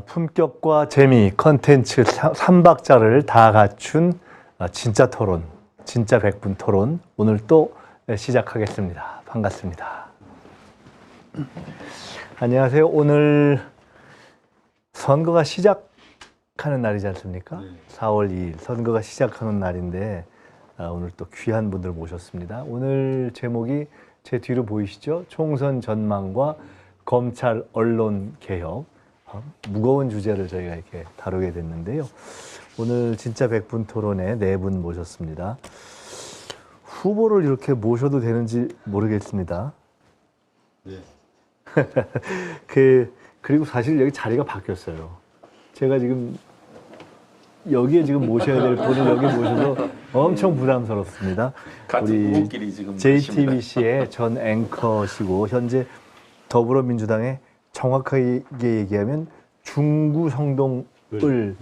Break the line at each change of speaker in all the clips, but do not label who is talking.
품격과 재미, 컨텐츠 3박자를 다 갖춘 진짜 토론, 진짜 100분 토론 오늘 또 시작하겠습니다. 반갑습니다. 안녕하세요. 오늘 선거가 시작하는 날이지 않습니까? 4월 2일 선거가 시작하는 날인데 오늘 또 귀한 분들 모셨습니다. 오늘 제목이 제 뒤로 보이시죠? 총선 전망과 검찰 언론 개혁. 무거운 주제를 저희가 이렇게 다루게 됐는데요. 오늘 진짜 100분 토론에 4분 모셨습니다. 후보를 이렇게 모셔도 되는지 모르겠습니다.
네.
그리고 사실 여기 자리가 바뀌었어요. 제가 지금 여기에 지금 모셔야 될 분을 여기 모셔서 엄청 부담스럽습니다.
같은 후보끼리 지금
JTBC의 전 앵커시고 현재 더불어민주당의 정확하게 얘기하면 중구 성동을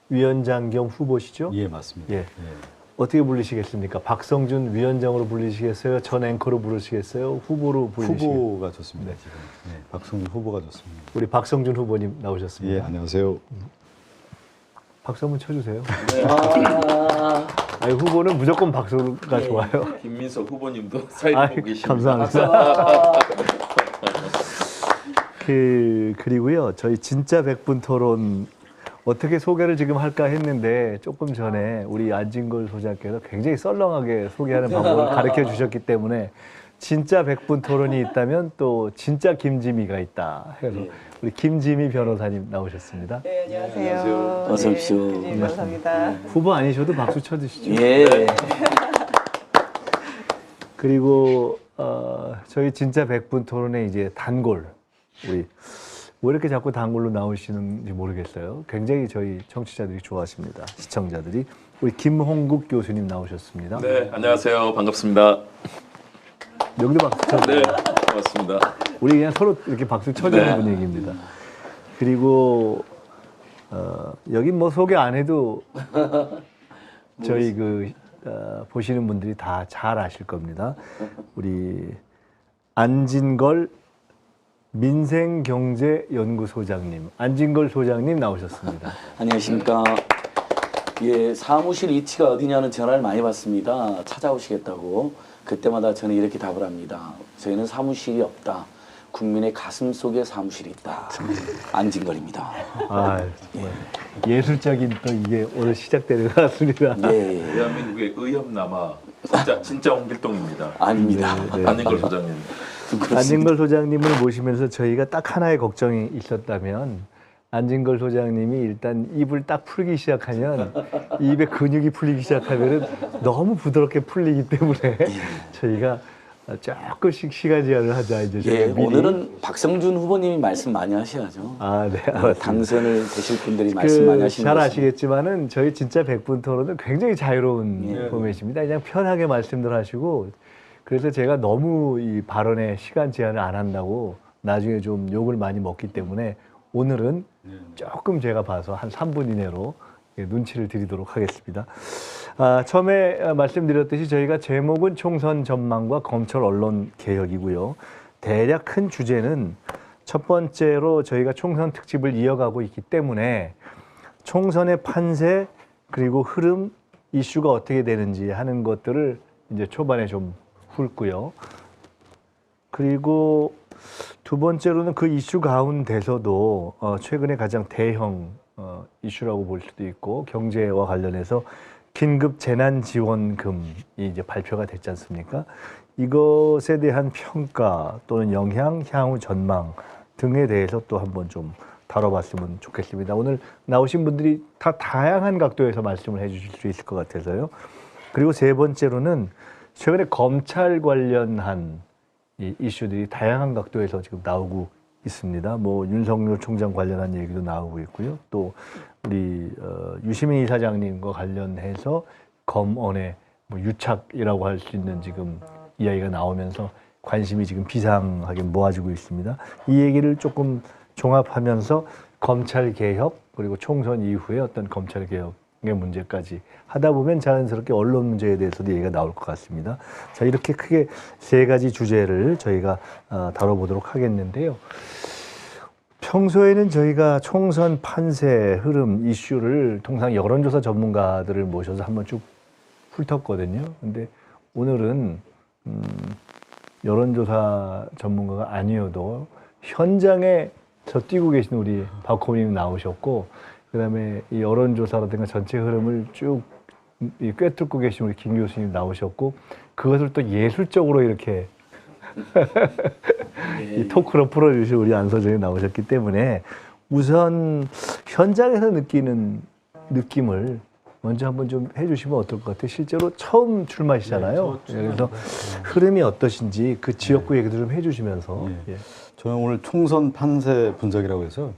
위원장 겸 후보시죠?
예, 맞습니다.
예. 어떻게 불리시겠습니까? 박성준 위원장으로 불리시겠어요? 전 앵커로 부르시겠어요? 후보로 부르시겠어요?
후보가 좋습니다. 지금. 네, 박성준 후보가 좋습니다.
우리 박성준 후보님 나오셨습니다.
예, 안녕하세요.
박수 한번 쳐주세요. 네. 아니, 후보는 무조건 박수가 좋아요.
김민석 후보님도 사회를 보고 계십니다.
감사합니다. 그리고요, 저희 진짜 100분 토론 어떻게 소개를 지금 할까 했는데 조금 전에 우리 안진걸 소장께서 굉장히 썰렁하게 소개하는 방법을 가르쳐 주셨기 때문에 진짜 100분 토론이 있다면 또 진짜 김지미가 있다 해서 우리 김지미 변호사님 나오셨습니다.
네, 안녕하세요.
어서 오십시오.
김지미 변호사입니다.
후보 아니셔도 박수 쳐주시죠.
예.
그리고 저희 진짜 100분 토론에 이제 단골 우리 왜 이렇게 자꾸 단골로 나오시는지 모르겠어요. 굉장히 저희 청취자들이 좋아하십니다. 시청자들이 우리 김홍국 교수님 나오셨습니다.
네, 안녕하세요. 반갑습니다.
여기도 박수 쳐주세요.
네, 반갑습니다.
우리 그냥 서로 이렇게 박수 쳐주는
네.
분위기입니다. 그리고 여기 뭐 소개 안 해도 저희 보시는 분들이 다 잘 아실 겁니다. 우리 안진걸 민생경제연구소장님, 안진걸 소장님 나오셨습니다.
안녕하십니까. 예, 사무실 위치가 어디냐는 전화를 많이 받습니다. 찾아오시겠다고. 그때마다 저는 이렇게 답을 합니다. 저희는 사무실이 없다. 국민의 가슴 속에 사무실이 있다. 안진걸입니다.
아, 정말 예술적인 또 이게 오늘 시작되는 것 같습니다.
예.
대한민국의 의협남아 진짜 홍길동입니다.
아닙니다.
네, 네.
안진걸 소장님.
안진걸 소장님을 모시면서 저희가 딱 하나의 걱정이 있었다면 안진걸 소장님이 일단 입을 딱 풀기 시작하면 입에 근육이 풀리기 시작하면 너무 부드럽게 풀리기 때문에 저희가 조금씩 시간 제한을 하자 이제.
예,
미리.
오늘은 박성준 후보님이 말씀 많이 하셔야죠.
아, 네. 알았습니다.
당선을 되실 분들이 말씀 많이 하시는
잘
것은.
아시겠지만은 저희 진짜 100분 토론은 굉장히 자유로운 포맷입니다. 그냥 편하게 말씀들 하시고 그래서 제가 너무 이 발언에 시간 제한을 안 한다고 나중에 좀 욕을 많이 먹기 때문에 오늘은 조금 제가 봐서 한 3분 이내로 눈치를 드리도록 하겠습니다. 처음에 말씀드렸듯이 저희가 제목은 총선 전망과 검찰 언론 개혁이고요. 대략 큰 주제는 첫 번째로 저희가 총선 특집을 이어가고 있기 때문에 총선의 판세 그리고 흐름 이슈가 어떻게 되는지 하는 것들을 이제 초반에 좀 훑고요. 그리고 두 번째로는 그 이슈 가운데서도 최근에 가장 대형 이슈라고 볼 수도 있고 경제와 관련해서 긴급 재난지원금이 이제 발표가 됐지 않습니까? 이것에 대한 평가 또는 영향, 향후 전망 등에 대해서 또 한번 좀 다뤄봤으면 좋겠습니다. 오늘 나오신 분들이 다 다양한 각도에서 말씀을 해주실 수 있을 것 같아서요. 그리고 세 번째로는 최근에 검찰 관련한 이 이슈들이 다양한 각도에서 지금 나오고 있습니다. 뭐 윤석열 총장 관련한 얘기도 나오고 있고요. 또 우리 유시민 이사장님과 관련해서 검언의 뭐 유착이라고 할 수 있는 지금 이야기가 나오면서 관심이 지금 비상하게 모아지고 있습니다. 이 얘기를 조금 종합하면서 검찰 개혁 그리고 총선 이후에 어떤 검찰 개혁 문제까지 하다 보면 자연스럽게 언론 문제에 대해서도 얘기가 나올 것 같습니다. 자, 이렇게 크게 세 가지 주제를 저희가 다뤄보도록 하겠는데요. 평소에는 저희가 총선 판세 흐름 이슈를 통상 여론조사 전문가들을 모셔서 한번 쭉 훑었거든요. 근데 오늘은 여론조사 전문가가 아니어도 현장에 저 뛰고 계신 우리 박호님 나오셨고, 그다음에 이 여론조사라든가 전체 흐름을 쭉 꿰뚫고 계신 우리 김 교수님 나오셨고, 그것을 또 예술적으로 이렇게 이 토크로 풀어주신 우리 안서정이 나오셨기 때문에 우선 현장에서 느끼는 느낌을 먼저 한번 좀 해주시면 어떨 것 같아요. 실제로 처음 출마시잖아요. 그래서 흐름이 어떠신지 그 지역구 얘기도 좀 해주시면서. 예.
저는 오늘 총선 판세 분석이라고 해서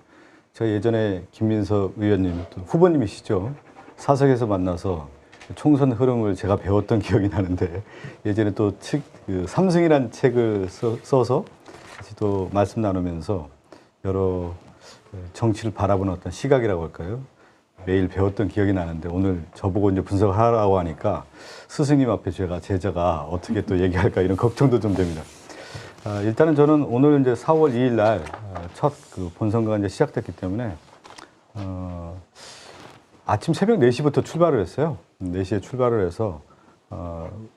제가 예전에 김민석 의원님, 또 후보님이시죠. 사석에서 만나서 총선 흐름을 제가 배웠던 기억이 나는데, 예전에 또 그 삼승이라는 책을 써서 같이 또 말씀 나누면서 여러 정치를 바라보는 어떤 시각이라고 할까요? 매일 배웠던 기억이 나는데, 오늘 저보고 이제 분석을 하라고 하니까 스승님 앞에 제자가 어떻게 또 얘기할까 이런 걱정도 좀 됩니다. 일단은 저는 오늘 이제 4월 2일 날 첫 그 본선거가 이제 시작됐기 때문에 아침 새벽 4시부터 출발을 했어요. 4시에 출발을 해서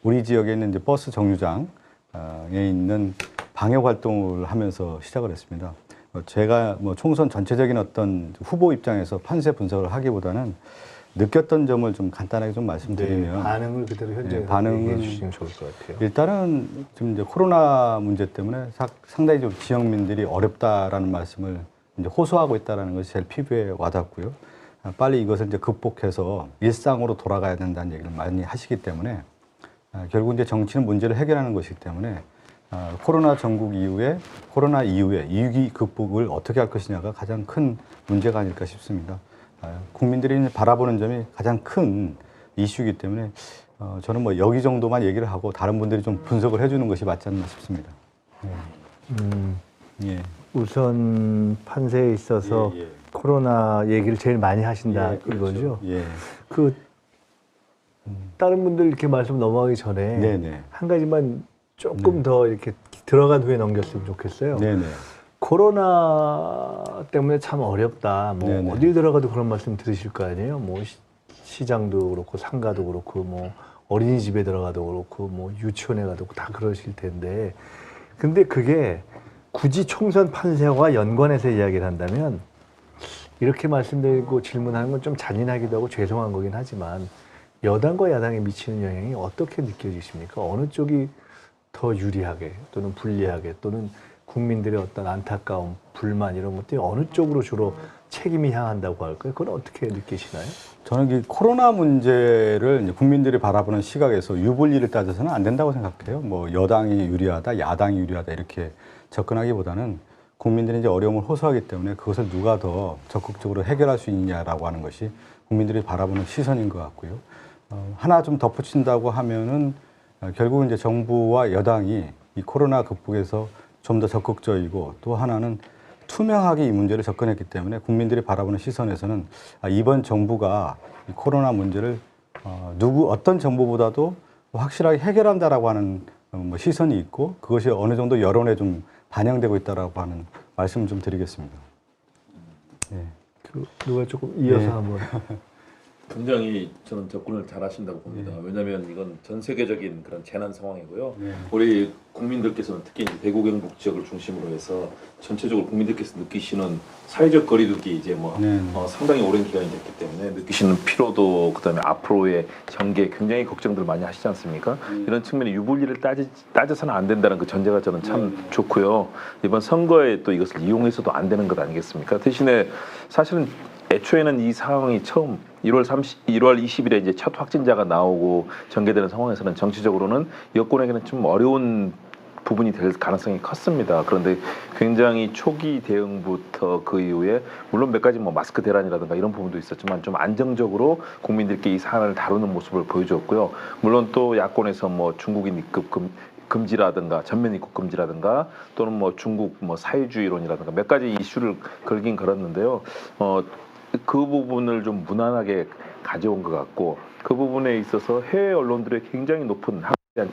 우리 지역에 있는 이제 버스 정류장에 있는 방역 활동을 하면서 시작을 했습니다. 제가 뭐 총선 전체적인 어떤 후보 입장에서 판세 분석을 하기보다는 느꼈던 점을 좀 간단하게 좀 말씀드리면,
네, 반응을 그대로 현장에서
반응을
얘기해 주시면 좋을 것 같아요.
일단은 지금 이제 코로나 문제 때문에 상당히 좀 지역민들이 어렵다라는 말씀을 이제 호소하고 있다라는 것이 제일 피부에 와닿고요. 빨리 이것을 이제 극복해서 일상으로 돌아가야 된다는 얘기를 많이 하시기 때문에, 결국 이제 정치는 문제를 해결하는 것이기 때문에 코로나 이후에 이 위기 극복을 어떻게 할 것이냐가 가장 큰 문제가 아닐까 싶습니다. 국민들이 바라보는 점이 가장 큰 이슈이기 때문에 저는 뭐 여기 정도만 얘기를 하고 다른 분들이 좀 분석을 해주는 것이 맞지 않나 싶습니다. 예.
우선 판세에 있어서
예.
코로나 얘기를 제일 많이 하신다,
예, 그렇죠.
이거죠.
예.
그 다른 분들 이렇게 말씀 넘어가기 전에
네네.
한 가지만 조금 더 이렇게 들어간 후에 넘겼으면 좋겠어요.
네네.
코로나 때문에 참 어렵다. 뭐
네네.
어딜 들어가도 그런 말씀 들으실 거 아니에요. 뭐 시장도 그렇고 상가도 그렇고 뭐 어린이집에 들어가도 그렇고 뭐 유치원에 가도 다 그러실 텐데, 근데 그게 굳이 총선 판세와 연관해서 이야기를 한다면 이렇게 말씀드리고 질문하는 건 좀 잔인하기도 하고 죄송한 거긴 하지만, 여당과 야당에 미치는 영향이 어떻게 느껴지십니까? 어느 쪽이 더 유리하게 또는 불리하게, 또는 국민들의 어떤 안타까움, 불만 이런 것들이 어느 쪽으로 주로 책임이 향한다고 할까요? 그건 어떻게 느끼시나요?
저는 이 코로나 문제를 이제 국민들이 바라보는 시각에서 유불리를 따져서는 안 된다고 생각해요. 뭐 여당이 유리하다, 야당이 유리하다 이렇게 접근하기보다는 국민들이 이제 어려움을 호소하기 때문에 그것을 누가 더 적극적으로 해결할 수 있냐라고 하는 것이 국민들이 바라보는 시선인 것 같고요. 하나 좀 덧붙인다고 하면은 결국은 이제 정부와 여당이 이 코로나 극복에서 좀 더 적극적이고, 또 하나는 투명하게 이 문제를 접근했기 때문에 국민들이 바라보는 시선에서는 이번 정부가 이 코로나 문제를 어떤 정부보다도 확실하게 해결한다라고 하는 뭐 시선이 있고, 그것이 어느 정도 여론에 좀 반영되고 있다라고 하는 말씀을 좀 드리겠습니다. 네.
누가 조금 이어서
네.
한번.
굉장히 저는 접근을 잘 하신다고 봅니다. 왜냐하면 이건 전 세계적인 그런 재난 상황이고요.
네.
우리 국민들께서는 특히 이제 대구 경북 지역을 중심으로 해서 전체적으로 국민들께서 느끼시는 사회적 거리두기 이제 뭐
네.
상당히 오랜 기간이 됐기 때문에 느끼시는 피로도, 그다음에 앞으로의 전개 굉장히 걱정들 많이 하시지 않습니까? 이런 측면에 유불리를 따져서는 안 된다는 그 전제가 저는 참 좋고요. 이번 선거에 또 이것을 이용해서도 안 되는 것 아니겠습니까? 대신에 사실은 애초에는 이 상황이 처음 1월 20일에 이제 첫 확진자가 나오고 전개되는 상황에서는 정치적으로는 여권에게는 좀 어려운 부분이 될 가능성이 컸습니다. 그런데 굉장히 초기 대응부터 그 이후에 물론 몇 가지 뭐 마스크 대란이라든가 이런 부분도 있었지만 좀 안정적으로 국민들께 이 사안을 다루는 모습을 보여줬고요. 물론 또 야권에서 뭐 중국인 입국 금지라든가 전면 입국 금지라든가 또는 뭐 중국 뭐 사회주의론이라든가 몇 가지 이슈를 걸긴 걸었는데요. 그 부분을 좀 무난하게 가져온 것 같고, 그 부분에 있어서 해외 언론들의 굉장히 높은 한국에 대한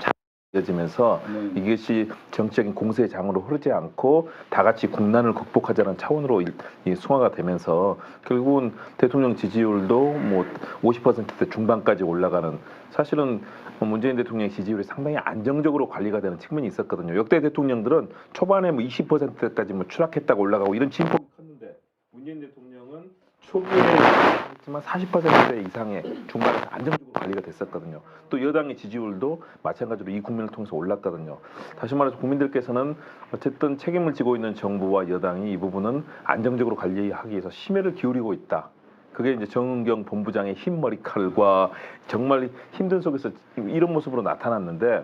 이어지면서 이것이 정치적인 공세의 장으로 흐르지 않고 다 같이 국난을 극복하자는 차원으로 이 승화가 되면서 결국은 대통령 지지율도 뭐 50%대 중반까지 올라가는, 사실은 문재인 대통령의 지지율이 상당히 안정적으로 관리가 되는 측면이 있었거든요. 역대 대통령들은 초반에 뭐 20%까지 뭐 추락했다고 올라가고 이런 진폭이 컸는데 문재인 대통령은 초기에는 했지만 40% 이상의 중반에서 안정적으로 관리가 됐었거든요. 또 여당의 지지율도 마찬가지로 이 국면을 통해서 올랐거든요. 다시 말해서 국민들께서는 어쨌든 책임을 지고 있는 정부와 여당이 이 부분은 안정적으로 관리하기 위해서 심혈을 기울이고 있다. 그게 이제 정은경 본부장의 흰 머리칼과 정말 힘든 속에서 이런 모습으로 나타났는데,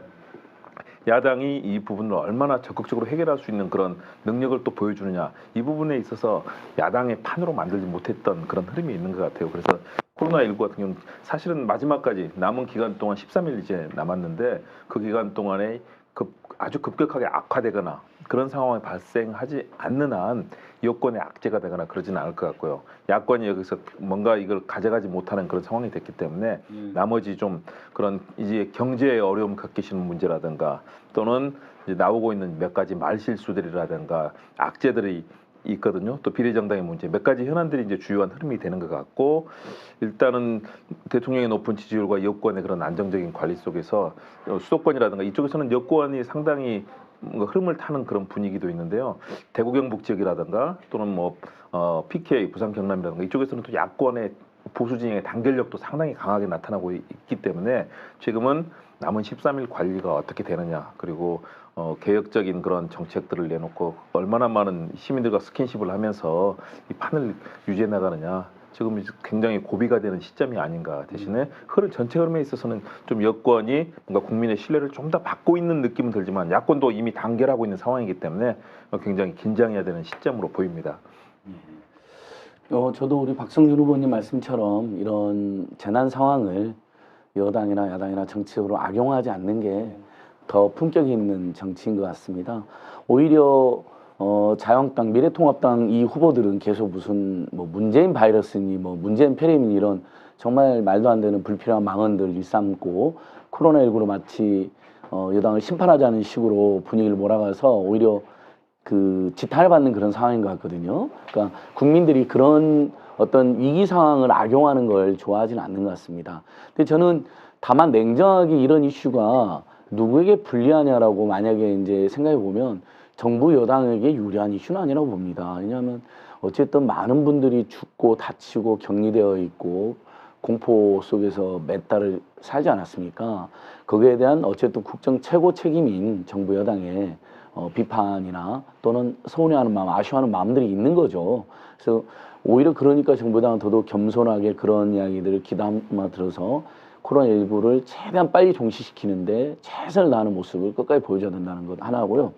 야당이 이 부분을 얼마나 적극적으로 해결할 수 있는 그런 능력을 또 보여주느냐, 이 부분에 있어서 야당의 판으로 만들지 못했던 그런 흐름이 있는 것 같아요. 그래서 코로나19 같은 경우는 사실은 마지막까지 남은 기간 동안 13일 이제 남았는데 그 기간 동안에 아주 급격하게 악화되거나 그런 상황이 발생하지 않는 한 여권의 악재가 되거나 그러지는 않을 것 같고요. 야권이 여기서 뭔가 이걸 가져가지 못하는 그런 상황이 됐기 때문에 나머지 좀 그런 이제 경제에 어려움 겪으시는 문제라든가 또는 이제 나오고 있는 몇 가지 말실수들이라든가 악재들이 있거든요. 또 비례정당의 문제 몇 가지 현안들이 이제 주요한 흐름이 되는 것 같고, 일단은 대통령의 높은 지지율과 여권의 그런 안정적인 관리 속에서 수도권이라든가 이쪽에서는 여권이 상당히 뭔가 흐름을 타는 그런 분위기도 있는데요. 대구 경북 지역이라든가 또는 뭐 PK 부산 경남이라든가 이쪽에서는 또 야권의 보수 진영의 단결력도 상당히 강하게 나타나고 있기 때문에 지금은 남은 13일 관리가 어떻게 되느냐, 그리고 개혁적인 그런 정책들을 내놓고 얼마나 많은 시민들과 스킨십을 하면서 이 판을 유지해 나가느냐, 지금 굉장히 고비가 되는 시점이 아닌가. 대신에 전체 흐름에 있어서는 좀 여권이 뭔가 국민의 신뢰를 좀 더 받고 있는 느낌은 들지만 야권도 이미 단결하고 있는 상황이기 때문에 굉장히 긴장해야 되는 시점으로 보입니다.
저도 우리 박성준 후보님 말씀처럼 이런 재난 상황을 여당이나 야당이나 정치적으로 악용하지 않는 게 더 품격이 있는 정치인 것 같습니다. 오히려 자유한국당, 미래통합당 이 후보들은 계속 무슨 뭐 문재인 바이러스니 뭐 문재인 페레미니 이런 정말 말도 안 되는 불필요한 망언들 일삼고 코로나19로 마치 여당을 심판하자는 식으로 분위기를 몰아가서 오히려 그 지탄을 받는 그런 상황인 것 같거든요. 그러니까 국민들이 그런 어떤 위기 상황을 악용하는 걸 좋아하지는 않는 것 같습니다. 근데 저는 다만 냉정하게 이런 이슈가 누구에게 불리하냐라고 만약에 이제 생각해 보면 정부 여당에게 유리한 이슈는 아니라고 봅니다. 왜냐하면 어쨌든 많은 분들이 죽고 다치고 격리되어 있고 공포 속에서 몇 달을 살지 않았습니까? 거기에 대한 어쨌든 국정 최고 책임인 정부 여당의 비판이나 또는 서운해하는 마음, 아쉬워하는 마음들이 있는 거죠. 그래서 오히려 그러니까 정부 여당은 더더욱 겸손하게 그런 이야기들을 귀담아 들어서 코로나19를 최대한 빨리 종식시키는데 최선을 다하는 모습을 끝까지 보여줘야 된다는 것 하나고요.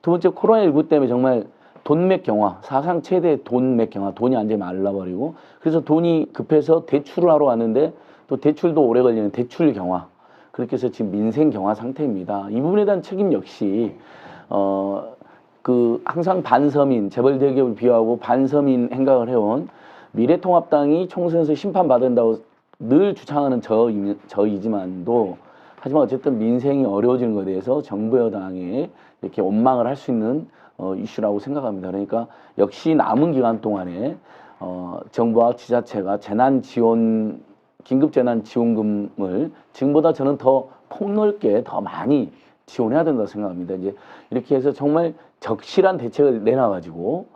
두 번째, 코로나19 때문에 정말 돈맥 경화, 사상 최대 돈맥 경화, 돈이 완전히 말라버리고 그래서 돈이 급해서 대출을 하러 왔는데 또 대출도 오래 걸리는 대출 경화, 그렇게 해서 지금 민생 경화 상태입니다. 이 부분에 대한 책임 역시 항상 반서민, 재벌 대기업을 비하하고 반서민 행각을 해온 미래통합당이 총선에서 심판받은다고 늘 주창하는 저이지만도 하지만 어쨌든 민생이 어려워지는 것에 대해서 정부 여당에 이렇게 원망을 할 수 있는 이슈라고 생각합니다. 그러니까 역시 남은 기간 동안에 정부와 지자체가 긴급재난지원금을 지금보다 저는 더 폭넓게 더 많이 지원해야 된다고 생각합니다. 이제 이렇게 해서 정말 적실한 대책을 내놔가지고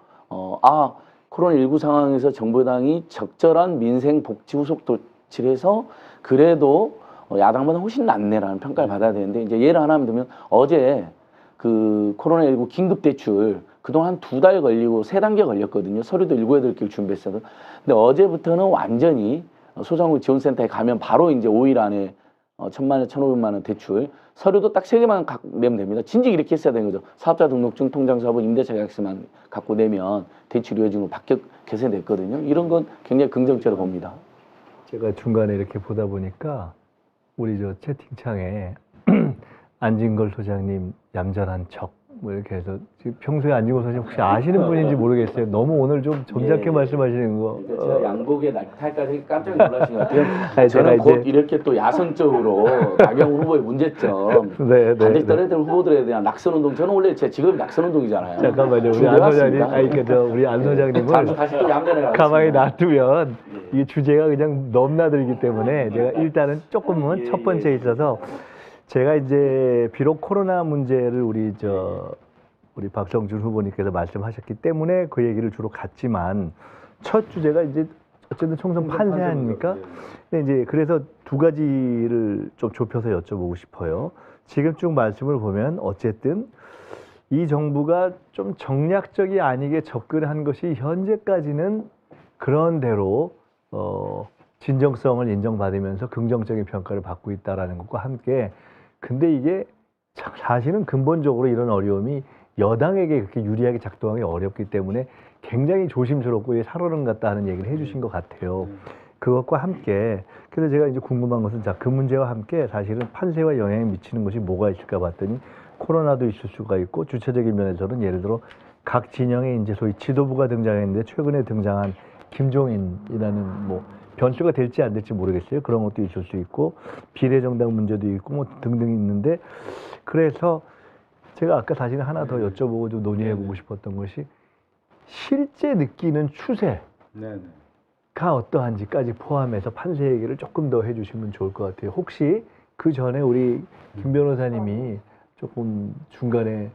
코로나19 상황에서 정부 여당이 적절한 민생 복지 후속 조치를 해서 그래도 야당보다 훨씬 낫네라는 평가를 받아야 되는데, 이제 예를 하나 들면 어제 그 코로나19 긴급대출 그동안 2달 걸리고 3단계 걸렸거든요. 서류도 7, 8개를 준비했어도. 근데 어제부터는 완전히 소상공인 지원센터에 가면 바로 이제 5일 안에 1,000만 원, 1,500만 원 대출, 서류도 딱 3개만 내면 됩니다. 진즉 이렇게 했어야 되는 거죠. 사업자 등록증, 통장사본, 임대차 계약서만 갖고 내면 대출이 이어지는 거 개선됐거든요. 이런 건 굉장히 긍정적으로 봅니다.
제가 중간에 이렇게 보다 보니까 우리 저 채팅창에 안진걸 소장님 얌전한 척 뭐 이렇게 해서 지금 평소에 안진걸 선생님 혹시 아시는 분인지 모르겠어요. 너무 오늘 좀 점잖게
예, 예.
말씀하시는 거.
그러니까 제가 양복에 넥타이까지 깜짝 놀라신 것 같아요.
아니,
저는
제가
곧
이제-
이렇게 또 야성적으로 나경원 후보의 문제점,
네,
반드시 떨어뜨린 후보들에 대한 낙선운동. 저는 원래 제 직업이 낙선운동이잖아요.
잠깐만요. 우리
준비해
안 소장님,
왔습니다.
아니 그저 우리 안 소장님을
다시 또 양면에 가겠습니다.
가만히 놔두면 이게 주제가 그냥 넘나들기 때문에 제가 일단은 조금은 첫 번째에 있어서 제가 이제 비록 코로나 문제를 우리 박성준 후보님께서 말씀하셨기 때문에 그 얘기를 주로 갔지만 첫 주제가 이제 어쨌든 총선 판세 아닙니까? 근데 이제 그래서 두 가지를 좀 좁혀서 여쭤보고 싶어요. 지금 쭉 말씀을 보면 어쨌든 이 정부가 좀 정략적이 아니게 접근한 것이 현재까지는 그런 대로 진정성을 인정받으면서 긍정적인 평가를 받고 있다라는 것과 함께 근데 이게 사실은 근본적으로 이런 어려움이 여당에게 그렇게 유리하게 작동하기 어렵기 때문에 굉장히 조심스럽고 살얼음 같다 하는 얘기를 해주신 것 같아요. 그것과 함께 그래서 제가 이제 궁금한 것은 자, 그 문제와 함께 사실은 판세와 영향이 미치는 것이 뭐가 있을까 봤더니 코로나도 있을 수가 있고 주체적인 면에서는 예를 들어 각 진영의 이제 소위 지도부가 등장했는데 최근에 등장한 김종인이라는 뭐 변수가 될지 안 될지 모르겠어요. 그런 것도 있을 수 있고 비례정당 문제도 있고 뭐 등등 있는데 그래서 제가 아까 사실 하나 더 여쭤보고 좀 논의해보고 싶었던 것이 실제 느끼는 추세가
네네.
어떠한지까지 포함해서 판세 얘기를 조금 더 해주시면 좋을 것 같아요. 혹시 그 전에 우리 김 변호사님이 조금 중간에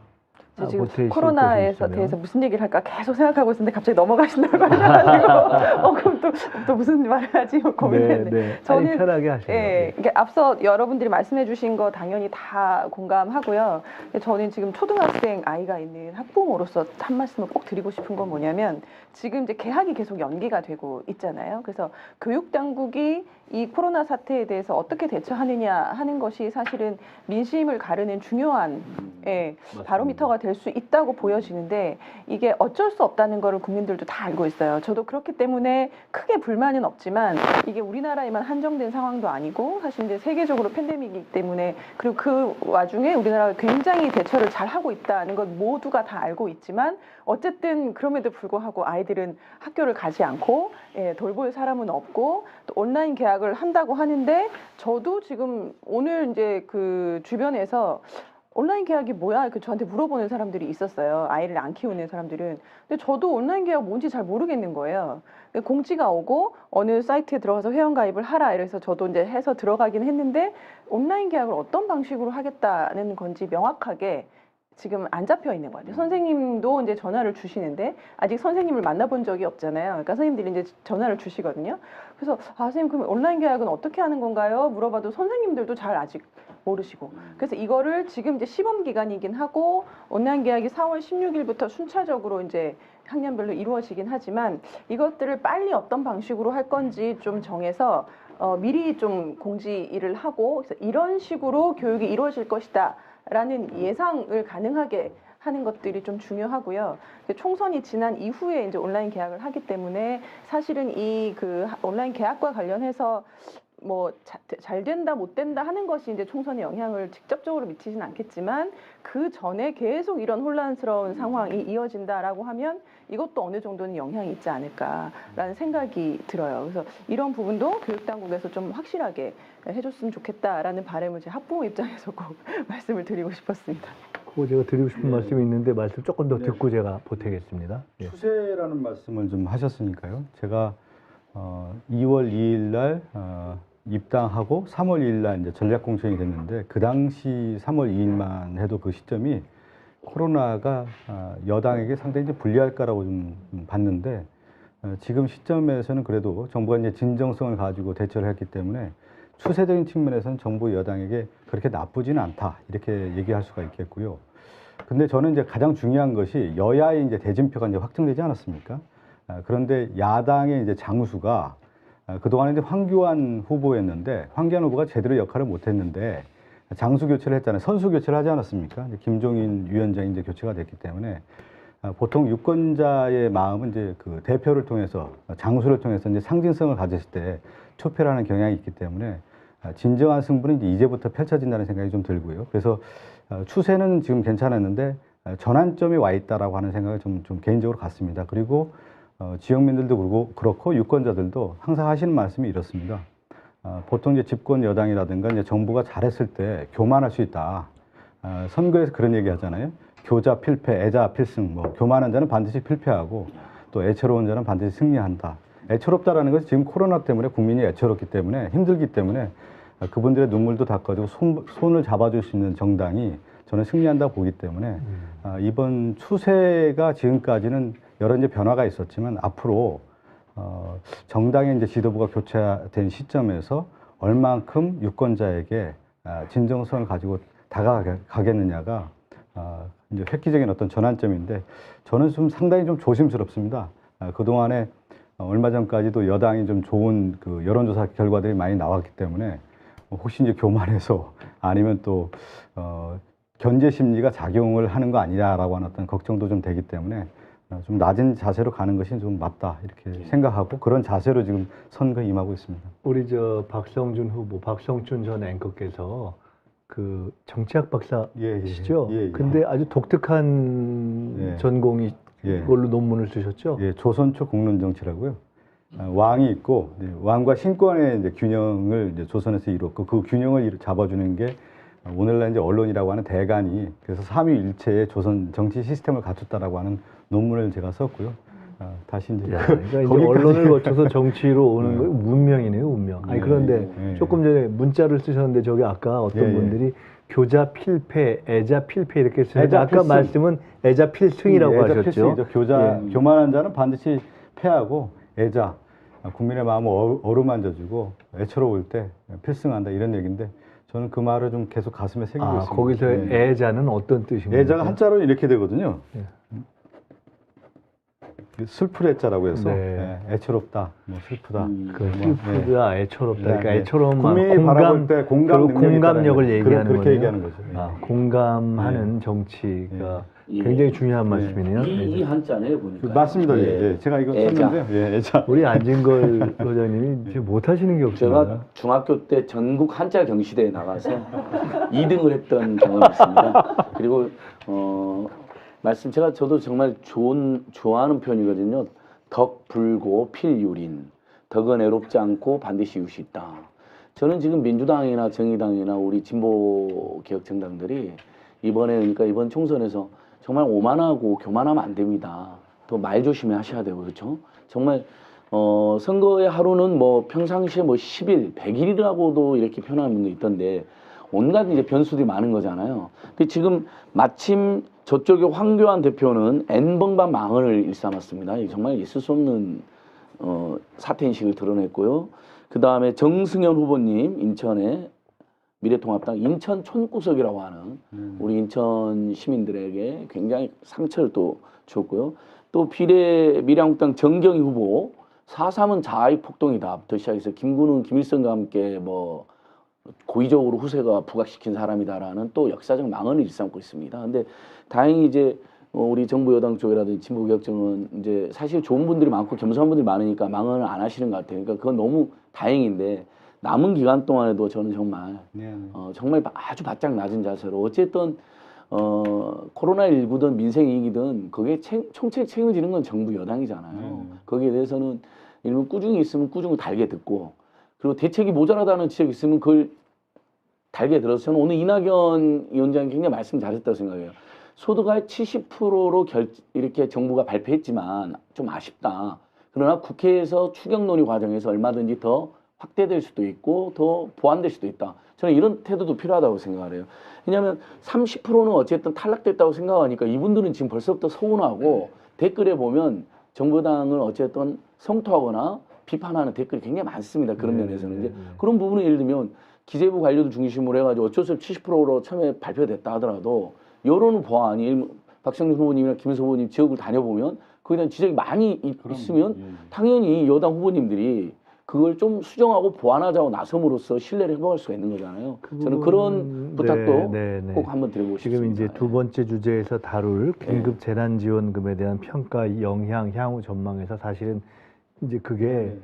지금
보태실
코로나에
것이 있으면.
대해서 무슨 얘기를 할까 계속 생각하고 있었는데 갑자기 넘어가신다고 하셔가지고 그럼 또 무슨 말을 하지 고민했는데
네.
저는
아니, 편하게 하세요.
예, 이게 앞서 여러분들이 말씀해주신 거 당연히 다 공감하고요. 근데 저는 지금 초등학생 아이가 있는 학부모로서 한 말씀을 꼭 드리고 싶은 건 뭐냐면 지금 이제 개학이 계속 연기가 되고 있잖아요. 그래서 교육 당국이 이 코로나 사태에 대해서 어떻게 대처하느냐 하는 것이 사실은 민심을 가르는 중요한 바로미터가 될 수 있다고 보여지는데 이게 어쩔 수 없다는 거를 국민들도 다 알고 있어요. 저도 그렇기 때문에 크게 불만은 없지만 이게 우리나라에만 한정된 상황도 아니고 사실 이제 세계적으로 팬데믹이기 때문에 그리고 그 와중에 우리나라가 굉장히 대처를 잘 하고 있다는 것 모두가 다 알고 있지만 어쨌든 그럼에도 불구하고 아이들은 학교를 가지 않고 돌볼 사람은 없고 또 온라인 개학을 한다고 하는데 저도 지금 오늘 이제 그 주변에서 온라인 계약이 뭐야? 저한테 물어보는 사람들이 있었어요. 아이를 안 키우는 사람들은. 근데 저도 온라인 계약 뭔지 잘 모르겠는 거예요. 공지가 오고 어느 사이트에 들어가서 회원가입을 하라. 이래서 저도 이제 해서 들어가긴 했는데 온라인 계약을 어떤 방식으로 하겠다는 건지 명확하게 지금 안 잡혀 있는 것 같아요. 선생님도 이제 전화를 주시는데 아직 선생님을 만나본 적이 없잖아요. 그러니까 선생님들이 이제 전화를 주시거든요. 그래서 선생님 그럼 온라인 계약은 어떻게 하는 건가요? 물어봐도 선생님들도 잘 아직 모르시고. 그래서 이거를 지금 이제 시범 기간이긴 하고 온라인 계약이 4월 16일부터 순차적으로 이제 학년별로 이루어지긴 하지만 이것들을 빨리 어떤 방식으로 할 건지 좀 정해서 미리 좀 공지를 하고 그래서 이런 식으로 교육이 이루어질 것이다. 라는 예상을 가능하게 하는 것들이 좀 중요하고요. 총선이 지난 이후에 이제 온라인 계약을 하기 때문에 사실은 이 그 온라인 계약과 관련해서 뭐 잘 된다 못 된다 하는 것이 이제 총선에 영향을 직접적으로 미치진 않겠지만 그 전에 계속 이런 혼란스러운 상황이 이어진다라고 하면 이것도 어느 정도는 영향이 있지 않을까라는 생각이 들어요. 그래서 이런 부분도 교육당국에서 좀 확실하게 해줬으면 좋겠다라는 바람을 제 학부모 입장에서 꼭 말씀을 드리고 싶었습니다.
제가 드리고 싶은 말씀이 있는데 말씀 조금 더 듣고 제가 보태겠습니다. 예.
추세라는 말씀을 좀 하셨으니까요. 제가 2월 2일 날 입당하고 3월 2일 날 이제 전략 공천이 됐는데 그 당시 3월 2일만 해도 그 시점이 코로나가 여당에게 상당히 이제 불리할까라고 좀 봤는데 지금 시점에서는 그래도 정부가 이제 진정성을 가지고 대처를 했기 때문에 추세적인 측면에서는 정부 여당에게 그렇게 나쁘지는 않다 이렇게 얘기할 수가 있겠고요. 근데 저는 이제 가장 중요한 것이 여야의 이제 대진표가 이제 확정되지 않았습니까? 그런데 야당의 이제 장수가 그동안에 이제 황교안 후보였는데 황교안 후보가 제대로 역할을 못했는데 장수 교체를 했잖아요. 선수 교체를 하지 않았습니까? 이제 김종인 위원장이 이제 교체가 됐기 때문에 보통 유권자의 마음은 이제 그 대표를 통해서 장수를 통해서 이제 상징성을 가졌을 때 투표라는 경향이 있기 때문에 진정한 승부는 이제 이제부터 펼쳐진다는 생각이 좀 들고요. 그래서 추세는 지금 괜찮았는데 전환점이 와 있다라고 하는 생각을 좀 개인적으로 갖습니다. 그리고 지역민들도 그렇고 유권자들도 항상 하시는 말씀이 이렇습니다. 보통 이제 집권 여당이라든가 이제 정부가 잘했을 때 교만할 수 있다. 선거에서 그런 얘기 하잖아요. 교자 필패, 애자 필승. 뭐 교만한 자는 반드시 필패하고 또 애처로운 자는 반드시 승리한다. 애처롭다라는 것은 지금 코로나 때문에 국민이 애처롭기 때문에 힘들기 때문에 그분들의 눈물도 닦아주고 손을 잡아줄 수 있는 정당이 저는 승리한다고 보기 때문에 이번 추세가 지금까지는 여러 이제 변화가 있었지만 앞으로 정당의 이제 지도부가 교체된 시점에서 얼만큼 유권자에게 진정성을 가지고 다가가겠느냐가 이제 획기적인 어떤 전환점인데 저는 좀 상당히 좀 조심스럽습니다. 그동안에 얼마 전까지도 여당이 좀 좋은 그 여론조사 결과들이 많이 나왔기 때문에 혹시 이제 교만해서 아니면 또 견제 심리가 작용을 하는 거 아니냐라고 하는 어떤 걱정도 좀 되기 때문에 좀 낮은 자세로 가는 것이 좀 맞다 이렇게 생각하고 그런 자세로 지금 선거에 임하고 있습니다.
우리 저 박성준 후보, 박성준 전 앵커께서 그 정치학 박사시죠?
예.
근데 아주 독특한
예.
전공이
예.
이걸로 논문을 쓰셨죠?
예, 조선초 공론정치라고요. 왕이 있고 왕과 신권의 이제 균형을 이제 조선에서 이뤘고 그 균형을 잡아주는 게 오늘날 이제 언론이라고 하는 대간이 그래서 삼위일체의 조선 정치 시스템을 갖췄다라고 하는 논문을 제가 썼고요. 다시 이제
그러니까 이제 언론을 거쳐서 정치로 오는 거 운명이네요, 운명. 아니 그런데 조금 전에 문자를 쓰셨는데 저기 아까 어떤 분들이 교자 필패, 애자 필패 이렇게 쓰셨는데 아까
필승.
말씀은 애자 필승이라고
애자
하셨죠.
필승이죠. 교만한 자는 반드시 패하고 애자 국민의 마음을 어루만져주고 애처로울 때 필승한다 이런 얘기인데 저는 그 말을 좀 계속 가슴에 새기고 있습니다.
거기서 애자는 어떤 뜻인가요?
애자가 한자로 이렇게 되거든요.
예.
슬플 애자라고 해서
네.
애처롭다, 뭐 슬프다.
그 슬프다, 애처롭다. 그러니까
네.
애처로운
국민이 바라볼 때
공감력을 얘기하는
그렇게
거예요.
얘기하는 거죠.
공감하는 정치가 굉장히 중요한 말씀이네요.
이 한자네요 보니까.
맞습니다. 예. 제가 이거
애자.
썼는데요. 예, 애자.
우리 안진걸 소장님이 지금 못하시는 게 없습니다.
제가 중학교 때 전국 한자 경시대에 나가서 2등을 했던 경험이 있습니다. 그리고 저도 정말 좋아하는 표현이거든요. 덕 불고 필유린, 덕은 애롭지 않고 반드시 이웃이 있다. 저는 지금 민주당이나 정의당이나 우리 진보 개혁 정당들이 이번에 그러니까 이번 총선에서 정말 오만하고 교만하면 안 됩니다. 또 말 조심히 하셔야 되고 그렇죠. 정말 선거의 하루는 뭐 평상시에 뭐 10일, 100일이라고도 이렇게 표현하는 분도 있던데 온갖 이제 변수들이 많은 거잖아요. 근데 지금 마침 저쪽의 황교안 대표는 N번방 망언을 일삼았습니다. 정말 있을 수 없는 사퇴인식을 드러냈고요. 그 다음에 정승현 후보님 인천의 미래통합당 인천 촌구석이라고 하는 우리 인천 시민들에게 굉장히 상처를 또 줬고요. 또 미래한국당 정경희 후보 4.3은 자아의 폭동이다부터 시작해서 김구는 김일성과 함께 뭐 고의적으로 후세가 부각시킨 사람이다라는 또 역사적 망언을 일삼고 있습니다. 근데 다행히 이제 우리 정부 여당 쪽이라든지 진보 개혁정은 이제 사실 좋은 분들이 많고 겸손한 분들이 많으니까 망언을 안 하시는 것 같아요. 그러니까 그건 너무 다행인데 남은 기간 동안에도 저는 정말 정말 아주 바짝 낮은 자세로 어쨌든 코로나19든 민생이익이든 그게 총책 책임을 지는 건 정부 여당이잖아요. 거기에 대해서는 일본 꾸중이 있으면 꾸중을 달게 듣고 그리고 대책이 모자라다는 지적이 있으면 그걸 달게 들어서 저는 오늘 이낙연 위원장이 굉장히 말씀 잘했다고 생각해요. 소득의 70%로 이렇게 정부가 발표했지만 좀 아쉽다. 그러나 국회에서 추경 논의 과정에서 얼마든지 더 확대될 수도 있고 더 보완될 수도 있다. 저는 이런 태도도 필요하다고 생각을 해요. 왜냐하면 30%는 어쨌든 탈락됐다고 생각하니까 이분들은 지금 벌써부터 서운하고 댓글에 보면 정부 여당을 어쨌든 성토하거나 비판하는 댓글이 굉장히 많습니다. 그런 면에서는 이제 그런 부분은 예를 들면 기재부 관료들 중심으로 해가지고 어쩔 수 없이 70%로 처음에 발표됐다 하더라도 여론을 보아하니 박성준 후보님이나 김은수 후보님 지역을 다녀보면 거기에 대한 지적이 많이 있으면 당연히 여당 후보님들이 그걸 좀 수정하고 보완하자고 나섬으로써 신뢰를 회복할 수가 있는 거잖아요. 저는 그런 부탁도 꼭 한번 드려보고 싶습니다.
지금 이제 두 번째 주제에서 다룰 긴급 재난지원금에 대한 평가, 영향, 향후 전망에서 사실은 이제 그게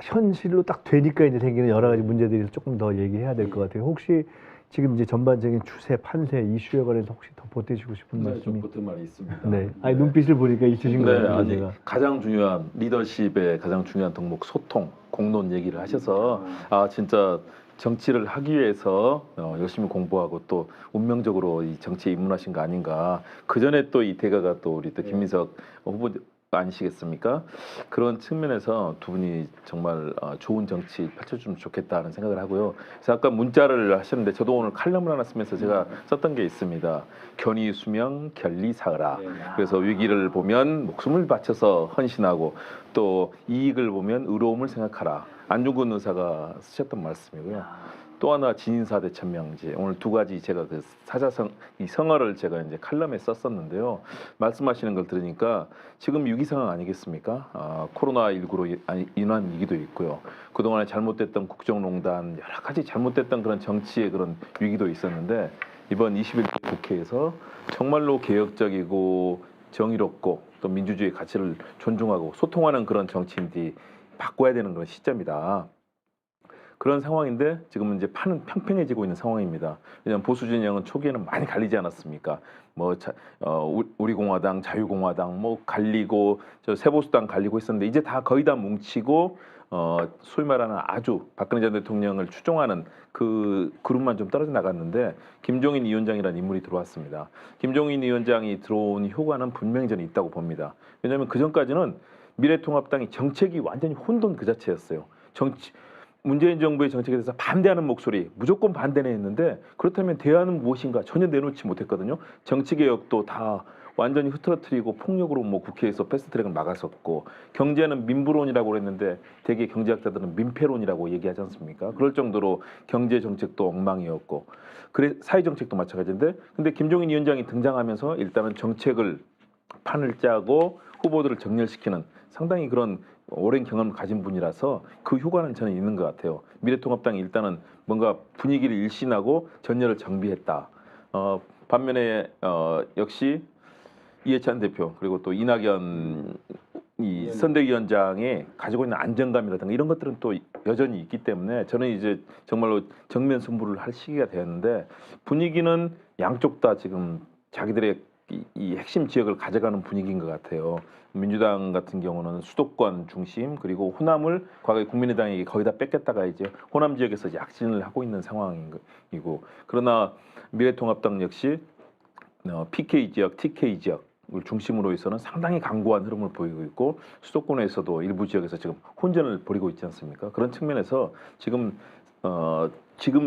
현실로 딱 되니까 이제 생기는 여러 가지 문제들이 조금 더 얘기해야 될 것 같아요. 혹시 지금 이제 전반적인 추세, 판세, 이슈에 관해서 혹시 더 보태주고 싶은
네,
말씀이?
좀 보탠 말이 있습니다.
네. 아니 눈빛을 보니까 있으신 것
네,
같아요.
아니
제가.
가장 중요한 리더십의 가장 중요한 덕목 소통, 공론 얘기를 하셔서 아 진짜 정치를 하기 위해서 열심히 공부하고 또 운명적으로 이 정치에 입문하신 거 아닌가. 그 전에 또 이 대가가 또 우리 또 김민석 후보 아니시겠습니까? 그런 측면에서 두 분이 정말 좋은 정치 펼쳐주면 좋겠다는 생각을 하고요. 그래서 아까 문자를 하셨는데 저도 오늘 칼럼을 하나 쓰면서 제가 썼던 게 있습니다. 견이수명 결리사으라. 그래서 위기를 보면 목숨을 바쳐서 헌신하고 또 이익을 보면 의로움을 생각하라. 안중근 의사가 쓰셨던 말씀이고요. 또 하나 진인사 대천명제. 오늘 두 가지 제가 그 사자성 이 성어를 제가 이제 칼럼에 썼었는데요. 말씀하시는 걸 들으니까 지금 위기 상황 아니겠습니까? 코로나19로 인한 위기도 있고요. 그동안에 잘못됐던 국정농단 여러 가지 잘못됐던 그런 정치의 그런 위기도 있었는데 이번 21대 국회에서 정말로 개혁적이고 정의롭고 또 민주주의 가치를 존중하고 소통하는 그런 정치인들이 바꿔야 되는 그런 시점이다. 그런 상황인데 지금은 이제 판은 평평해지고 있는 상황입니다. 왜냐하면 보수 진영은 초기에는 많이 갈리지 않았습니까? 우리공화당, 자유공화당 뭐 갈리고 저 새보수당 갈리고 있었는데 이제 다 거의 다 뭉치고 소위 말하는 아주 박근혜 전 대통령을 추종하는 그 그룹만 좀 떨어져 나갔는데 김종인 위원장이라는 인물이 들어왔습니다. 김종인 위원장이 들어온 효과는 분명히 저는 있다고 봅니다. 왜냐하면 그 전까지는 미래통합당이 정책이 완전히 혼돈 그 자체였어요. 문재인 정부의 정책에 대해서 반대하는 목소리 무조건 반대는 했는데 그렇다면 대안은 무엇인가 전혀 내놓지 못했거든요. 정치개혁도 다 완전히 흐트러뜨리고 폭력으로 뭐 국회에서 패스트트랙을 막았었고 경제는 민부론이라고 그랬는데 대개 경제학자들은 민폐론이라고 얘기하지 않습니까? 그럴 정도로 경제 정책도 엉망이었고 그래 사회 정책도 마찬가지인데 근데 김종인 위원장이 등장하면서 일단은 정책을 판을 짜고 후보들을 정렬시키는 상당히 그런 오랜 경험을 가진 분이라서 그 효과는 저는 있는 것 같아요. 미래통합당이 일단은 뭔가 분위기를 일신하고 전열을 정비했다. 반면에 역시 이해찬 대표 그리고 또 이낙연 이 선대위원장이 가지고 있는 안정감이라든가 이런 것들은 또 여전히 있기 때문에 저는 이제 정말로 정면 승부를 할 시기가 되었는데 분위기는 양쪽 다 지금 자기들의 이 핵심 지역을 가져가는 분위기인 것 같아요. 민주당 같은 경우는 수도권 중심 그리고 호남을 과거에 국민의당에게 거의 다 뺏겼다가 이제 호남 지역에서 약진을 하고 있는 상황이고 그러나 미래통합당 역시 PK 지역, TK 지역을 중심으로 해서는 상당히 강고한 흐름을 보이고 있고 수도권에서도 일부 지역에서 지금 혼전을 벌이고 있지 않습니까? 그런 측면에서 지금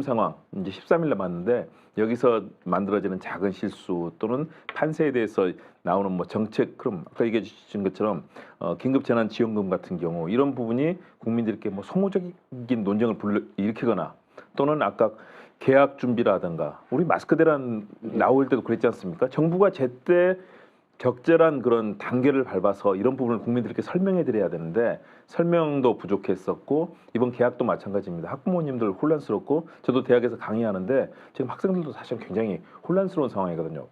상황 이제 13일 남았는데 여기서 만들어지는 작은 실수 또는 판세에 대해서 나오는 뭐 정책 그럼 아까 얘기해 주신 것처럼 긴급 재난 지원금 같은 경우 이런 부분이 국민들께 뭐 소모적인 논쟁을 일으키거나 또는 아까 계약 준비라든가 우리 마스크 대란 나올 때도 그랬지 않습니까? 정부가 제때 적절한 그런 단계를 밟아서 이런 부분을 국민들께 설명해 드려야 되는데 설명도 부족했었고 이번 계약도 마찬가지입니다. 학부모님들 혼란스럽고 저도 대학에서 강의하는데 지금 학생들도 사실 굉장히 혼란스러운 상황이거든요.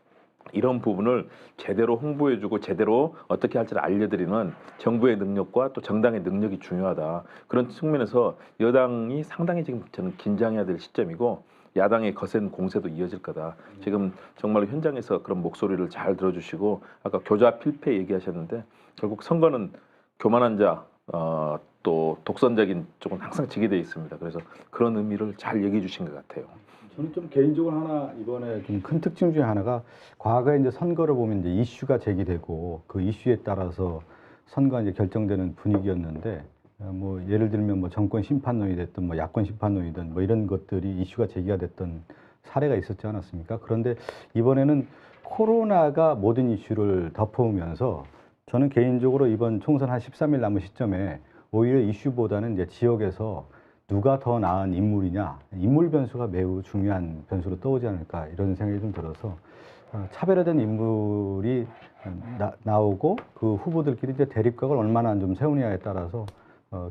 이런 부분을 제대로 홍보해주고 제대로 어떻게 할지를 알려드리는 정부의 능력과 또 정당의 능력이 중요하다. 그런 측면에서 여당이 상당히 지금 저는 긴장해야 될 시점이고 야당의 거센 공세도 이어질 거다. 지금 정말 현장에서 그런 목소리를 잘 들어주시고 아까 교자 필패 얘기하셨는데 결국 선거는 교만한 자, 또 독선적인 쪽은 항상 지게 돼 있습니다. 그래서 그런 의미를 잘 얘기해 주신 것 같아요.
저는 좀 개인적으로 하나 이번에 좀 큰 특징 중에 하나가 과거에 이제 선거를 보면 이제 이슈가 제기되고 그 이슈에 따라서 선거가 이제 결정되는 분위기였는데 뭐 예를 들면 뭐 정권 심판론이 됐든 뭐 야권 심판론이든 뭐 이런 것들이 이슈가 제기가 됐던 사례가 있었지 않았습니까? 그런데 이번에는 코로나가 모든 이슈를 덮어오면서 저는 개인적으로 이번 총선 한 13일 남은 시점에 오히려 이슈보다는 이제 지역에서 누가 더 나은 인물이냐 인물 변수가 매우 중요한 변수로 떠오르지 않을까 이런 생각이 좀 들어서 차별화된 인물이 나오고 그 후보들끼리 이제 대립각을 얼마나 좀 세우느냐에 따라서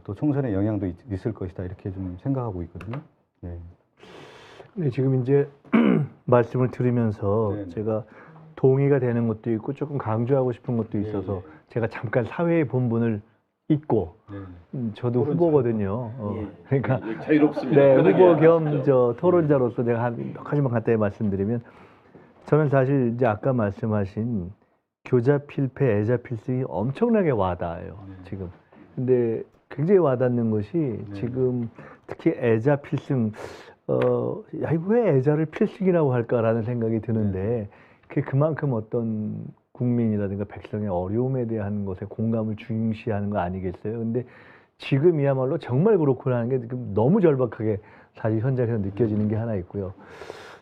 또 총선에 영향도 있을 것이다 이렇게 좀 생각하고 있거든요. 네.
네, 지금 이제 말씀을 들으면서
네네.
제가 동의가 되는 것도 있고 조금 강조하고 싶은 것도 있어서 제가 잠깐 사회의 본분을 있고 저도 후보거든요. 그러니까
자유롭습니다.
네,
편하게
후보 겸
하시죠.
저 토론자로서 제가 몇 가지만 간단히 말씀드리면 저는 사실 이제 아까 말씀하신 교자 필패, 애자 필승이 엄청나게 와닿아요. 지금. 근데 굉장히 와닿는 것이 지금 특히 애자 필승 야, 이거 왜 애자를 필승이라고 할까라는 생각이 드는데 그게 그만큼 어떤 국민이라든가 백성의 어려움에 대한 것에 공감을 중시하는 거 아니겠어요? 근데 지금이야말로 정말 그렇구나 하는 게 지금 너무 절박하게 사실 현장에서 느껴지는 게 하나 있고요.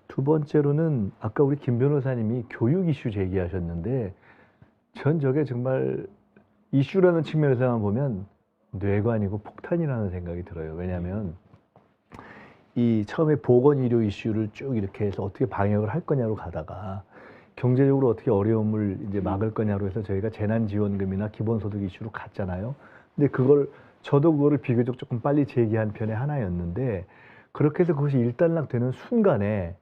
두 번째로는 아까 우리 김 변호사님이 교육 이슈 제기하셨는데 전 저게 정말 이슈라는 측면에서만 보면 뇌관이고 폭탄이라는 생각이 들어요. 왜냐하면 이 처음에 보건의료 이슈를 쭉 이렇게 해서 어떻게 방역을 할 거냐로 가다가 경제적으로 어떻게 어려움을 이제 막을 거냐로 해서 저희가 재난지원금이나 기본소득 이슈로 갔잖아요. 근데 저도 그거를 비교적 조금 빨리 제기한 편의 하나였는데 그렇게 해서 그것이 일단락되는 순간에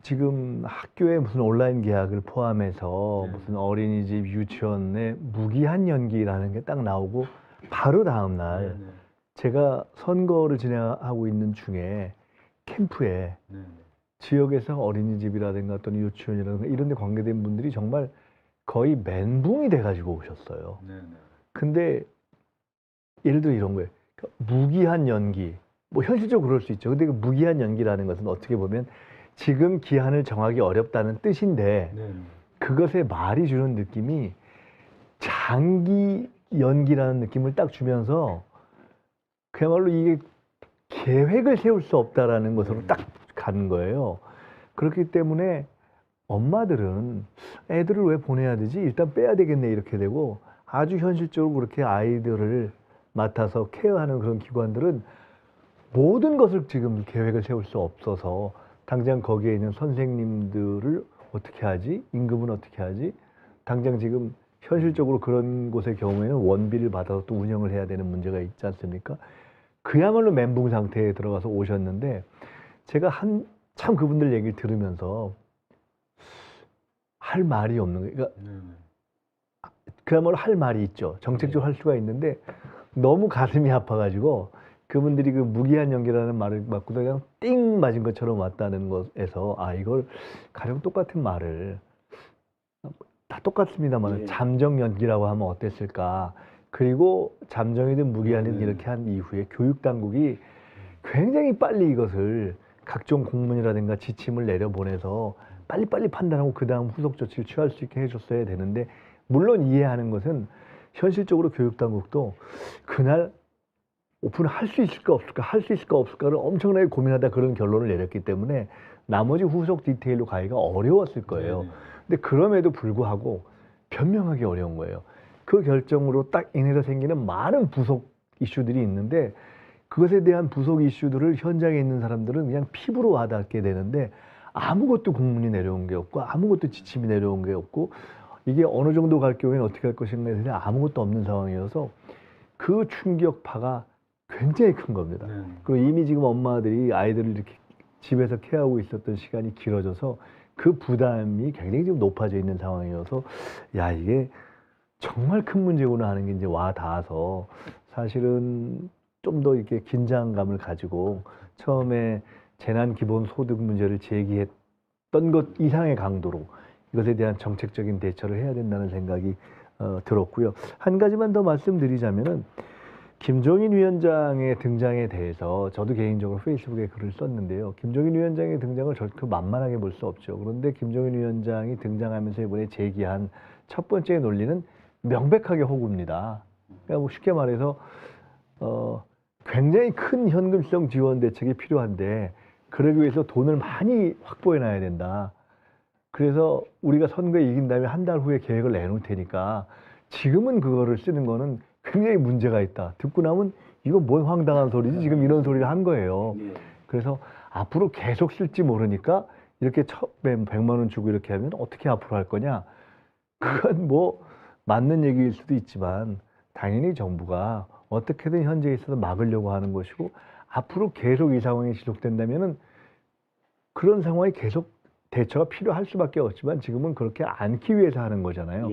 지금 학교에 무슨 온라인 계약을 포함해서 무슨 어린이집, 유치원에 무기한 연기라는 게 딱 나오고 바로 다음 날 제가 선거를 진행하고 있는 중에 캠프에 지역에서 어린이집이라든가 또는 유치원이라든가 이런 데 관계된 분들이 정말 거의 멘붕이 돼가지고 오셨어요. 근데 예를 들어 이런 거예요. 그러니까 무기한 연기, 뭐 현실적으로 그럴 수 있죠. 근데 그 무기한 연기라는 것은 어떻게 보면 지금 기한을 정하기 어렵다는 뜻인데 그것에 말이 주는 느낌이 장기 연기라는 느낌을 딱 주면서 그야말로 이게 계획을 세울 수 없다라는 것으로 딱 가는 거예요. 그렇기 때문에 엄마들은 애들을 왜 보내야 되지? 일단 빼야 되겠네 이렇게 되고 아주 현실적으로 그렇게 아이들을 맡아서 케어하는 그런 기관들은 모든 것을 지금 계획을 세울 수 없어서 당장 거기에 있는 선생님들을 어떻게 하지? 임금은 어떻게 하지? 당장 지금 현실적으로 그런 곳의 경우에는 원비를 받아서 또 운영을 해야 되는 문제가 있지 않습니까? 그야말로 멘붕 상태에 들어가서 오셨는데 제가 한참 그분들 얘기를 들으면서 할 말이 없는 거예요. 그러니까 그야말로 할 말이 있죠. 정책적으로 할 수가 있는데 너무 가슴이 아파가지고 그분들이 그 무기한 연기라는 말을 맞고 그냥 띵 맞은 것처럼 왔다는 것에서 이걸 가령 똑같은 말을 다 똑같습니다만 잠정 연기라고 하면 어땠을까. 그리고 잠정이든 무기한이든 이렇게 한 이후에 교육당국이 굉장히 빨리 이것을 각종 공문이라든가 지침을 내려보내서 빨리빨리 판단하고 그 다음 후속 조치를 취할 수 있게 해줬어야 되는데 물론 이해하는 것은 현실적으로 교육당국도 그날 오픈할 수 있을까 없을까 할 수 있을까 없을까를 엄청나게 고민하다 그런 결론을 내렸기 때문에 나머지 후속 디테일로 가기가 어려웠을 거예요. 근데 그럼에도 불구하고 변명하기 어려운 거예요. 그 결정으로 딱 인해서 생기는 많은 부속 이슈들이 있는데 그것에 대한 부속 이슈들을 현장에 있는 사람들은 그냥 피부로 와닿게 되는데 아무것도 공문이 내려온 게 없고 아무것도 지침이 내려온 게 없고 이게 어느 정도 갈 경우에는 어떻게 할 것인가에 대해 아무것도 없는 상황이어서 그 충격파가 굉장히 큰 겁니다. 그리고 이미 지금 엄마들이 아이들을 이렇게 집에서 케어하고 있었던 시간이 길어져서 그 부담이 굉장히 지금 높아져 있는 상황이어서 야 이게 정말 큰 문제구나 하는 게 이제 와 닿아서 사실은 좀 더 이렇게 긴장감을 가지고 처음에 재난 기본 소득 문제를 제기했던 것 이상의 강도로 이것에 대한 정책적인 대처를 해야 된다는 생각이 들었고요. 한 가지만 더 말씀드리자면은 김종인 위원장의 등장에 대해서 저도 개인적으로 페이스북에 글을 썼는데요. 김종인 위원장의 등장을 절대 만만하게 볼 수 없죠. 그런데 김종인 위원장이 등장하면서 이번에 제기한 첫 번째 논리는 명백하게 호구입니다. 그러니까 뭐 쉽게 말해서 굉장히 큰 현금성 지원 대책이 필요한데 그러기 위해서 돈을 많이 확보해 놔야 된다. 그래서 우리가 선거에 이긴 다음에 한 달 후에 계획을 내놓을 테니까 지금은 그거를 쓰는 거는 굉장히 문제가 있다. 듣고 나면 이거 뭔 황당한 소리지? 지금 이런 소리를 한 거예요. 그래서 앞으로 계속 쓸지 모르니까 이렇게 처음에 100만 원 주고 이렇게 하면 어떻게 앞으로 할 거냐? 그건 뭐 맞는 얘기일 수도 있지만 당연히 정부가 어떻게든 현재에 있어서 막으려고 하는 것이고 앞으로 계속 이 상황이 지속된다면은 그런 상황이 계속 대처가 필요할 수밖에 없지만 지금은 그렇게 않기 위해서 하는 거잖아요.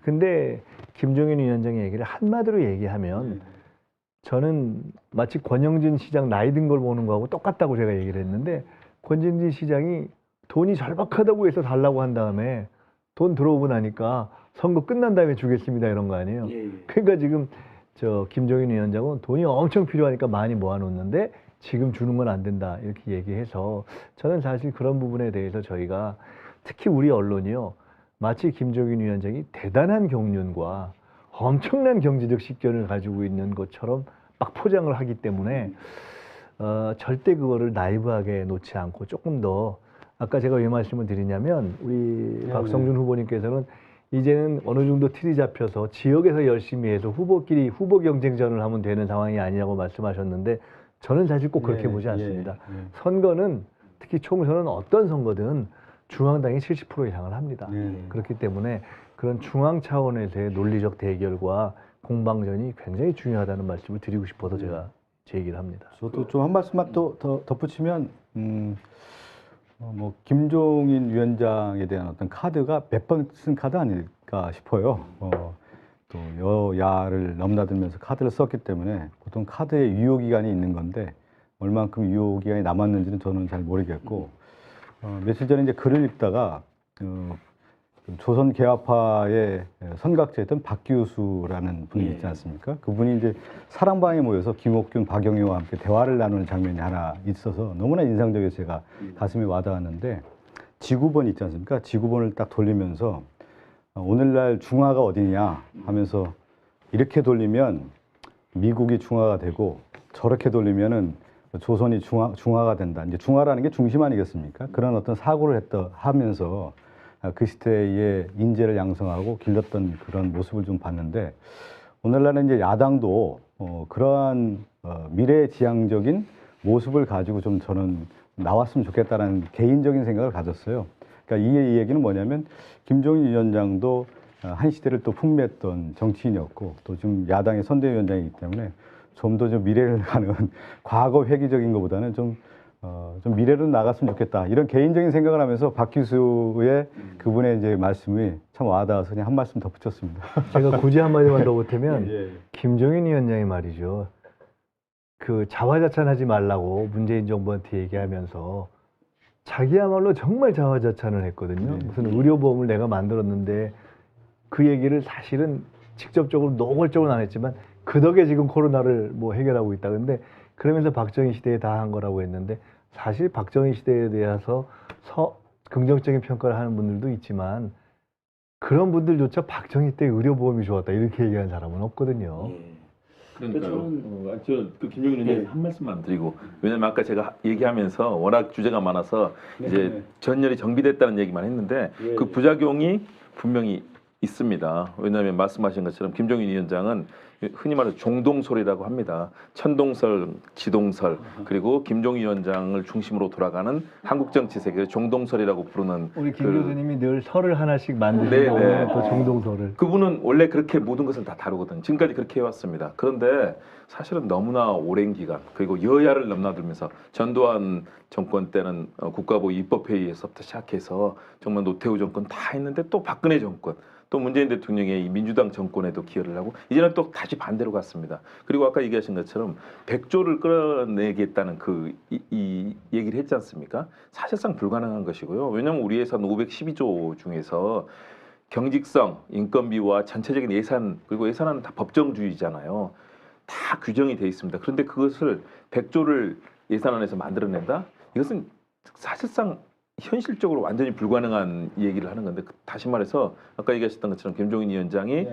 근데 김종인 위원장의 얘기를 한마디로 얘기하면 저는 마치 권영진 시장 나이 든 걸 보는 거하고 똑같다고 제가 얘기를 했는데 권영진 시장이 돈이 절박하다고 해서 달라고 한 다음에 돈 들어오고 나니까 선거 끝난 다음에 주겠습니다 이런 거 아니에요.
예, 예.
그러니까 지금 저 김종인 위원장은 돈이 엄청 필요하니까 많이 모아놓는데 지금 주는 건 안 된다 이렇게 얘기해서 저는 사실 그런 부분에 대해서 저희가 특히 우리 언론이요 마치 김종인 위원장이 대단한 경륜과 엄청난 경제적 식견을 가지고 있는 것처럼 막 포장을 하기 때문에 절대 그거를 나이브하게 놓지 않고 조금 더 아까 제가 왜 말씀을 드리냐면 우리 박성준 후보님께서는 이제는 어느 정도 틀이 잡혀서 지역에서 열심히 해서 후보끼리 후보 경쟁전을 하면 되는 상황이 아니냐고 말씀하셨는데 저는 사실 꼭 그렇게 보지 않습니다. 선거는 특히 총선은 어떤 선거든 중앙당이 70% 이상을 합니다. 그렇기 때문에 그런 중앙 차원에서의 논리적 대결과 공방전이 굉장히 중요하다는 말씀을 드리고 싶어서 제가 제 얘기를 합니다.
저도 좀 한 말씀만 또 더 덧붙이면 뭐 김종인 위원장에 대한 어떤 카드가 몇 번 쓴 카드 아닐까 싶어요. 또 여야를 넘나들면서 카드를 썼기 때문에 보통 카드에 유효 기간이 있는 건데 얼만큼 유효 기간이 남았는지는 저는 잘 모르겠고 며칠 전에 이제 글을 읽다가 조선 개화파의 선각제였던 박규수라는 분이 있지 않습니까? 그분이 이제 사랑방에 모여서 김옥균, 박영희와 함께 대화를 나누는 장면이 하나 있어서 너무나 인상적이어서 제가 가슴에 와닿았는데 지구본 있지 않습니까? 지구본을 딱 돌리면서 오늘날 중화가 어디냐 하면서 이렇게 돌리면 미국이 중화가 되고 저렇게 돌리면은 조선이 중화가 된다. 이제 중화라는 게 중심 아니겠습니까? 그런 어떤 사고를 하면서 그 시대의 인재를 양성하고 길렀던 그런 모습을 좀 봤는데 오늘날은 이제 야당도 그러한 미래지향적인 모습을 가지고 좀 저는 나왔으면 좋겠다라는 개인적인 생각을 가졌어요. 그러니까 이 얘기는 뭐냐면 김종인 위원장도 한 시대를 또 풍미했던 정치인이었고 또 지금 야당의 선대위원장이기 때문에 좀 더 좀 미래를 가는 과거 회귀적인 것보다는 좀 미래로 나갔으면 좋겠다 이런 개인적인 생각을 하면서 박규수의 그분의 이제 말씀이 참 와닿아서 그냥 한 말씀 더 붙였습니다.
제가 굳이 한마디만 더 보태면 김종인 위원장이 말이죠. 그 자화자찬하지 말라고 문재인 정부한테 얘기하면서 자기야말로 정말 자화자찬을 했거든요. 무슨 의료보험을 내가 만들었는데 그 얘기를 사실은 직접적으로 노골적으로는 안 했지만 그 덕에 지금 코로나를 뭐 해결하고 있다. 근데 그러면서 박정희 시대에 다 한 거라고 했는데 사실 박정희 시대에 대해서 긍정적인 평가를 하는 분들도 있지만 그런 분들조차 박정희 때 의료보험이 좋았다 이렇게 얘기하는 사람은 없거든요.
그러니까요. 저그 김종인 의원님 한 말씀만 드리고 왜냐면 아까 제가 얘기하면서 워낙 주제가 많아서 이제 전열이 정비됐다는 얘기만 했는데 그 부작용이 분명히 있습니다. 왜냐하면 말씀하신 것처럼 김종인 위원장은 흔히 말해서 종동설이라고 합니다. 천동설, 지동설 그리고 김종인 위원장을 중심으로 돌아가는 한국 정치 세계를 종동설이라고 부르는
우리 김 교수님이 늘 설을 하나씩 만드시고 또 종동설을
그분은 원래 그렇게 모든 것을 다 다루거든요. 지금까지 그렇게 해왔습니다. 그런데 사실은 너무나 오랜 기간 그리고 여야를 넘나들면서 전두환 정권 때는 국가보위 입법회의에서부터 시작해서 정말 노태우 정권 다 했는데 또 박근혜 정권 또 문재인 대통령의 이 민주당 정권에도 기여를 하고 이제는 또 다시 반대로 갔습니다. 그리고 아까 얘기하신 것처럼 100조를 끌어내겠다는 이 얘기를 했지 않습니까? 사실상 불가능한 것이고요. 왜냐하면 우리 예산 512조 중에서 경직성, 인건비와 전체적인 예산 그리고 예산은 다 법정주의잖아요. 다 규정이 돼 있습니다. 그런데 그것을 100조를 예산안에서 만들어낸다? 이것은 사실상 현실적으로 완전히 불가능한 얘기를 하는 건데 다시 말해서 아까 얘기하셨던 것처럼 김종인 위원장이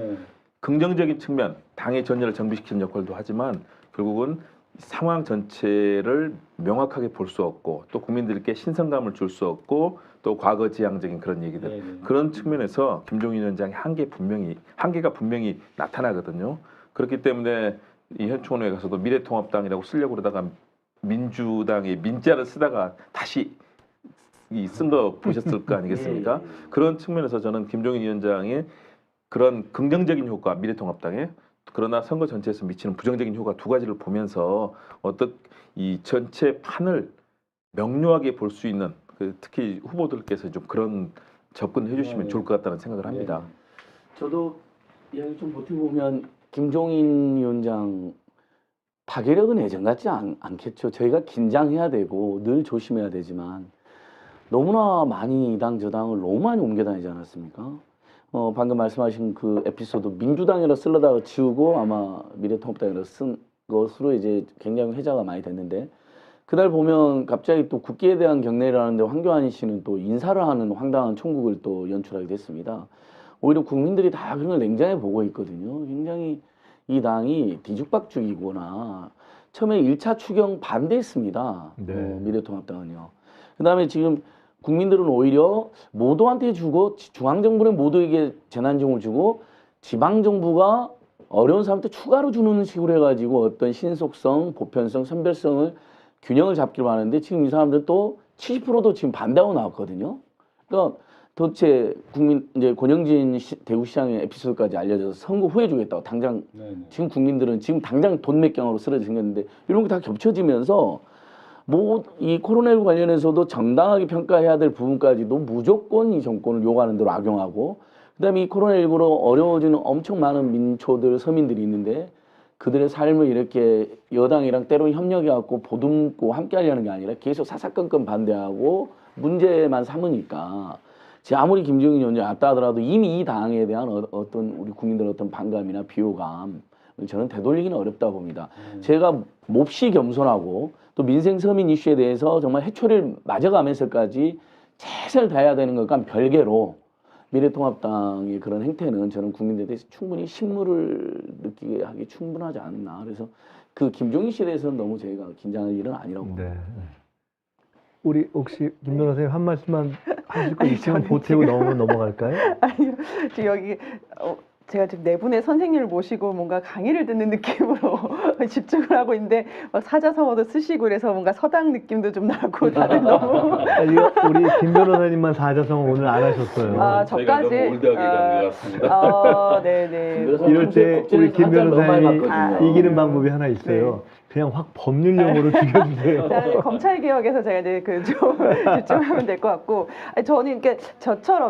긍정적인 측면, 당의 전열을 정비시키는 역할도 하지만 결국은 상황 전체를 명확하게 볼 수 없고 또 국민들께 신선감을 줄 수 없고 또 과거지향적인 그런 얘기들 그런 측면에서 김종인 위원장의 한계가 분명히 나타나거든요. 그렇기 때문에 이 현충원에 가서도 미래통합당이라고 쓰려고 그러다가 민주당의 민자를 쓰다가 다시 쓴 거 보셨을 거 아니겠습니까? 그런 측면에서 저는 김종인 위원장의 그런 긍정적인 효과 미래통합당에 그러나 선거 전체에서 미치는 부정적인 효과 두 가지를 보면서 어떤 이 전체 판을 명료하게 볼 수 있는 특히 후보들께서 좀 그런 접근을 해주시면 좋을 것 같다는 생각을 합니다.
저도 이야기 좀 버텨보면 김종인 위원장 파괴력은 예전 같지 않겠죠. 저희가 긴장해야 되고 늘 조심해야 되지만 너무나 많이 이당 저당을 너무 많이 옮겨 다니지 않았습니까? 방금 말씀하신 그 에피소드 민주당이라 쓰려다가 지우고 아마 미래통합당이라 쓴 것으로 이제 굉장히 회자가 많이 됐는데 그날 보면 갑자기 또 국기에 대한 경례를 하는데 황교안 씨는 또 인사를 하는 황당한 총국을 또 연출하게 됐습니다. 오히려 국민들이 다 그런 걸 냉정히 보고 있거든요. 굉장히 이 당이 뒤죽박죽이구나. 처음에 1차 추경 반대했습니다.
네.
미래통합당은요. 그 다음에 지금 국민들은 오히려 모두한테 주고 중앙정부는 모두에게 재난지원을 주고 지방정부가 어려운 사람한테 추가로 주는 식으로 해가지고 어떤 신속성, 보편성, 선별성을 균형을 잡기로 하는데 지금 이 사람들 또 70%도 지금 반대하고 나왔거든요. 그러니까 도대체 국민 이제 권영진 대구시장의 에피소드까지 알려져서 선거 후에 주겠다고 당장 지금 국민들은 지금 당장 돈맥경으로 쓰러져 생겼는데 이런 게 다 겹쳐지면서 뭐 이 코로나19 관련해서도 정당하게 평가해야 될 부분까지도 무조건 이 정권을 요구하는 대로 악용하고 그다음에 이 코로나19로 어려워지는 엄청 많은 민초들 서민들이 있는데 그들의 삶을 이렇게 여당이랑 때로는 협력해갖고 보듬고 함께하려는 게 아니라 계속 사사건건 반대하고 문제만 삼으니까 아무리 김종인 위원장이 왔다 하더라도 이미 이 당에 대한 어떤 우리 국민들의 어떤 반감이나 비호감 저는 되돌리기는 어렵다 봅니다. 제가 몹시 겸손하고 또 민생 서민 이슈에 대해서 정말 해초리를 맞아가면서까지 최선을 다해야 되는 것과 별개로 미래통합당의 그런 행태는 저는 국민들에 대해서 충분히 신물을 느끼게 하기 충분하지 않나. 그래서 그 김종인 씨에 대해서는 너무 저희가 긴장할 일은 아니라고 봅니다.
네. 우리 혹시 김 변호사님 한 말씀만 하실 거 있으면 보태고 넘어갈까요?
아니요, 지금 여기 제가 지금 네 분의 선생님을 모시고 뭔가 강의를 듣는 느낌으로 집중을 하고 있는데 막 사자성어도 쓰시고 그래서 뭔가 서당 느낌도 좀 나고 다들 너무
우리 김 변호사님만 사자성어 오늘 안 하셨어요.
아,
저희가
저까지
너무 올드하게 간것 같습니다.
네네.
이럴 때 우리 김 변호사님이
봤거든요.
이기는 방법이 하나 있어요. 그냥 확 법률용어로 죽여주세요.
검찰 개혁에서 제가 이제 좀 집중하면 될 것 같고, 아니, 저는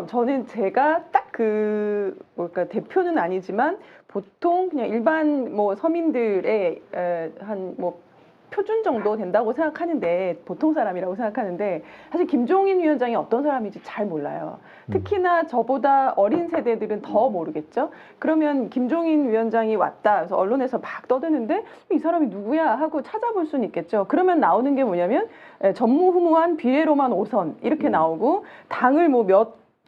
저는 제가 딱 뭘까 대표는 아니지만 보통 그냥 일반 뭐 서민들의 한 뭐 표준 정도 된다고 생각하는데 보통 사람이라고 생각하는데 사실 김종인 위원장이 어떤 사람인지 잘 몰라요. 특히나 저보다 어린 세대들은 더 모르겠죠. 그러면 김종인 위원장이 왔다. 그래서 언론에서 막 떠드는데 이 사람이 누구야 하고 찾아볼 수는 있겠죠. 그러면 나오는 게 뭐냐면 전무후무한 비례로만 5선 이렇게 나오고 당을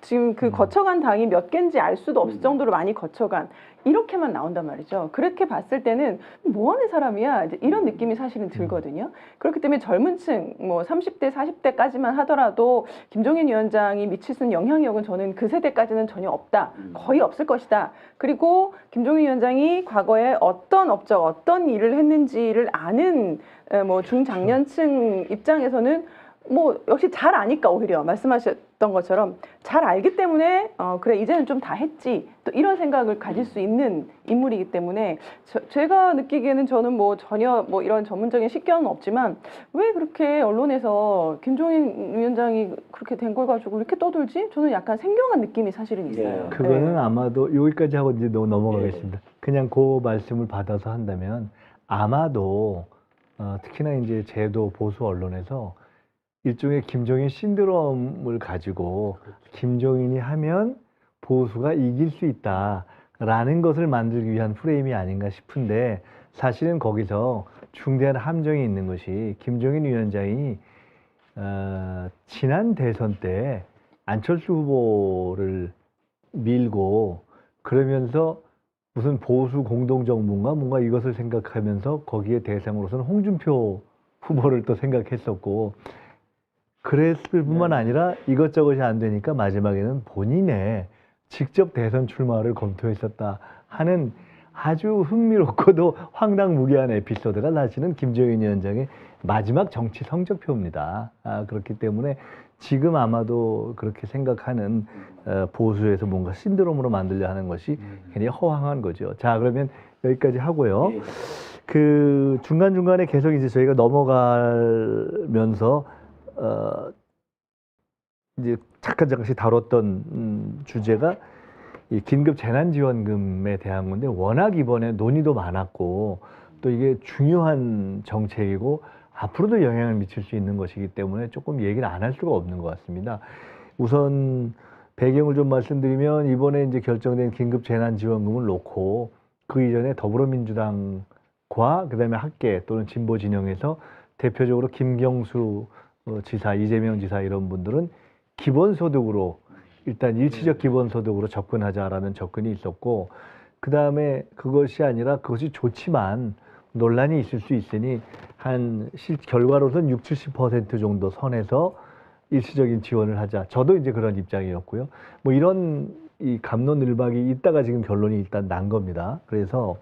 지금 거쳐간 당이 몇 개인지 알 수도 없을 정도로 많이 거쳐간 이렇게만 나온단 말이죠. 그렇게 봤을 때는 뭐 하는 사람이야? 이제 이런 느낌이 사실은 들거든요. 그렇기 때문에 젊은 층, 뭐 30대, 40대까지만 하더라도 김종인 위원장이 미칠 수 있는 영향력은 저는 그 세대까지는 전혀 없다. 거의 없을 것이다. 그리고 김종인 위원장이 과거에 어떤 업적, 어떤 일을 했는지를 아는 뭐 중장년층 입장에서는 뭐 역시 잘 아니까 오히려 말씀하셨던 것처럼 잘 알기 때문에 그래 이제는 좀 다 했지 또 이런 생각을 가질 수 있는 인물이기 때문에 제가 느끼기에는 저는 뭐 전혀 뭐 이런 전문적인 식견은 없지만 왜 그렇게 언론에서 김종인 위원장이 그렇게 된 걸 가지고 이렇게 떠들지? 저는 약간 생경한 느낌이 사실은 있어요.
그거는 아마도 여기까지 하고 이제 넘어가겠습니다. 그냥 그 말씀을 받아서 한다면 아마도 특히나 이제 제도 보수 언론에서 일종의 김종인 신드롬을 가지고 김종인이 하면 보수가 이길 수 있다라는 것을 만들기 위한 프레임이 아닌가 싶은데 사실은 거기서 중대한 함정이 있는 것이 김종인 위원장이 지난 대선 때 안철수 후보를 밀고 그러면서 무슨 보수 공동정부인가 뭔가 이것을 생각하면서 거기에 대상으로서는 홍준표 후보를 또 생각했었고 그랬을 뿐만 아니라 이것저것이 안 되니까 마지막에는 본인의 직접 대선 출마를 검토했었다 하는 아주 흥미롭고도 황당무계한 에피소드가 사실은 김종인 위원장의 마지막 정치 성적표입니다. 그렇기 때문에 지금 아마도 그렇게 생각하는 보수에서 뭔가 신드롬으로 만들려 하는 것이 굉장히 허황한 거죠. 자, 그러면 여기까지 하고요. 그 중간중간에 계속 이제 저희가 넘어가면서 이제 잠깐씩 다뤘던 주제가 이 긴급 재난지원금에 대한 건데 워낙 이번에 논의도 많았고 또 이게 중요한 정책이고 앞으로도 영향을 미칠 수 있는 것이기 때문에 조금 얘기를 안 할 수가 없는 것 같습니다. 우선 배경을 좀 말씀드리면 이번에 이제 결정된 긴급 재난지원금을 놓고 그 이전에 더불어민주당과 그다음에 학계 또는 진보 진영에서 대표적으로 김경수 지사, 이재명 지사 이런 분들은 기본소득으로 일단 일시적 기본소득으로 접근하자라는 접근이 있었고 그 다음에 그것이 아니라 그것이 좋지만 논란이 있을 수 있으니 한 결과로서는 60-70% 정도 선에서 일시적인 지원을 하자. 저도 이제 그런 입장이었고요. 뭐 이런 이 갑론을박이 있다가 지금 결론이 일단 난 겁니다. 그래서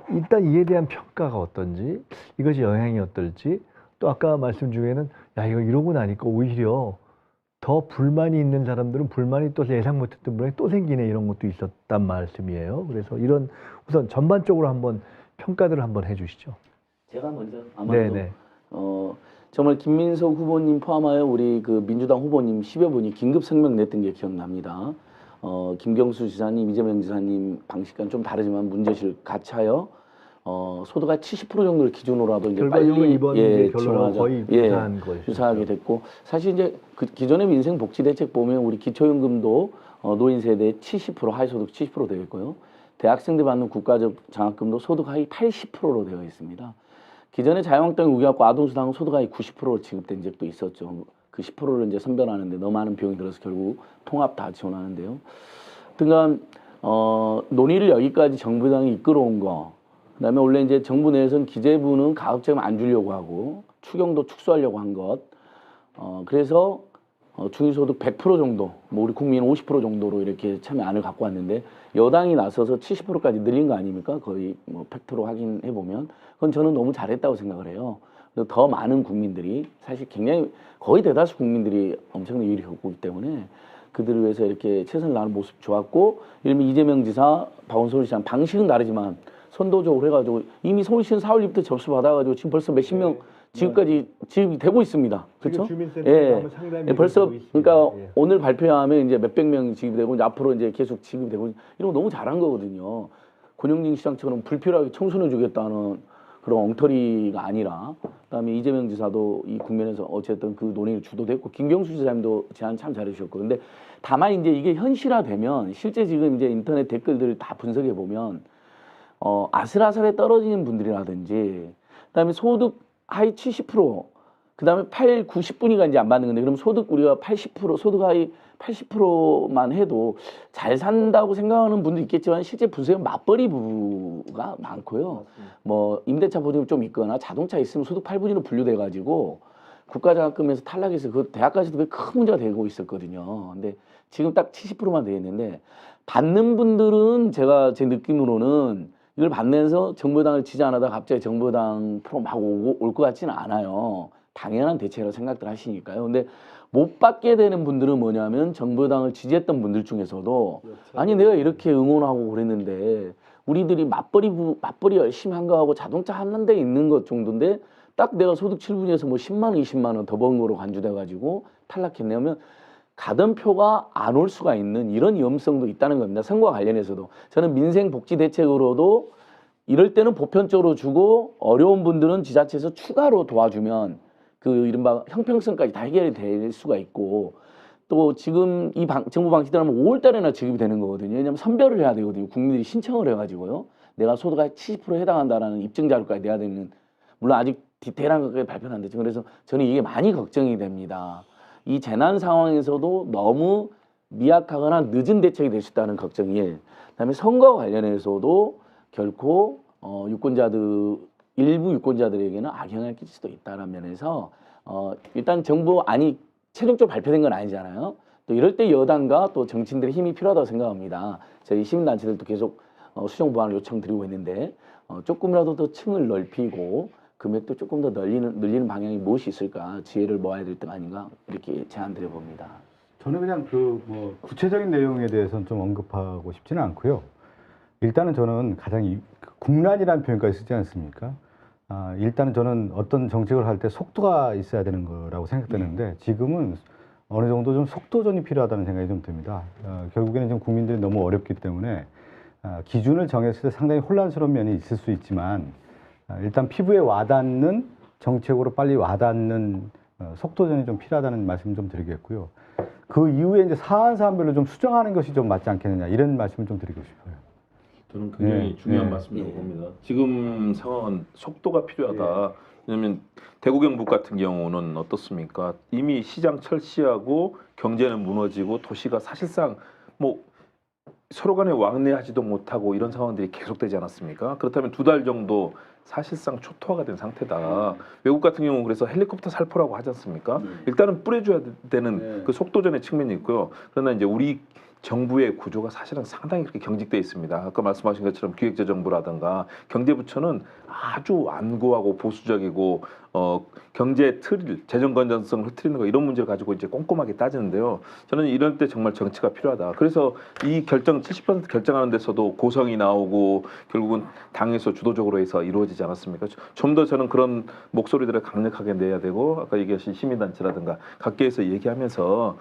일단 이에 대한 평가가 어떤지, 이것이 영향이 어떨지, 또 아까 말씀 중에는 야 이거 이러고 나니까 오히려 더 불만이 있는 사람들은 불만이 또 예상 못했던 불만이 또 생기네 이런 것도 있었단 말씀이에요. 그래서 이런 우선 전반적으로 한번 평가들을 한번 해주시죠.
제가 먼저 아마도
네네.
정말 김민석 후보님 포함하여 우리 그 민주당 후보님 10여 분이 긴급 성명 냈던 게 기억납니다. 김경수 지사님, 이재명 지사님 방식과는 좀 다르지만 문제실 같이 하여 소득의 70% 정도를 기준으로라도 이제
결과적으로
빨리
이번 이제 결론은
지원하자.
거의 비슷한 것이죠.
유사하게 됐고 사실 이제 그 기존의 민생복지대책 보면 우리 기초연금도 노인 세대 70% 하위소득 70% 되어 있고요. 대학생들 받는 국가적 장학금도 소득 하위 80%로 되어 있습니다. 기존에 자유한국당이 우겨갖고 아동수당 소득 하위 90%로 지급된 적도 있었죠. 그 10%를 이제 선별하는데 너무 많은 비용이 들어서 결국 통합 다 지원하는데요. 하여튼간 논의를 여기까지 정부당이 이끌어온 거. 그다음에 원래 이제 정부 내에서는 기재부는 가급적이면 안 주려고 하고 추경도 축소하려고 한 것. 그래서 중위소득 100% 정도, 뭐 우리 국민 50% 정도로 이렇게 참여안을 갖고 왔는데 여당이 나서서 70%까지 늘린 거 아닙니까? 거의 뭐 팩트로 확인해 보면 그건 저는 너무 잘했다고 생각을 해요. 그래서 더 많은 국민들이 사실 굉장히 거의 대다수 국민들이 엄청난 이익을 겪고 있기 때문에 그들을 위해서 이렇게 최선을 다하는 모습 좋았고 예를 들면 이재명 지사, 박원순 서울시장 방식은 다르지만 선도적으로 해가지고 이미 서울시는 4월 1일부터 접수 받아가지고 지금 벌써 몇십 명 지금까지 지급이 되고 있습니다. 그렇죠? 예. 벌써 그러니까 오늘 발표하면 이제 몇백 명 지급이 되고 이제 앞으로 이제 계속 지급이 되고 이런 거 너무 잘한 거거든요. 권영진 시장처럼 불필요하게 청소년 주겠다는 그런 엉터리가 아니라 그다음에 이재명 지사도 이 국면에서 어쨌든 그 논의를 주도됐고 김경수 지사님도 제안 참 잘해주셨고 근데 다만 이제 이게 현실화되면 실제 지금 이제 인터넷 댓글들을 다 분석해 보면 아슬아슬해 떨어지는 분들이라든지 그다음에 소득 하위 70% 그다음에 90분위가 이제 안 받는 건데 그럼 소득 우리가 80% 소득 하위 80%만 해도 잘 산다고 생각하는 분도 있겠지만 실제 분석은 맞벌이 부부가 많고요. 뭐 임대차 보증이 좀 있거나 자동차 있으면 소득 8분위로 분류돼 가지고 국가장학금에서 탈락해서 그 대학까지도 큰 문제가 되고 있었거든요. 근데 지금 딱 70%만 돼 있는데 받는 분들은 제가 제 느낌으로는 이걸 받면서 정부당을 지지 안 하다가 갑자기 정부당 프로 막 올 것 같지는 않아요. 당연한 대책이라고 생각들 하시니까요. 근데 못 받게 되는 분들은 뭐냐면 정부당을 지지했던 분들 중에서도 아니 내가 이렇게 응원하고 그랬는데 우리들이 맞벌이 열심히 한 거하고 자동차 한 대 있는 것 정도인데 딱 내가 소득 7분위에서 뭐 10만 원, 20만 원 더 번 거로 간주돼 가지고 탈락했냐면 가던 표가 안 올 수가 있는 이런 위험성도 있다는 겁니다. 선거와 관련해서도. 저는 민생복지대책으로도 이럴 때는 보편적으로 주고 어려운 분들은 지자체에서 추가로 도와주면 그 이른바 형평성까지 다 해결이 될 수가 있고 또 지금 이 정부 방식대로 하면 5월 달에나 지급이 되는 거거든요. 왜냐하면 선별을 해야 되거든요. 국민들이 신청을 해가지고요. 내가 소득의 70%에 해당한다라는 입증 자료까지 내야 되는 물론 아직 디테일한 것까지 발표는 안 됐죠. 그래서 저는 이게 많이 걱정이 됩니다. 이 재난 상황에서도 너무 미약하거나 늦은 대책이 될 수 있다는 걱정이 1. 그다음에 선거와 관련해서도 결코 일부 유권자들에게는 악영향을 끼칠 수도 있다는 면에서 일단 정부 안이 최종적으로 발표된 건 아니잖아요. 또 이럴 때 여당과 또 정치인들의 힘이 필요하다고 생각합니다. 저희 시민단체들도 계속 수정 보완을 요청드리고 있는데 조금이라도 더 층을 넓히고 금액도 조금 더 늘리는 방향이 무엇이 있을까 지혜를 모아야 될 때가 아닌가 이렇게 제안드려 봅니다.
저는 그냥 뭐 구체적인 내용에 대해서는 좀 언급하고 싶지는 않고요. 일단은 저는 가장 국난이라는 표현까지 쓰지 않습니까? 일단은 저는 어떤 정책을 할 때 속도가 있어야 되는 거라고 생각되는데 지금은 어느 정도 좀 속도전이 필요하다는 생각이 좀 듭니다. 결국에는 지금 국민들이 너무 어렵기 때문에 기준을 정했을 때 상당히 혼란스러운 면이 있을 수 있지만 일단 피부에 와닿는 정책으로 빨리 와닿는 속도전이 좀 필요하다는 말씀 좀 드리겠고요. 그 이후에 이제 사안별로 좀 수정하는 것이 좀 맞지 않겠느냐 이런 말씀을 좀 드리고 싶어요.
저는 굉장히
네,
중요한
네.
말씀이라고 봅니다. 지금 상황은 속도가 필요하다. 왜냐하면 대구 경북 같은 경우는 어떻습니까? 이미 시장 철시하고 경제는 무너지고 도시가 사실상 뭐 서로 간에 왕래하지도 못하고 이런 상황들이 계속되지 않았습니까? 그렇다면 2달 정도 사실상 초토화가 된 상태다. 외국 같은 경우는 그래서 헬리콥터 살포라고 하지 않습니까? 일단은 뿌려줘야 되는 그 속도전의 측면이 있고요. 그러나 이제 우리 정부의 구조가 사실은 상당히 그렇게 경직돼 있습니다. 아까 말씀하신 것처럼 기획재정부라든가 경제부처는 아주 완고하고 보수적이고 경제 틀, 재정 건전성을 흐트리는 거 이런 문제를 가지고 이제 꼼꼼하게 따지는데요. 저는 이럴 때 정말 정치가 필요하다. 그래서 이 결정 70% 결정하는 데서도 고성이 나오고 결국은 당에서 주도적으로 해서 이루어지지 않았습니까? 좀 더 저는 그런 목소리들을 강력하게 내야 되고 아까 얘기하신 시민단체라든가 각계에서 얘기하면서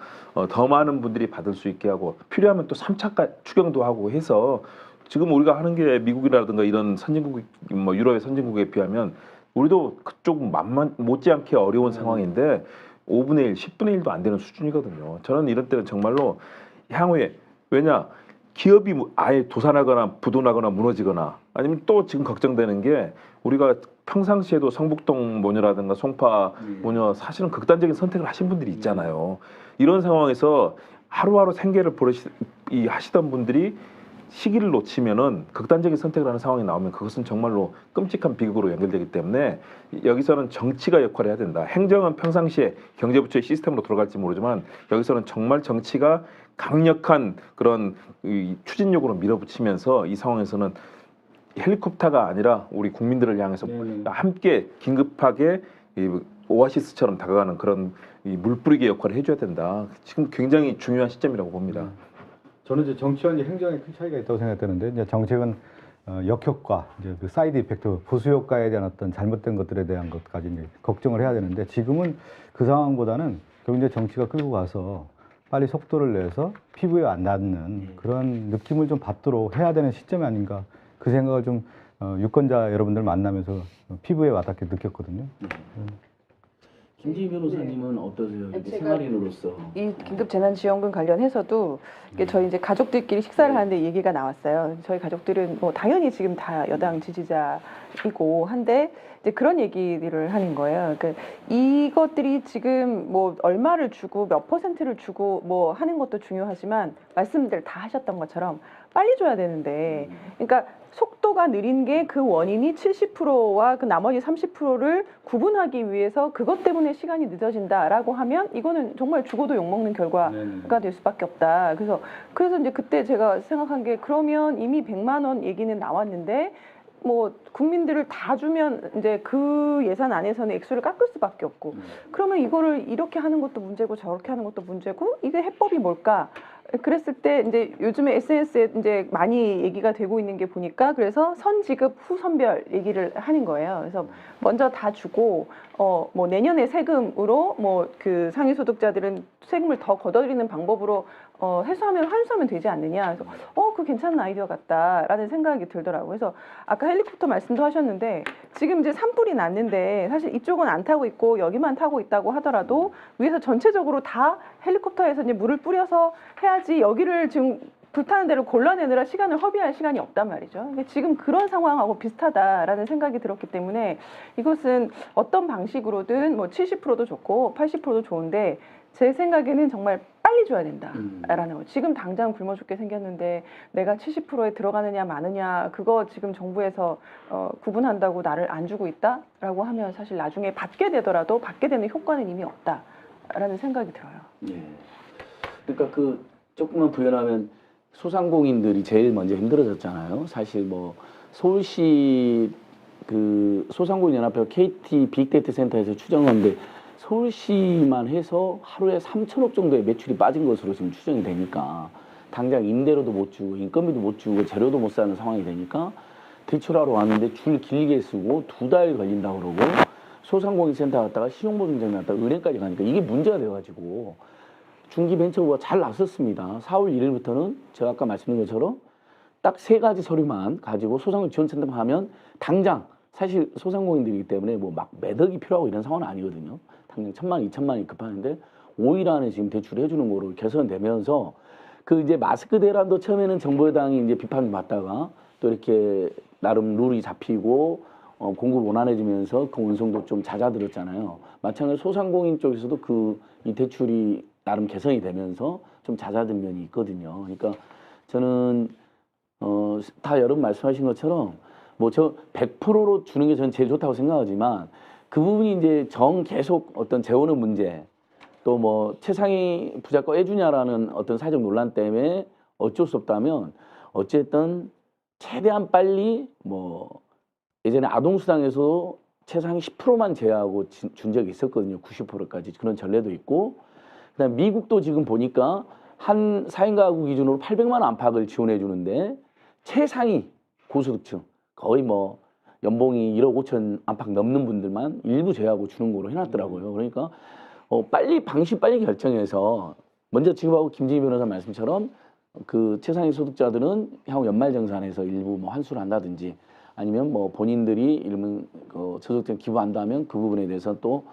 더 많은 분들이 받을 수 있게 하고 필요하면 또 3차 추경도 하고 해서 지금 우리가 하는 게 미국이라든가 이런 선진국, 뭐 유럽의 선진국에 비하면 우리도 그쪽 만만 못지않게 어려운 상황인데 5분의 1, 10분의 1도 안 되는 수준이거든요. 저는 이런 때는 정말로 향후에 왜냐 기업이 아예 도산하거나 부도나거나 무너지거나 아니면 또 지금 걱정되는 게 우리가 평상시에도 성북동 모녀라든가 송파 모녀 사실은 극단적인 선택을 하신 분들이 있잖아요. 이런 상황에서 하루하루 생계를 하시던 분들이 시기를 놓치면은 극단적인 선택을 하는 상황이 나오면 그것은 정말로 끔찍한 비극으로 연결되기 때문에 여기서는 정치가 역할을 해야 된다. 행정은 평상시에 경제부처의 시스템으로 돌아갈지 모르지만 여기서는 정말 정치가 강력한 그런 추진력으로 밀어붙이면서 이 상황에서는 헬리콥터가 아니라 우리 국민들을 향해서 함께 긴급하게 오아시스처럼 다가가는 그런 물뿌리기 역할을 해줘야 된다. 지금 굉장히 중요한 시점이라고 봅니다.
저는 이제 정치와 이제 행정에 큰 차이가 있다고 생각되는데 이제 정책은 역효과, 이제 그 사이드 이펙트, 보수 효과에 대한 어떤 잘못된 것들에 대한 것까지 이제 걱정을 해야 되는데 지금은 그 상황보다는 결국 이제 정치가 끌고 가서 빨리 속도를 내서 피부에 안 닿는 그런 느낌을 좀 받도록 해야 되는 시점이 아닌가 그 생각을 좀 유권자 여러분들 만나면서 피부에 와닿게 느꼈거든요.
김지희 변호사님은 어떠세요? 이렇게 생활인으로서.
이 긴급 재난지원금 관련해서도 이게 저희 이제 가족들끼리 식사를 하는데 얘기가 나왔어요. 저희 가족들은 뭐 당연히 지금 다 여당 지지자이고 한데 이제 그런 얘기를 하는 거예요. 그러니까 이것들이 지금 뭐 얼마를 주고 몇 퍼센트를 주고 뭐 하는 것도 중요하지만 말씀들 다 하셨던 것처럼 빨리 줘야 되는데 그러니까 속도가 느린 게 그 원인이 70%와 그 나머지 30%를 구분하기 위해서 그것 때문에 시간이 늦어진다라고 하면 이거는 정말 죽어도 욕먹는 결과가 될 수밖에 없다. 그래서 이제 그때 제가 생각한 게 그러면 이미 100만 원 얘기는 나왔는데 뭐 국민들을 다 주면 이제 그 예산 안에서는 액수를 깎을 수밖에 없고 그러면 이거를 이렇게 하는 것도 문제고 저렇게 하는 것도 문제고 이게 해법이 뭘까? 그랬을 때 이제 요즘에 SNS에 이제 많이 얘기가 되고 있는 게 보니까 그래서 선지급 후선별 얘기를 하는 거예요. 그래서 먼저 다 주고 뭐 내년에 세금으로 뭐 그 상위소득자들은 세금을 더 걷어들이는 방법으로 환수하면 되지 않느냐. 그래서 그 괜찮은 아이디어 같다라는 생각이 들더라고요. 그래서 아까 헬리콥터 말씀도 하셨는데 지금 이제 산불이 났는데 사실 이쪽은 안 타고 있고 여기만 타고 있다고 하더라도 위에서 전체적으로 다 헬리콥터에서 이제 물을 뿌려서 해야지 여기를 지금 불타는 데를 골라내느라 시간을 허비할 시간이 없단 말이죠. 그러니까 지금 그런 상황하고 비슷하다라는 생각이 들었기 때문에 이것은 어떤 방식으로든 뭐 70%도 좋고 80%도 좋은데 제 생각에는 정말 빨리 줘야 된다라는 거. 지금 당장 굶어 죽게 생겼는데 내가 70%에 들어가느냐 마느냐 그거 지금 정부에서 구분한다고 나를 안 주고 있다라고 하면 사실 나중에 받게 되더라도 받게 되는 효과는 이미 없다라는 생각이 들어요.
예. 그러니까 그 조금만 부연하면 소상공인들이 제일 먼저 힘들어졌잖아요. 사실 뭐 서울시 그 소상공인연합회 KT 빅데이터 센터에서 추정하는데 서울시만 해서 하루에 3천억 정도의 매출이 빠진 것으로 지금 추정이 되니까 당장 임대료도 못 주고 인건비도 못 주고 재료도 못 사는 상황이 되니까 대출하러 왔는데 줄 길게 쓰고 2달 걸린다고 그러고 소상공인 센터 갔다가 신용보증장 갔다가 은행까지 가니까 이게 문제가 돼가지고 중기벤처부가 잘 나섰습니다. 4월 1일부터는 제가 아까 말씀드린 것처럼 딱 3가지 서류만 가지고 소상공인 지원센터 하면 당장 사실 소상공인들이기 때문에 뭐 막 매덕이 필요하고 이런 상황은 아니거든요. 당장 1,000만 원, 2,000만 원이 급하는데 5일 안에 지금 대출해 주는 거로 개선되면서 그 이제 마스크 대란도 처음에는 정부 여당이 이제 비판을 받다가 또 이렇게 나름 룰이 잡히고 공급 원활해지면서 그 운송도 좀 잦아들었잖아요. 마찬가지로 소상공인 쪽에서도 이 대출이 나름 개선이 되면서 좀 잦아든 면이 있거든요. 그러니까 저는 다 여러분 말씀하신 것처럼 뭐 저 100%로 주는 게 저는 제일 좋다고 생각하지만 그 부분이 이제 계속 어떤 재원의 문제 또 뭐 최상위 부자가 해주냐라는 어떤 사회적 논란 때문에 어쩔 수 없다면 어쨌든 최대한 빨리 뭐 예전에 아동수당에서 최상위 10%만 제외하고 준 적이 있었거든요. 90%까지 그런 전례도 있고 그다음 미국도 지금 보니까 한 4인 가구 기준으로 800만 원 안팎을 지원해 주는데 최상위 고소득층 거의 뭐 연봉이 1억 5천 안팎 넘는 분들만 일부 제외하고 주는 거로 해놨더라고요. 그러니까 방식 빨리 결정해서 먼저 지급하고 김진희 변호사 말씀처럼 그 최상위 소득자들은 향후 연말정산에서 일부 뭐 환수를 한다든지 아니면 뭐 본인들이 이러면 저소득층 기부한다면 그 부분에 대해서 또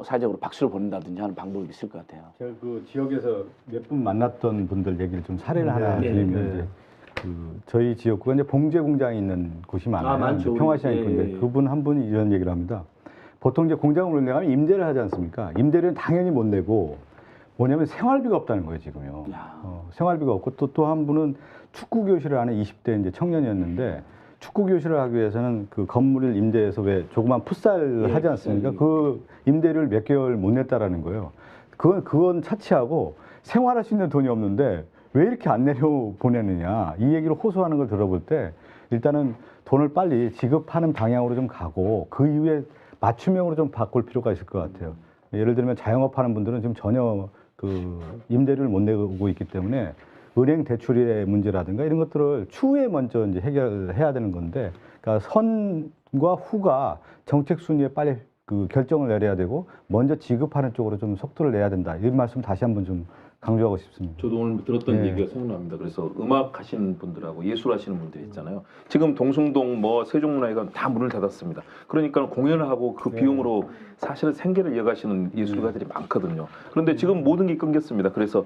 사회적으로 박수를 보낸다든지 하는 방법이 있을 것 같아요.
제가 그 지역에서 몇 분 만났던 분들 얘기를 좀 사례를 하나 드리면 이제 저희 지역구가 이제 봉제 공장이 있는 곳이 많아요.
많죠.
평화시장에 있는데 그분 한 분이 이런 얘기를 합니다. 보통 이제 공장을 운영하면 임대를 하지 않습니까? 임대료는 당연히 못 내고 뭐냐면 생활비가 없다는 거예요 지금요. 생활비가 없고 또 한 분은 축구 교실을 하는 20대 이제 청년이었는데 축구 교실을 하기 위해서는 그 건물을 임대해서 왜 조그만 풋살을 하지 않습니까? 그 임대료를 몇 개월 못 냈다라는 거예요. 그건 차치하고 생활할 수 있는 돈이 없는데 왜 이렇게 안 내려 보내느냐 이 얘기를 호소하는 걸 들어볼 때 일단은 돈을 빨리 지급하는 방향으로 좀 가고 그 이후에 맞춤형으로 좀 바꿀 필요가 있을 것 같아요. 예를 들면 자영업하는 분들은 지금 전혀 그 임대료를 못 내고 있기 때문에 은행 대출의 문제라든가 이런 것들을 추후에 먼저 이제 해결해야 되는 건데, 그러니까 선과 후가 정책 순위에 빨리 그 결정을 내려야 되고 먼저 지급하는 쪽으로 좀 속도를 내야 된다. 이 말씀 다시 한번 좀 강조하고 싶습니다.
저도 오늘 들었던 얘기가 생각납니다. 그래서 음악 하시는 분들하고 예술 하시는 분들이 있잖아요. 지금 동숭동 뭐 세종문화회관 다 문을 닫았습니다. 그러니까 공연을 하고 그 비용으로 사실은 생계를 이어가시는 예술가들이 많거든요. 그런데 지금 모든 게 끊겼습니다. 그래서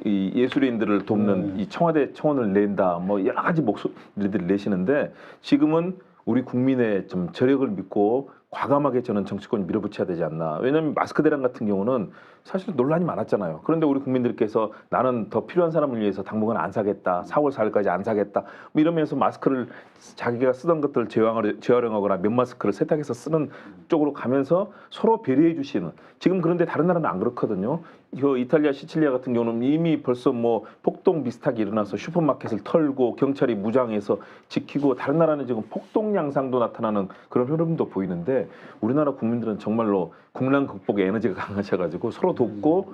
이 예술인들을 돕는 이 청와대 청원을 낸다, 뭐 여러 가지 목소리들을 내시는데 지금은 우리 국민의 좀 저력을 믿고 과감하게 저는 정치권이 밀어붙여야 되지 않나. 왜냐하면 마스크 대란 같은 경우는 사실 논란이 많았잖아요. 그런데 우리 국민들께서 나는 더 필요한 사람을 위해서 당분간 안 사겠다, 4월 4일까지 안 사겠다, 뭐 이러면서 마스크를 자기가 쓰던 것들을 재활용하거나 면 마스크를 세탁해서 쓰는 쪽으로 가면서 서로 배려해 주시는. 지금 그런데 다른 나라는 안 그렇거든요. 이거 이탈리아 시칠리아 같은 경우는 이미 벌써 뭐 폭동 비슷하게 일어나서 슈퍼마켓을 털고 경찰이 무장해서 지키고, 다른 나라는 지금 폭동 양상도 나타나는 그런 흐름도 보이는데 우리나라 국민들은 정말로 국난 극복에 에너지가 강하셔가지고 서로 돕고,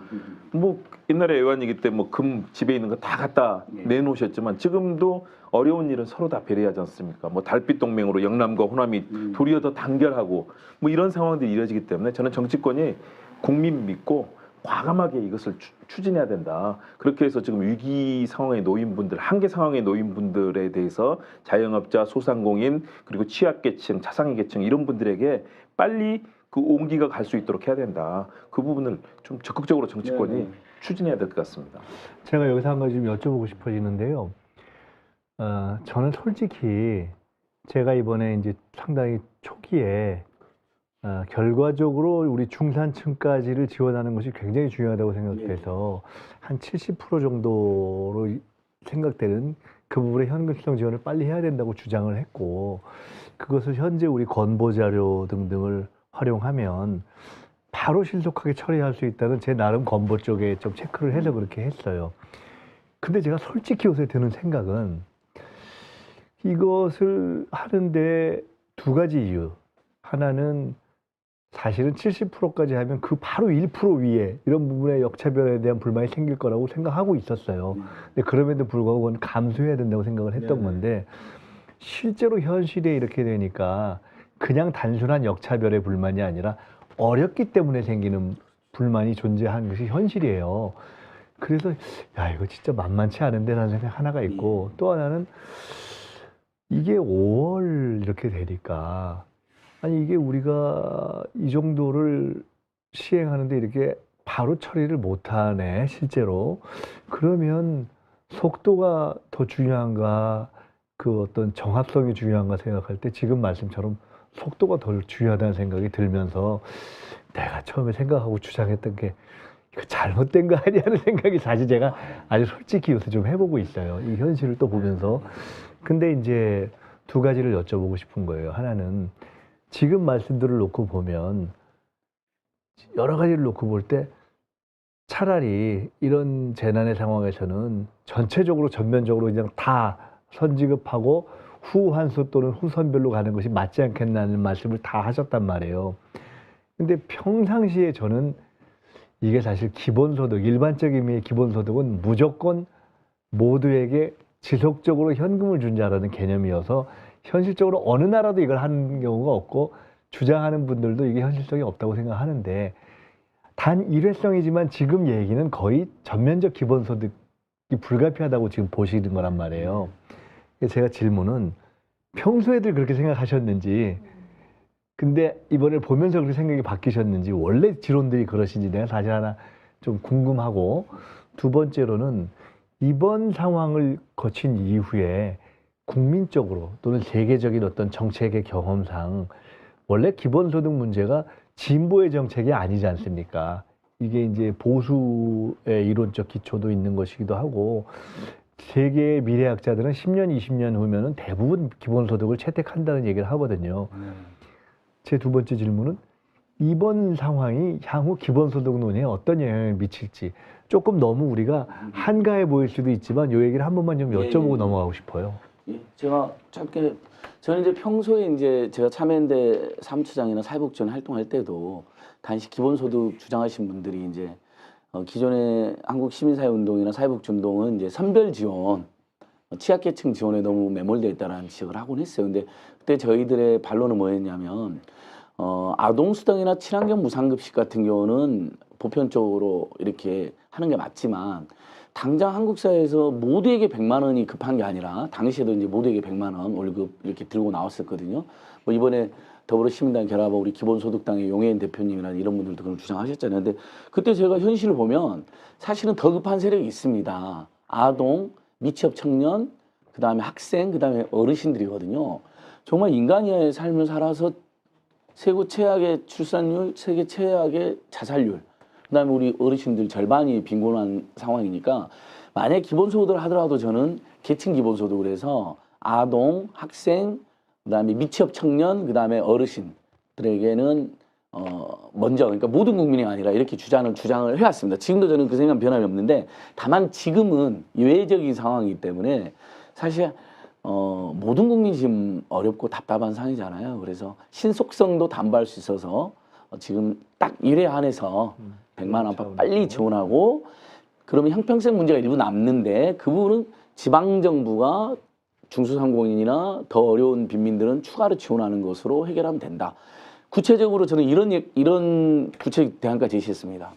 뭐 옛날에 애완이기 때 뭐 금 집에 있는 거 다 갖다 내놓으셨지만 지금도 어려운 일은 서로 다 배려하지 않습니까? 뭐 달빛 동맹으로 영남과 호남이 도리어 더 단결하고 뭐 이런 상황들이 이어지기 때문에 저는 정치권이 국민 믿고 과감하게 이것을 추진해야 된다. 그렇게 해서 지금 위기 상황에 놓인 분들, 한계 상황에 놓인 분들에 대해서 자영업자, 소상공인, 그리고 취약계층, 차상위 계층 이런 분들에게 빨리 그 온기가 갈 수 있도록 해야 된다. 그 부분을 좀 적극적으로 정치권이 추진해야 될 것 같습니다.
제가 여기서 한 가지 좀 여쭤보고 싶어지는데요. 저는 솔직히 제가 이번에 이제 상당히 초기에 결과적으로 우리 중산층까지를 지원하는 것이 굉장히 중요하다고 생각돼서 한 70% 정도로 생각되는 그 부분의 현금성 지원을 빨리 해야 된다고 주장을 했고, 그것을 현재 우리 건보 자료 등등을 활용하면 바로 신속하게 처리할 수 있다는 제 나름 건보 쪽에 좀 체크를 해서 그렇게 했어요. 근데 제가 솔직히 요새 드는 생각은 이것을 하는데 두 가지 이유. 하나는 사실은 70%까지 하면 그 바로 1% 위에 이런 부분의 역차별에 대한 불만이 생길 거라고 생각하고 있었어요. 근데 그럼에도 불구하고 그건 감수해야 된다고 생각을 했던 건데, 실제로 현실에 이렇게 되니까 그냥 단순한 역차별의 불만이 아니라 어렵기 때문에 생기는 불만이 존재하는 것이 현실이에요. 그래서 야 이거 진짜 만만치 않은데라는 생각 하나가 있고 또 하나는 이게 5월 이렇게 되니까 아니 이게 우리가 이 정도를 시행하는데 이렇게 바로 처리를 못하네 실제로. 그러면 속도가 더 중요한가 그 어떤 정합성이 중요한가 생각할 때 지금 말씀처럼 속도가 더 중요하다는 생각이 들면서 내가 처음에 생각하고 주장했던 게 이거 잘못된 거 아니냐는 생각이 사실 제가 아주 솔직히 요새 좀 해보고 있어요. 이 현실을 또 보면서. 근데 이제 두 가지를 여쭤보고 싶은 거예요. 하나는 지금 말씀들을 놓고 보면 여러 가지를 놓고 볼 때 차라리 이런 재난의 상황에서는 전체적으로 전면적으로 그냥 다 선지급하고 후환수 또는 후선별로 가는 것이 맞지 않겠나는 말씀을 다 하셨단 말이에요. 근데 평상시에 저는 이게 사실 기본소득, 일반적인 의미의 기본소득은 무조건 모두에게 지속적으로 현금을 준다라는 개념이어서 현실적으로 어느 나라도 이걸 하는 경우가 없고 주장하는 분들도 이게 현실성이 없다고 생각하는데 단 일회성이지만 지금 얘기는 거의 전면적 기본소득이 불가피하다고 지금 보시는 거란 말이에요. 제가 질문은 평소에들 그렇게 생각하셨는지 근데 이번에 보면서 그렇게 생각이 바뀌셨는지 원래 지론들이 그러신지 내가 사실 하나 좀 궁금하고 두 번째로는 이번 상황을 거친 이후에 국민적으로 또는 세계적인 어떤 정책의 경험상 원래 기본소득 문제가 진보의 정책이 아니지 않습니까? 이게 이제 보수의 이론적 기초도 있는 것이기도 하고 세계의 미래학자들은 10년, 20년 후면은 대부분 기본소득을 채택한다는 얘기를 하거든요. 제 두 번째 질문은 이번 상황이 향후 기본소득 논의에 어떤 영향을 미칠지 조금 너무 우리가 한가해 보일 수도 있지만 이 얘기를 한 번만 좀 여쭤보고 넘어가고 싶어요.
예, 제가 짧게 저는 이제 평소에 이제 제가 참여연대 사무처장이나 사회복지원 활동할 때도 단지 기본소득 주장하신 분들이 이제 기존의 한국 시민사회운동이나 사회복지운동은 이제 선별 지원, 취약계층 지원에 너무 매몰되어 있다는 지적을 하곤 했어요. 근데 그때 저희들의 반론은 뭐였냐면 아동수당이나 친환경 무상급식 같은 경우는 보편적으로 이렇게 하는 게 맞지만 당장 한국 사회에서 모두에게 100만 원이 급한 게 아니라 당시에도 이제 모두에게 100만 원 월급 이렇게 들고 나왔었거든요. 뭐 이번에 더불어시민당 결합하고 우리 기본소득당의 용해인 대표님이나 이런 분들도 그걸 주장하셨잖아요. 근데 그때 제가 현실을 보면 사실은 더 급한 세력이 있습니다. 아동, 미취업 청년, 그 다음에 학생, 그 다음에 어르신들이거든요. 정말 인간 이하의 삶을 살아서 세계 최악의 출산율, 세계 최악의 자살률, 그 다음에 우리 어르신들 절반이 빈곤한 상황이니까 만약 기본소득을 하더라도 저는 계층 기본소득을 해서 아동, 학생, 그 다음에 미취업 청년, 그 다음에 어르신들에게는 먼저 그러니까 모든 국민이 아니라 이렇게 주장을 해왔습니다. 지금도 저는 그 생각은 변함이 없는데 다만 지금은 예외적인 상황이기 때문에 사실 모든 국민이 지금 어렵고 답답한 상황이잖아요. 그래서 신속성도 담보할 수 있어서 지금 딱 1회 한해서 100만 원 빨리 지원하고 그러면 형평성 문제가 일부 남는데 그 부분은 지방정부가 중소상공인이나 더 어려운 빈민들은 추가로 지원하는 것으로 해결하면 된다. 구체적으로 저는 이런 구체적 대안까지 제시했습니다.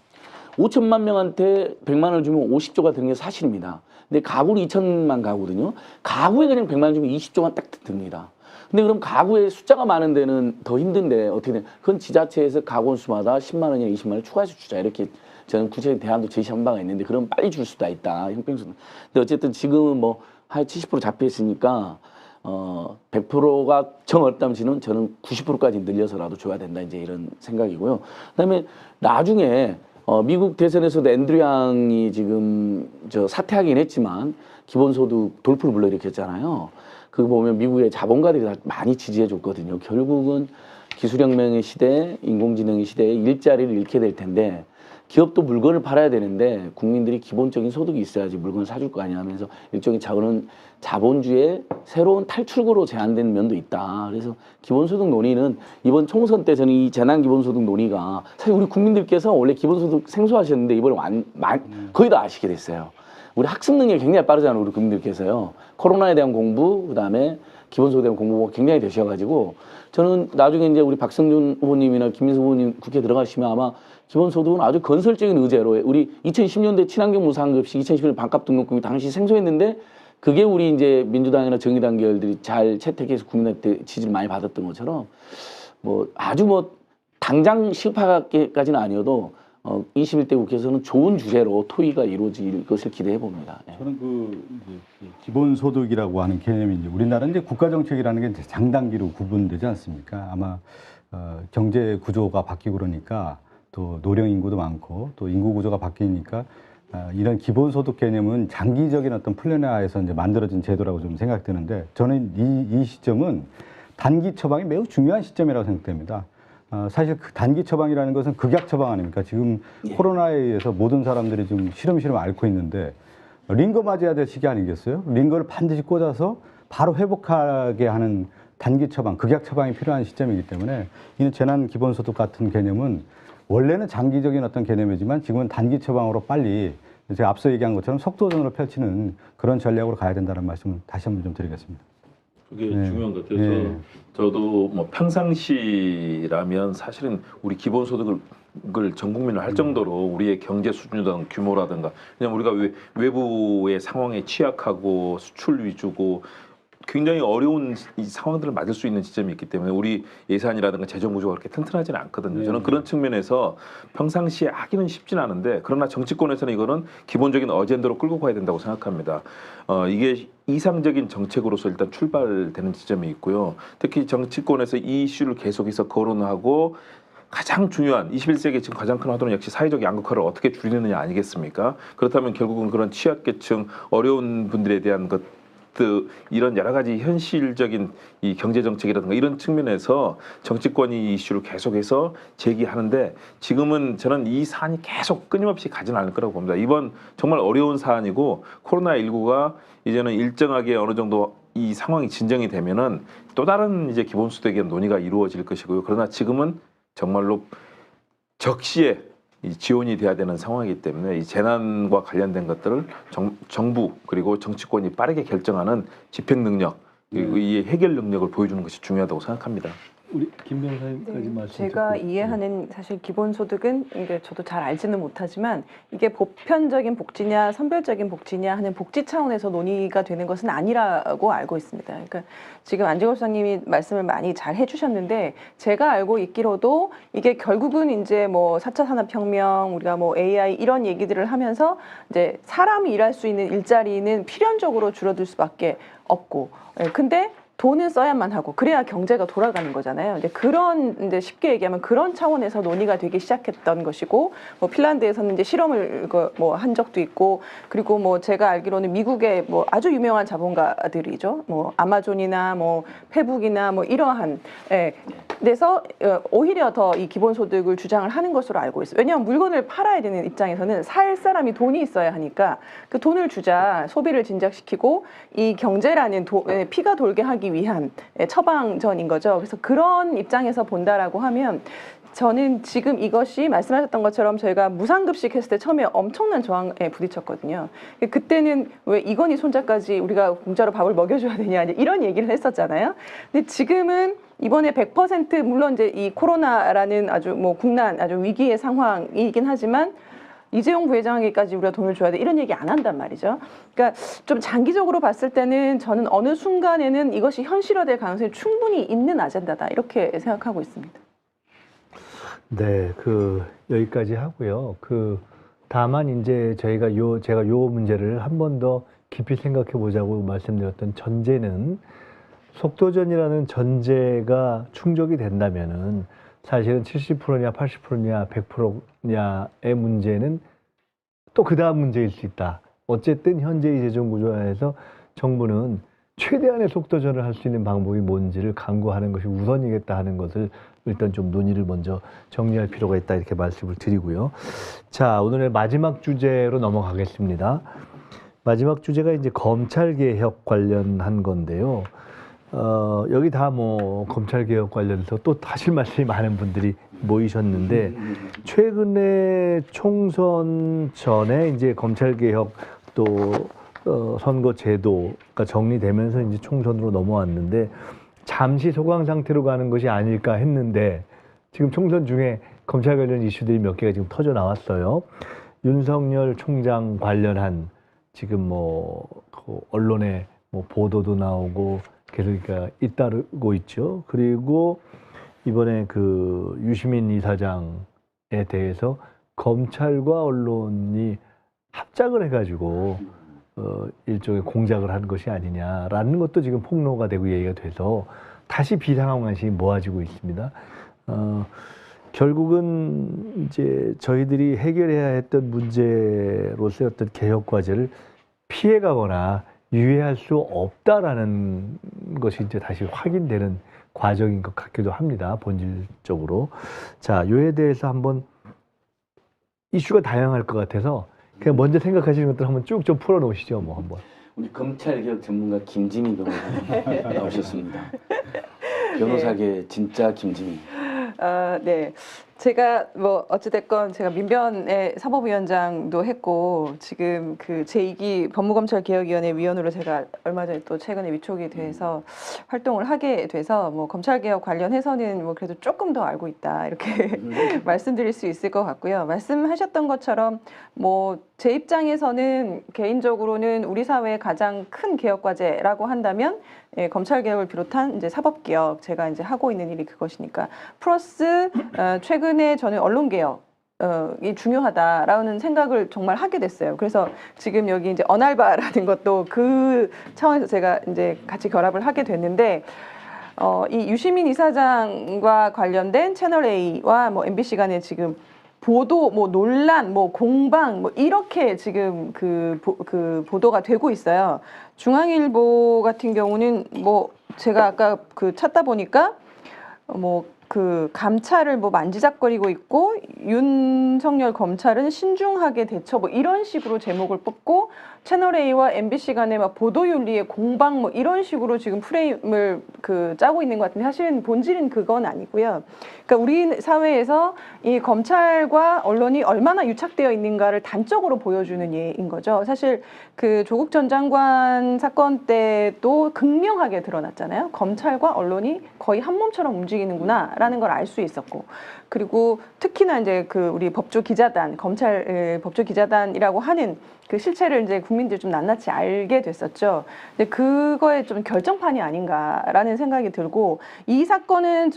5천만 명한테 100만 원을 주면 50조가 드는 게 사실입니다. 근데 가구는 2천만 가구거든요. 가구에 그냥 100만 원 주면 20조가 딱 듭니다. 근데 그럼 가구에 숫자가 많은 데는 더 힘든데 어떻게 돼? 그건 지자체에서 가구 수마다 10만 원이나 20만 원을 추가해서 주자. 이렇게 저는 구체적 대안도 제시한 바가 있는데 그럼 빨리 줄 수도 있다. 형평성. 근데 어쨌든 지금은 뭐 한 70% 잡혀 있으니까 100%가 정 어렵다면 저는 90%까지 늘려서라도 줘야 된다. 이제 이런 생각이고요. 그다음에 나중에 미국 대선에서도 앤드류 양이 지금 사퇴하긴 했지만 기본소득 돌풍을 불러일으켰잖아요. 그거 보면 미국의 자본가들이 다 많이 지지해 줬거든요. 결국은 기술혁명의 시대, 인공지능의 시대에 일자리를 잃게 될 텐데 기업도 물건을 팔아야 되는데 국민들이 기본적인 소득이 있어야지 물건을 사줄 거 아니야 하면서 일종의 자본주의의 새로운 탈출구로 제한된 면도 있다. 그래서 기본소득 논의는 이번 총선 때 저는 이 재난기본소득 논의가 사실 우리 국민들께서 원래 기본소득 생소하셨는데 이번에 거의 다 아시게 됐어요. 우리 학습 능력이 굉장히 빠르잖아요. 우리 국민들께서요. 코로나에 대한 공부, 그다음에 기본소득에 대한 공부가 굉장히 되셔가지고 저는 나중에 이제 우리 박성준 후보님이나 김민수 후보님 국회 들어가시면 아마 기본소득은 아주 건설적인 의제로 우리 2010년대 친환경 무상급식, 2011년 반값 등록금이 당시 생소했는데 그게 우리 이제 민주당이나 정의당 계열들이 잘 채택해서 국민한테 지지를 많이 받았던 것처럼 뭐 아주 뭐 당장 실파까지는 아니어도 21대 국회에서는 좋은 주제로 토의가 이루어질 것을 기대해 봅니다. 예.
저는 그 이제 기본소득이라고 하는 개념이 이제 우리나라는 이제 국가정책이라는 게 이제 장단기로 구분되지 않습니까? 아마 경제 구조가 바뀌고 그러니까 또 노령 인구도 많고 또 인구 구조가 바뀌니까 이런 기본소득 개념은 장기적인 어떤 플랜화에서 이제 만들어진 제도라고 좀 생각되는데 저는 이 시점은 단기 처방이 매우 중요한 시점이라고 생각됩니다. 사실 그 단기 처방이라는 것은 극약 처방 아닙니까? 지금 코로나에 의해서 모든 사람들이 지금 시름시름 앓고 있는데 링거 맞아야 될 시기 아니겠어요? 링거를 반드시 꽂아서 바로 회복하게 하는 단기 처방, 극약 처방이 필요한 시점이기 때문에 이는 재난 기본소득 같은 개념은 원래는 장기적인 어떤 개념이지만 지금은 단기 처방으로 빨리 제가 앞서 얘기한 것처럼 속도전으로 펼치는 그런 전략으로 가야 된다는 말씀을 다시 한번 좀 드리겠습니다.
그게 중요한 것 같아요. 저도 뭐 평상시라면 사실은 우리 기본소득을 전 국민을 할 정도로 우리의 경제 수준이든 규모라든가 왜냐면 우리가 외부의 상황에 취약하고 수출 위주고 굉장히 어려운 이 상황들을 맞을 수 있는 지점이 있기 때문에 우리 예산이라든가 재정 구조가 그렇게 튼튼하지는 않거든요. 저는 그런 측면에서 평상시에 하기는 쉽진 않은데 그러나 정치권에서는 이거는 기본적인 어젠더로 끌고 가야 된다고 생각합니다. 이게 이상적인 정책으로서 일단 출발되는 지점이 있고요. 특히 정치권에서 이 이슈를 계속해서 거론하고 가장 중요한 21세기 지금 가장 큰 화두는 역시 사회적 양극화를 어떻게 줄이느냐 아니겠습니까? 그렇다면 결국은 그런 취약계층 어려운 분들에 대한 이런 여러 가지 현실적인 이 경제 정책이라든가 이런 측면에서 정치권이 이 이슈를 계속해서 제기하는데 지금은 저는 이 사안이 계속 끊임없이 가지는 않을 거라고 봅니다. 이번 정말 어려운 사안이고 코로나19가 이제는 일정하게 어느 정도 이 상황이 진정이 되면은 또 다른 이제 기본소득에 대한 논의가 이루어질 것이고요. 그러나 지금은 정말로 적시에 이 지원이 돼야 되는 상황이기 때문에 이 재난과 관련된 것들을 정부 그리고 정치권이 빠르게 결정하는 집행 능력 그리고 이 해결 능력을 보여주는 것이 중요하다고 생각합니다.
우리 김 변호사님까지 말씀.
제가 이해하는 사실 기본소득은 이게 저도 잘 알지는 못하지만 이게 보편적인 복지냐 선별적인 복지냐 하는 복지 차원에서 논의가 되는 것은 아니라고 알고 있습니다. 그러니까 지금 안진걸 수석님이 말씀을 많이 잘 해주셨는데 제가 알고 있기로도 이게 결국은 이제 뭐 4차 산업혁명 우리가 뭐 AI 이런 얘기들을 하면서 이제 사람이 일할 수 있는 일자리는 필연적으로 줄어들 수밖에 없고 근데 돈을 써야만 하고 그래야 경제가 돌아가는 거잖아요. 이제 그런 이제 쉽게 얘기하면 그런 차원에서 논의가 되기 시작했던 것이고 뭐 핀란드에서는 이제 실험을 뭐 한 적도 있고 그리고 뭐 제가 알기로는 미국의 뭐 아주 유명한 자본가들이죠. 뭐 아마존이나 뭐 페북이나 뭐 이러한 데서 오히려 더 이 기본소득을 주장을 하는 것으로 알고 있어요. 왜냐하면 물건을 팔아야 되는 입장에서는 살 사람이 돈이 있어야 하니까 그 돈을 주자 소비를 진작시키고 이 경제라는 피가 돌게 하기 위한 처방전인 거죠. 그래서 그런 입장에서 본다라고 하면 저는 지금 이것이 말씀하셨던 것처럼 저희가 무상급식 했을 때 처음에 엄청난 저항에 부딪혔거든요. 그때는 왜 이건희 손자까지 우리가 공짜로 밥을 먹여줘야 되냐 이런 얘기를 했었잖아요. 근데 지금은 이번에 100% 물론 이제 이 코로나라는 아주 뭐 국난 아주 위기의 상황이긴 하지만 이재용 부회장에게까지 우리가 돈을 줘야 돼 이런 얘기 안 한단 말이죠. 그러니까 좀 장기적으로 봤을 때는 저는 어느 순간에는 이것이 현실화될 가능성이 충분히 있는 아젠다다 이렇게 생각하고 있습니다.
네, 여기까지 하고요. 다만 이제 제가 요 문제를 한 번 더 깊이 생각해 보자고 말씀드렸던 전제는 속도전이라는 전제가 충족이 된다면은 사실은 70%냐 80%냐 100%냐의 문제는 또 그 다음 문제일 수 있다. 어쨌든 현재의 재정 구조화에서 정부는 최대한의 속도전을 할 수 있는 방법이 뭔지를 강구하는 것이 우선이겠다 하는 것을 일단 좀 논의를 먼저 정리할 필요가 있다 이렇게 말씀을 드리고요. 자, 오늘의 마지막 주제로 넘어가겠습니다. 마지막 주제가 이제 검찰개혁 관련한 건데요. 여기 다 뭐 검찰개혁 관련해서 또 하실 말씀이 많은 분들이 모이셨는데 최근에 총선 전에 이제 검찰개혁 또 선거 제도가 정리되면서 이제 총선으로 넘어왔는데 잠시 소강 상태로 가는 것이 아닐까 했는데 지금 총선 중에 검찰 관련 이슈들이 몇 개가 지금 터져 나왔어요. 윤석열 총장 관련한 지금 그 언론에 보도도 나오고 계속 잇따르고 있죠. 그리고 이번에 그 유시민 이사장에 대해서 검찰과 언론이 합작을 해가지고 일종의 공작을 한 것이 아니냐라는 것도 지금 폭로가 되고 얘기가 돼서 다시 비상황 관심이 모아지고 있습니다. 결국은 이제 저희들이 해결해야 했던 문제로서의 어떤 개혁 과제를 피해가거나 유예할 수 없다라는 것이 이제 다시 확인되는 과정인 것 같기도 합니다. 본질적으로. 자, 요에 대해서 한번 이슈가 다양할 것 같아서 그냥 먼저 생각하시는 것들 한번 쭉 좀 풀어놓으시죠. 한번.
우리 검찰개혁 전문가 김지민 변호사 나오셨습니다. 변호사계 진짜 김지민.
네. 제가 어찌됐건 제가 민변의 사법위원장도 했고 지금 그 제2기 법무검찰개혁위원회 위원으로 제가 얼마 전에 또 최근에 위촉이 돼서 활동을 하게 돼서 검찰개혁 관련해서는 그래도 조금 더 알고 있다 이렇게 말씀드릴 수 있을 것 같고요. 말씀하셨던 것처럼 제 입장에서는 개인적으로는 우리 사회의 가장 큰 개혁 과제라고 한다면 검찰 개혁을 비롯한 이제 사법 개혁 제가 이제 하고 있는 일이 그것이니까 플러스 최근에 저는 언론 개혁 이 중요하다라는 생각을 정말 하게 됐어요. 그래서 지금 여기 이제 언알바라는 것도 그 차원에서 제가 이제 같이 결합을 하게 됐는데 이 유시민 이사장과 관련된 채널 A와 MBC 간에 지금 보도, 논란, 공방, 이렇게 지금 그 보도가 되고 있어요. 중앙일보 같은 경우는 제가 아까 찾다 보니까 그 감찰을 만지작거리고 있고 윤석열 검찰은 신중하게 대처 이런 식으로 제목을 뽑고 채널 A와 MBC 간의 보도윤리의 공방 이런 식으로 지금 프레임을 짜고 있는 것 같은데 사실은 본질은 그건 아니고요. 그러니까 우리 사회에서 이 검찰과 언론이 얼마나 유착되어 있는가를 단적으로 보여주는 예인 거죠. 사실 그 조국 전 장관 사건 때도 극명하게 드러났잖아요. 검찰과 언론이 거의 한 몸처럼 움직이는구나라는 걸 알 수 있었고, 그리고 특히나 이제 우리 법조 기자단, 검찰 법조 기자단이라고 하는 그 실체를 이제 국민들이 좀 낱낱이 알게 됐었죠. 근데 그거에 좀 결정판이 아닌가라는 생각이 들고, 이 사건은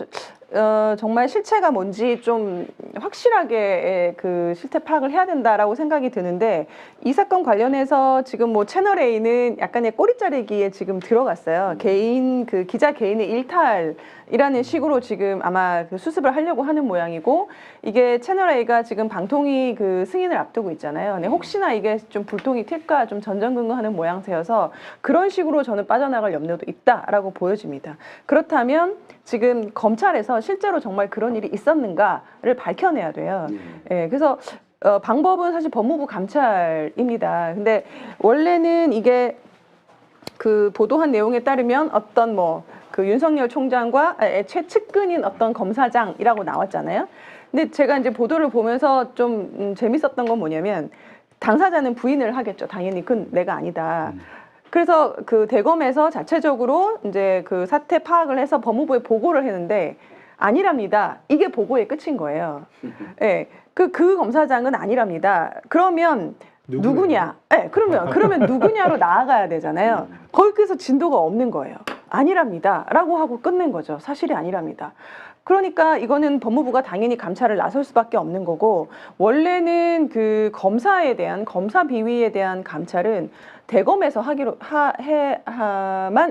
정말 실체가 뭔지 좀 확실하게 그 실태 파악을 해야 된다라고 생각이 드는데, 이 사건 관련해서 지금 채널 A는 약간의 꼬리자르기에 지금 들어갔어요. 개인 기자 개인의 일탈이라는 식으로 지금 아마 수습을 하려고 하는 모양이고, 이게 채널 A가 지금 방통위 승인을 앞두고 있잖아요. 근데 혹시나 이게 좀 불통이 튈까 좀 전전긍긍하는 모양새여서 그런 식으로 저는 빠져나갈 염려도 있다라고 보여집니다. 그렇다면 지금 검찰에서 실제로 정말 그런 일이 있었는가를 밝혀내야 돼요. 그래서 방법은 사실 법무부 감찰입니다. 근데 원래는 이게 보도한 내용에 따르면 어떤 윤석열 총장과 최측근인 어떤 검사장이라고 나왔잖아요. 근데 제가 이제 보도를 보면서 좀 재밌었던 건 뭐냐면, 당사자는 부인을 하겠죠. 당연히 그건 내가 아니다. 그래서 대검에서 자체적으로 이제 사태 파악을 해서 법무부에 보고를 했는데 아니랍니다. 이게 보고의 끝인 거예요. 네, 그 검사장은 아니랍니다. 그러면 누구냐? 네, 그러면 누구냐로 나아가야 되잖아요. 거기서 진도가 없는 거예요. 아니랍니다라고 하고 끝낸 거죠. 사실이 아니랍니다. 그러니까 이거는 법무부가 당연히 감찰을 나설 수밖에 없는 거고, 원래는 검사에 대한 검사 비위에 대한 감찰은 대검에서 하만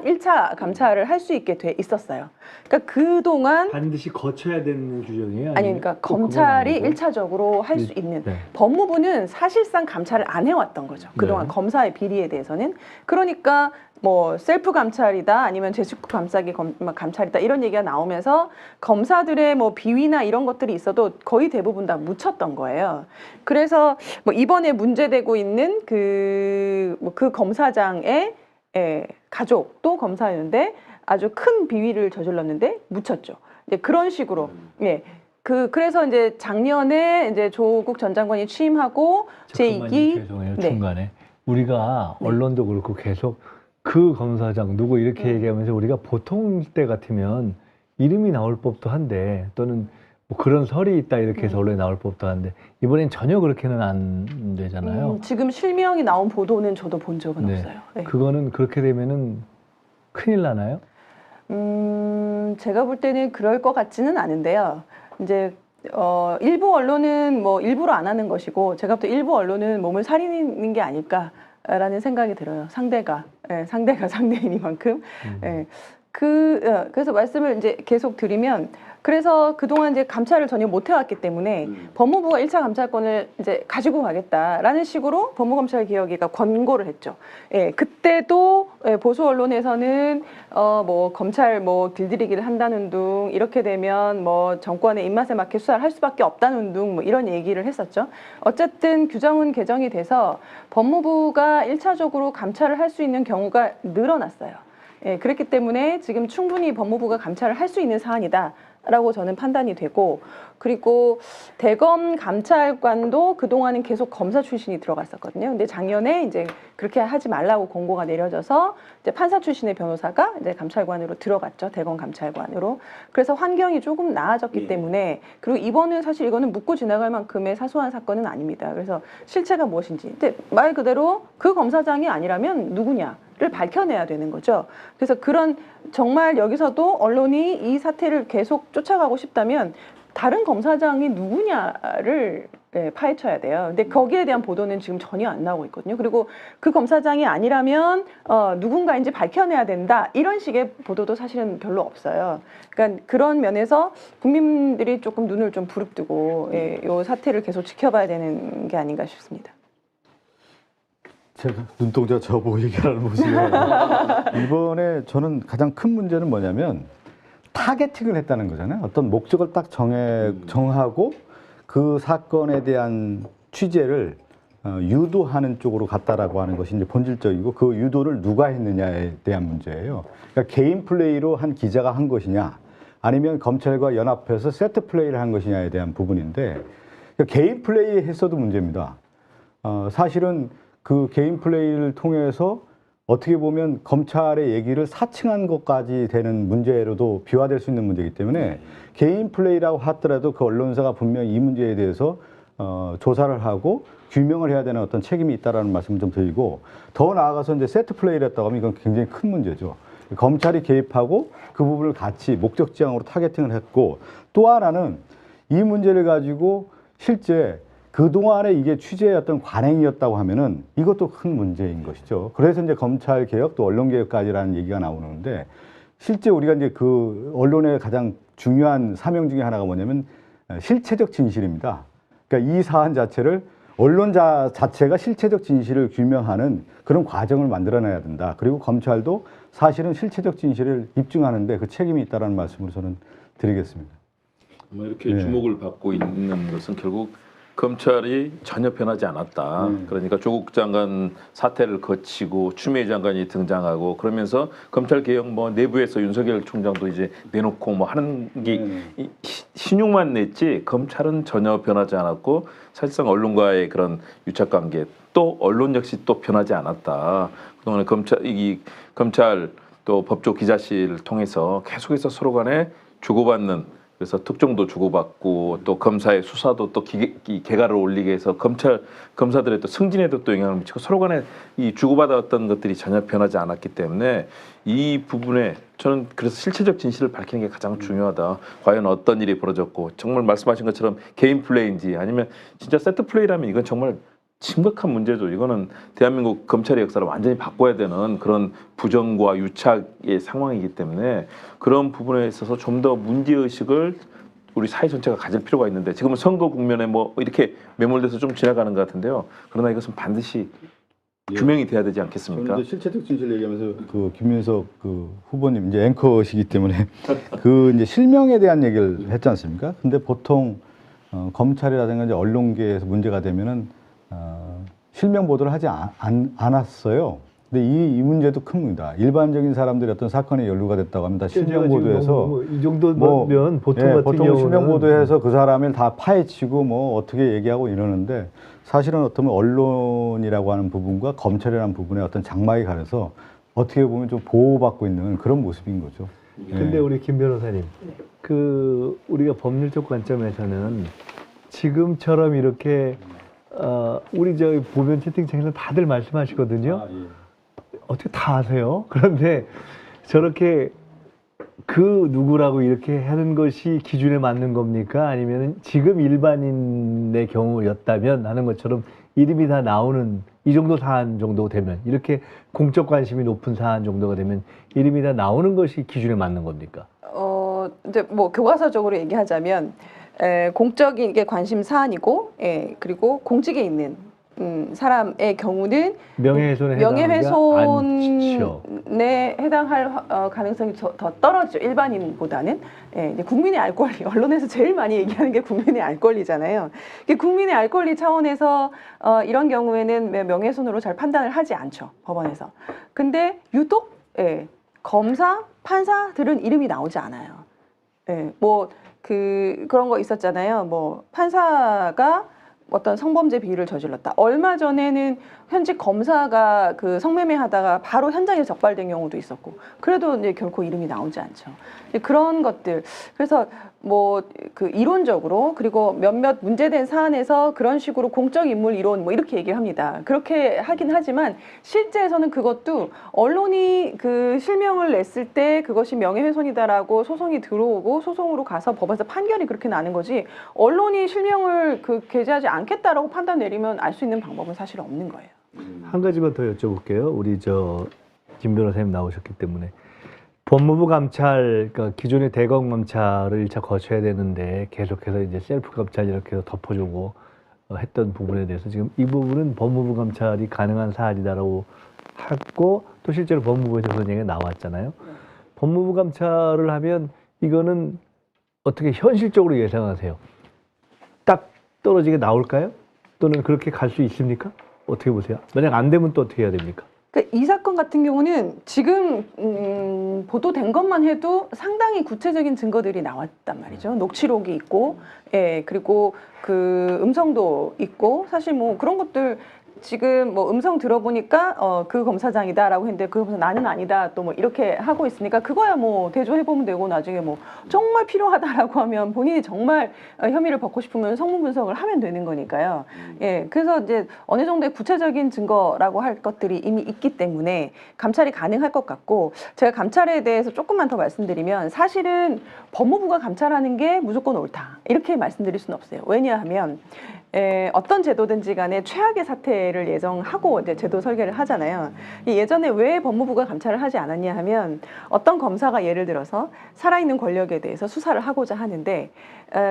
1차 감찰을 할 수 있게 돼 있었어요. 그러니까 그동안
반드시 거쳐야 되는 규정이에요?
아니, 그러니까 검찰이 1차적으로 할 수 있는, 법무부는 사실상 감찰을 안 해왔던 거죠. 그동안 검사의 비리에 대해서는. 그러니까 셀프 감찰이다, 아니면 제식구 감싸기 감찰이다, 이런 얘기가 나오면서 검사들의 비위나 이런 것들이 있어도 거의 대부분 다 묻혔던 거예요. 그래서 이번에 문제되고 있는 그 검사장의 가족도 검사였는데 아주 큰 비위를 저질렀는데 묻혔죠. 이제 그런 식으로. 그래서 이제 작년에 이제 조국 전 장관이 취임하고
잠깐만요, 죄송해요. 중간에 우리가 언론도 그렇고 계속 그 검사장 누구 이렇게 얘기하면서 우리가 보통 때 같으면 이름이 나올 법도 한데 또는 뭐 그런 설이 있다 이렇게 해서 언론에 나올 법도 한데 이번엔 전혀 그렇게는 안 되잖아요.
지금 실명이 나온 보도는 저도 본 적은
네.
없어요. 네.
그거는 그렇게 되면은 큰일 나나요?
제가 볼 때는 그럴 것 같지는 않은데요. 이제 일부 언론은 뭐 일부러 안 하는 것이고 제가 볼 때 일부 언론은 몸을 사리는 게 아닐까라는 생각이 들어요. 상대가 상대이니만큼. 예. 그래서 말씀을 이제 계속 드리면 그래서 그동안 이제 감찰을 전혀 못 해왔기 때문에 법무부가 1차 감찰권을 이제 가지고 가겠다라는 식으로 법무검찰개혁위가 권고를 했죠. 예, 그때도 보수 언론에서는 뭐 검찰 뭐 길들이기를 한다는 둥 이렇게 되면 뭐 정권의 입맛에 맞게 수사를 할 수밖에 없다는 둥 뭐 이런 얘기를 했었죠. 어쨌든 규정은 개정이 돼서 법무부가 1차적으로 감찰을 할 수 있는 경우가 늘어났어요. 예, 그렇기 때문에 지금 충분히 법무부가 감찰을 할 수 있는 사안이다라고 저는 판단이 되고 그리고 대검 감찰관도 그동안은 계속 검사 출신이 들어갔었거든요. 근데 작년에 이제 그렇게 하지 말라고 공고가 내려져서 이제 판사 출신의 변호사가 이제 감찰관으로 들어갔죠. 대검 감찰관으로. 그래서 환경이 조금 나아졌기 때문에 그리고 이번은 사실 이거는 묻고 지나갈 만큼의 사소한 사건은 아닙니다. 그래서 실체가 무엇인지. 근데 말 그대로 그 검사장이 아니라면 누구냐? 를 밝혀내야 되는 거죠. 그래서 그런 정말 여기서도 언론이 이 사태를 계속 쫓아가고 싶다면 다른 검사장이 누구냐를 파헤쳐야 돼요. 근데 거기에 대한 보도는 지금 전혀 안 나오고 있거든요. 그리고 그 검사장이 아니라면 누군가인지 밝혀내야 된다. 이런 식의 보도도 사실은 별로 없어요. 그러니까 그런 면에서 국민들이 조금 눈을 좀 부릅뜨고 이 사태를 계속 지켜봐야 되는 게 아닌가 싶습니다.
제가 눈동자 저보고 얘기하는 모습이에요. 이번에 저는 가장 큰 문제는 뭐냐면 타겟팅을 했다는 거잖아요. 어떤 목적을 딱 정하고 그 사건에 대한 취재를 유도하는 쪽으로 갔다라고 하는 것이 이제 본질적이고 그 유도를 누가 했느냐에 대한 문제예요. 그러니까 개인 플레이로 한 기자가 한 것이냐 아니면 검찰과 연합해서 세트 플레이를 한 것이냐에 대한 부분인데 그러니까 개인 플레이 했어도 문제입니다. 사실은 그 개인 플레이를 통해서 어떻게 보면 검찰의 얘기를 사칭한 것까지 되는 문제로도 비화될 수 있는 문제이기 때문에 개인 플레이라고 하더라도 그 언론사가 분명히 이 문제에 대해서 조사를 하고 규명을 해야 되는 어떤 책임이 있다라는 말씀을 좀 드리고 더 나아가서 이제 세트 플레이를 했다고 하면 이건 굉장히 큰 문제죠. 검찰이 개입하고 그 부분을 같이 목적 지향으로 타겟팅을 했고 또 하나는 이 문제를 가지고 실제 그동안에 이게 취재의 어떤 관행이었다고 하면은 이것도 큰 문제인 것이죠. 그래서 이제 검찰 개혁 또 언론 개혁까지라는 얘기가 나오는데 실제 우리가 이제 그 언론의 가장 중요한 사명 중에 하나가 뭐냐면 실체적 진실입니다. 그러니까 이 사안 자체를 언론자 자체가 실체적 진실을 규명하는 그런 과정을 만들어내야 된다. 그리고 검찰도 사실은 실체적 진실을 입증하는데 그 책임이 있다는 말씀으로 저는 드리겠습니다.
이렇게 주목을 받고 있는 것은 결국 검찰이 전혀 변하지 않았다. 그러니까 조국 장관 사태를 거치고 추미애 장관이 등장하고 그러면서 검찰 개혁 뭐 내부에서 윤석열 총장도 이제 내놓고 뭐 하는 게 신용만 냈지 검찰은 전혀 변하지 않았고 사실상 언론과의 그런 유착 관계 또 언론 역시 또 변하지 않았다. 그동안에 검찰 또 법조 기자실을 통해서 계속해서 서로 간에 주고받는 그래서 특종도 주고받고 또 검사의 수사도 또 개가를 올리게 해서 검사들의 또 승진에도 또 영향을 미치고 서로 간에 이 주고받았던 것들이 전혀 변하지 않았기 때문에 이 부분에 저는 그래서 실체적 진실을 밝히는 게 가장 중요하다. 과연 어떤 일이 벌어졌고 정말 말씀하신 것처럼 개인 플레이인지 아니면 진짜 세트 플레이라면 이건 정말 심각한 문제죠. 이거는 대한민국 검찰의 역사를 완전히 바꿔야 되는 그런 부정과 유착의 상황이기 때문에 그런 부분에 있어서 좀 더 문제의식을 우리 사회 전체가 가질 필요가 있는데 지금은 선거 국면에 뭐 이렇게 매몰돼서 좀 지나가는 것 같은데요. 그러나 이것은 반드시 규명이 돼야 되지 않겠습니까?
저는 실체적 진실 얘기하면서 그 김민석 그 후보님 이제 앵커시기 때문에 그 이제 실명에 대한 얘기를 했지 않습니까? 근데 보통 검찰이라든가 이제 언론계에서 문제가 되면은 실명 보도를 하지 않았어요. 근데 이 문제도 큽니다. 일반적인 사람들이 어떤 사건에 연루가 됐다고 합니다. 실명 보도해서
이 정도면 보통 같은
보통
경우는
실명 보도해서 그 사람을 다 파헤치고 뭐 어떻게 얘기하고 이러는데 사실은 어떤 언론이라고 하는 부분과 검찰이라는 부분에 어떤 장막이 가려서 어떻게 보면 좀 보호받고 있는 그런 모습인 거죠.
근데 우리 김 변호사님, 그 우리가 법률적 관점에서는 지금처럼 이렇게 우리 저 보면 채팅창에서 다들 말씀하시거든요. 어떻게 다 아세요? 그런데 저렇게 그 누구라고 이렇게 하는 것이 기준에 맞는 겁니까? 아니면 지금 일반인의 경우였다면 하는 것처럼 이름이 다 나오는 이 정도 사안 정도 되면 이렇게 공적 관심이 높은 사안 정도가 되면 이름이 다 나오는 것이 기준에 맞는 겁니까?
이제 뭐 교과서적으로 얘기하자면 공적인 게 관심 사안이고, 그리고 공직에 있는 사람의 경우는
명예훼손에
해당할 가능성이 더 떨어지죠. 일반인보다는. 이제 국민의 알 권리, 언론에서 제일 많이 얘기하는 게 국민의 알 권리잖아요. 국민의 알 권리 차원에서 이런 경우에는 명예훼손으로 잘 판단을 하지 않죠, 법원에서. 근데 유독 검사, 판사들은 이름이 나오지 않아요. 뭐 그런 거 있었잖아요. 뭐 판사가 어떤 성범죄 비위를 저질렀다. 얼마 전에는 현직 검사가 그 성매매 하다가 바로 현장에 적발된 경우도 있었고, 그래도 이제 결코 이름이 나오지 않죠. 그런 것들. 그래서 뭐 그 이론적으로, 그리고 몇몇 문제된 사안에서 그런 식으로 공적 인물 이론 뭐 이렇게 얘기를 합니다. 그렇게 하긴 하지만 실제에서는 그것도 언론이 그 실명을 냈을 때 그것이 명예훼손이다라고 소송이 들어오고 소송으로 가서 법원에서 판결이 그렇게 나는 거지, 언론이 실명을 게재하지 않겠다라고 판단 내리면 알 수 있는 방법은 사실 없는 거예요.
한 가지만 더 여쭤볼게요. 우리 저 김 변호사님 나오셨기 때문에 법무부 감찰, 그러니까 기존의 대검 감찰을 1차 거쳐야 되는데 계속해서 이제 셀프 감찰 이렇게 해서 덮어주고 했던 부분에 대해서 지금 이 부분은 법무부 감찰이 가능한 사안이다라고 하고 또 실제로 법무부에서 그런 얘기가 나왔잖아요. 법무부 감찰을 하면 이거는 어떻게 현실적으로 예상하세요? 딱 떨어지게 나올까요? 또는 그렇게 갈 수 있습니까? 어떻게 보세요? 만약 안 되면 또 어떻게 해야 됩니까?
이 사건 같은 경우는 지금 보도된 것만 해도 상당히 구체적인 증거들이 나왔단 말이죠. 녹취록이 있고, 그리고 그 음성도 있고, 사실 뭐 그런 것들 지금 뭐 음성 들어보니까 그 검사장이다라고 했는데 그 검사 나는 아니다 또 뭐 이렇게 하고 있으니까 그거야 뭐 대조해 보면 되고, 나중에 뭐 정말 필요하다라고 하면 본인이 정말 혐의를 벗고 싶으면 성문 분석을 하면 되는 거니까요. 그래서 이제 어느 정도의 구체적인 증거라고 할 것들이 이미 있기 때문에 감찰이 가능할 것 같고, 제가 감찰에 대해서 조금만 더 말씀드리면 사실은 법무부가 감찰하는 게 무조건 옳다 이렇게 말씀드릴 수는 없어요. 왜냐하면 어떤 제도든지 간에 최악의 사태를 예정하고 이제 제도 설계를 하잖아요. 예전에 왜 법무부가 감찰을 하지 않았냐 하면, 어떤 검사가 예를 들어서 살아있는 권력에 대해서 수사를 하고자 하는데